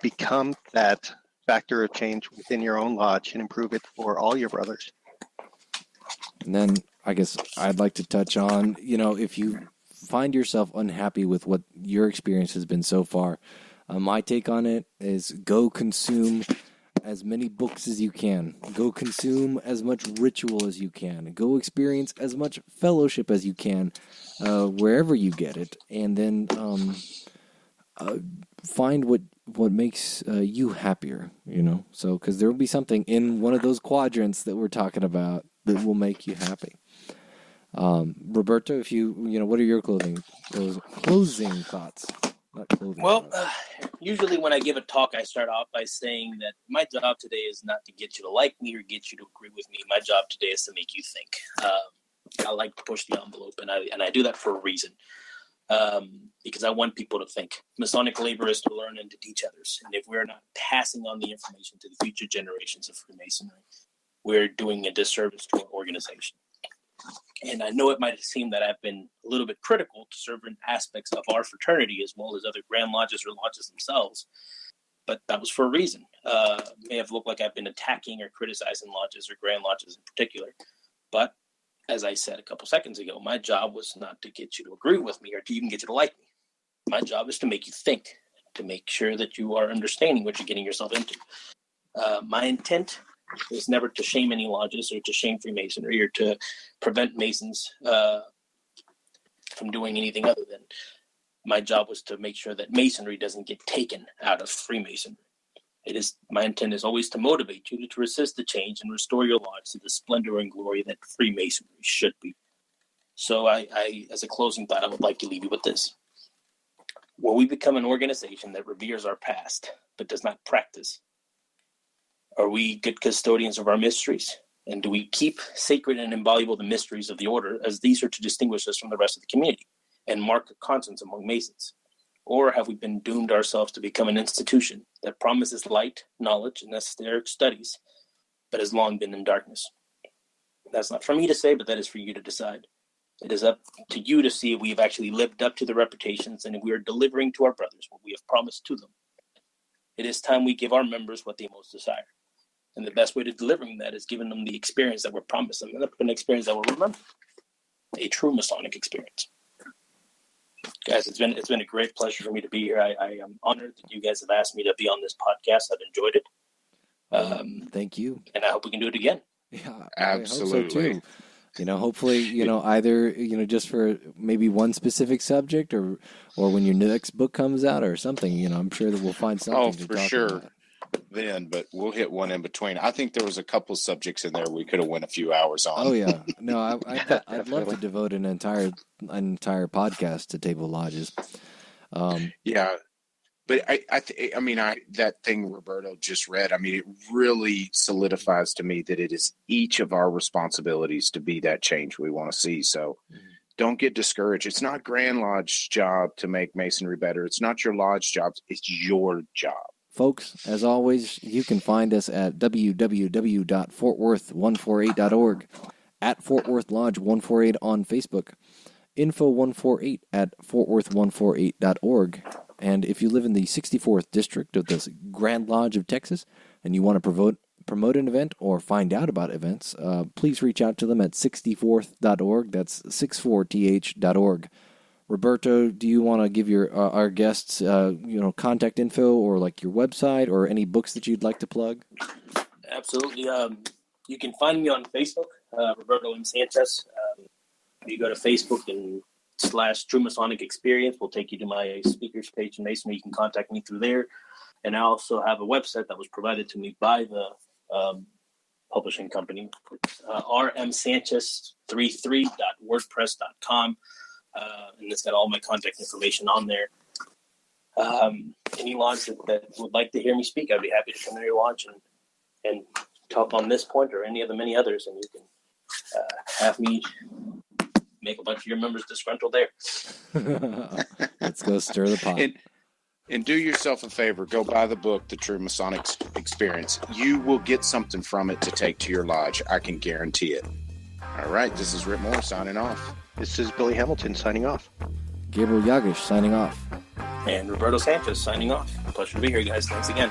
become that factor of change within your own lodge and improve it for all your brothers. And then I guess I'd like to touch on, if you find yourself unhappy with what your experience has been so far, my take on it is go consume as many books as you can. Go consume as much ritual as you can. Go experience as much fellowship as you can, wherever you get it, and then find what makes you happier. So because there will be something in one of those quadrants that we're talking about that will make you happy. Roberto, if what are your closing thoughts? Well, usually when I give a talk, I start off by saying that my job today is not to get you to like me or get you to agree with me. My job today is to make you think. I like to push the envelope, and I do that for a reason, because I want people to think. Masonic labor is to learn and to teach others, and if we're not passing on the information to the future generations of Freemasonry, we're doing a disservice to our organization. And I know it might seem that I've been a little bit critical to certain aspects of our fraternity as well as other grand lodges or lodges themselves, but that was for a reason. It may have looked like I've been attacking or criticizing lodges or grand lodges in particular, but as I said a couple seconds ago, my job was not to get you to agree with me or to even get you to like me. My job is to make you think, to make sure that you are understanding what you're getting yourself into. My intent is never to shame any lodges or to shame Freemasonry or to prevent Masons from doing anything other than my job was to make sure that Masonry doesn't get taken out of Freemasonry. My intent is always to motivate you to resist the change and restore your lodge to the splendor and glory that Freemasonry should be. So I as a closing thought, I would like to leave you with this. Will we become an organization that reveres our past but does not practice? Are we good custodians of our mysteries? And do we keep sacred and inviolable the mysteries of the order, as these are to distinguish us from the rest of the community and mark a conscience among Masons? Or have we been doomed ourselves to become an institution that promises light, knowledge, and esoteric studies, but has long been in darkness? That's not for me to say, but that is for you to decide. It is up to you to see if we have actually lived up to the reputations and if we are delivering to our brothers what we have promised to them. It is time we give our members what they most desire. And the best way to delivering that is giving them the experience that we're promised them, and an experience that will remember. A true Masonic experience. Guys, it's been a great pleasure for me to be here. I am honored that you guys have asked me to be on this podcast. I've enjoyed it. Thank you. And I hope we can do it again. Yeah, absolutely. I hope so too. Hopefully, either, just for maybe one specific subject or when your next book comes out or something, I'm sure that we'll find something to talk about. Then, but we'll hit one in between. I think there was a couple subjects in there we could have went a few hours on. Oh yeah, no, I'd love to devote an entire podcast to table lodges. Yeah, but I mean, that thing Roberto just read. I mean, it really solidifies to me that it is each of our responsibilities to be that change we want to see. So. Don't get discouraged. It's not Grand Lodge's job to make Masonry better. It's not your lodge job. It's your job. Folks, as always, you can find us at www.fortworth148.org, at Fort Worth Lodge 148 on Facebook, info148 at fortworth148.org. And if you live in the 64th District of the Grand Lodge of Texas and you want to promote an event or find out about events, please reach out to them at 64th.org. That's 64th.org. Roberto, do you want to give our guests, contact info or like your website or any books that you'd like to plug? Absolutely. You can find me on Facebook, Roberto M. Sanchez. You go to Facebook and / True Masonic Experience. We'll take you to my speakers page in Masonry. You can contact me through there. And I also have a website that was provided to me by the publishing company, rmsanchez33.wordpress.com. And it's got all my contact information on there. Any lodge that would like to hear me speak, I'd be happy to come to your lodge and talk on this point or any of the many others, and you can have me make a bunch of your members disgruntled there. Let's go stir the pot. And do yourself a favor. Go buy the book, The True Masonic Experience. You will get something from it to take to your lodge. I can guarantee it. All right, this is Rhit Moore signing off. This is Billy Hamilton signing off. Gabriel Jagush signing off. And Roberto Sanchez signing off. Pleasure to be here, guys. Thanks again.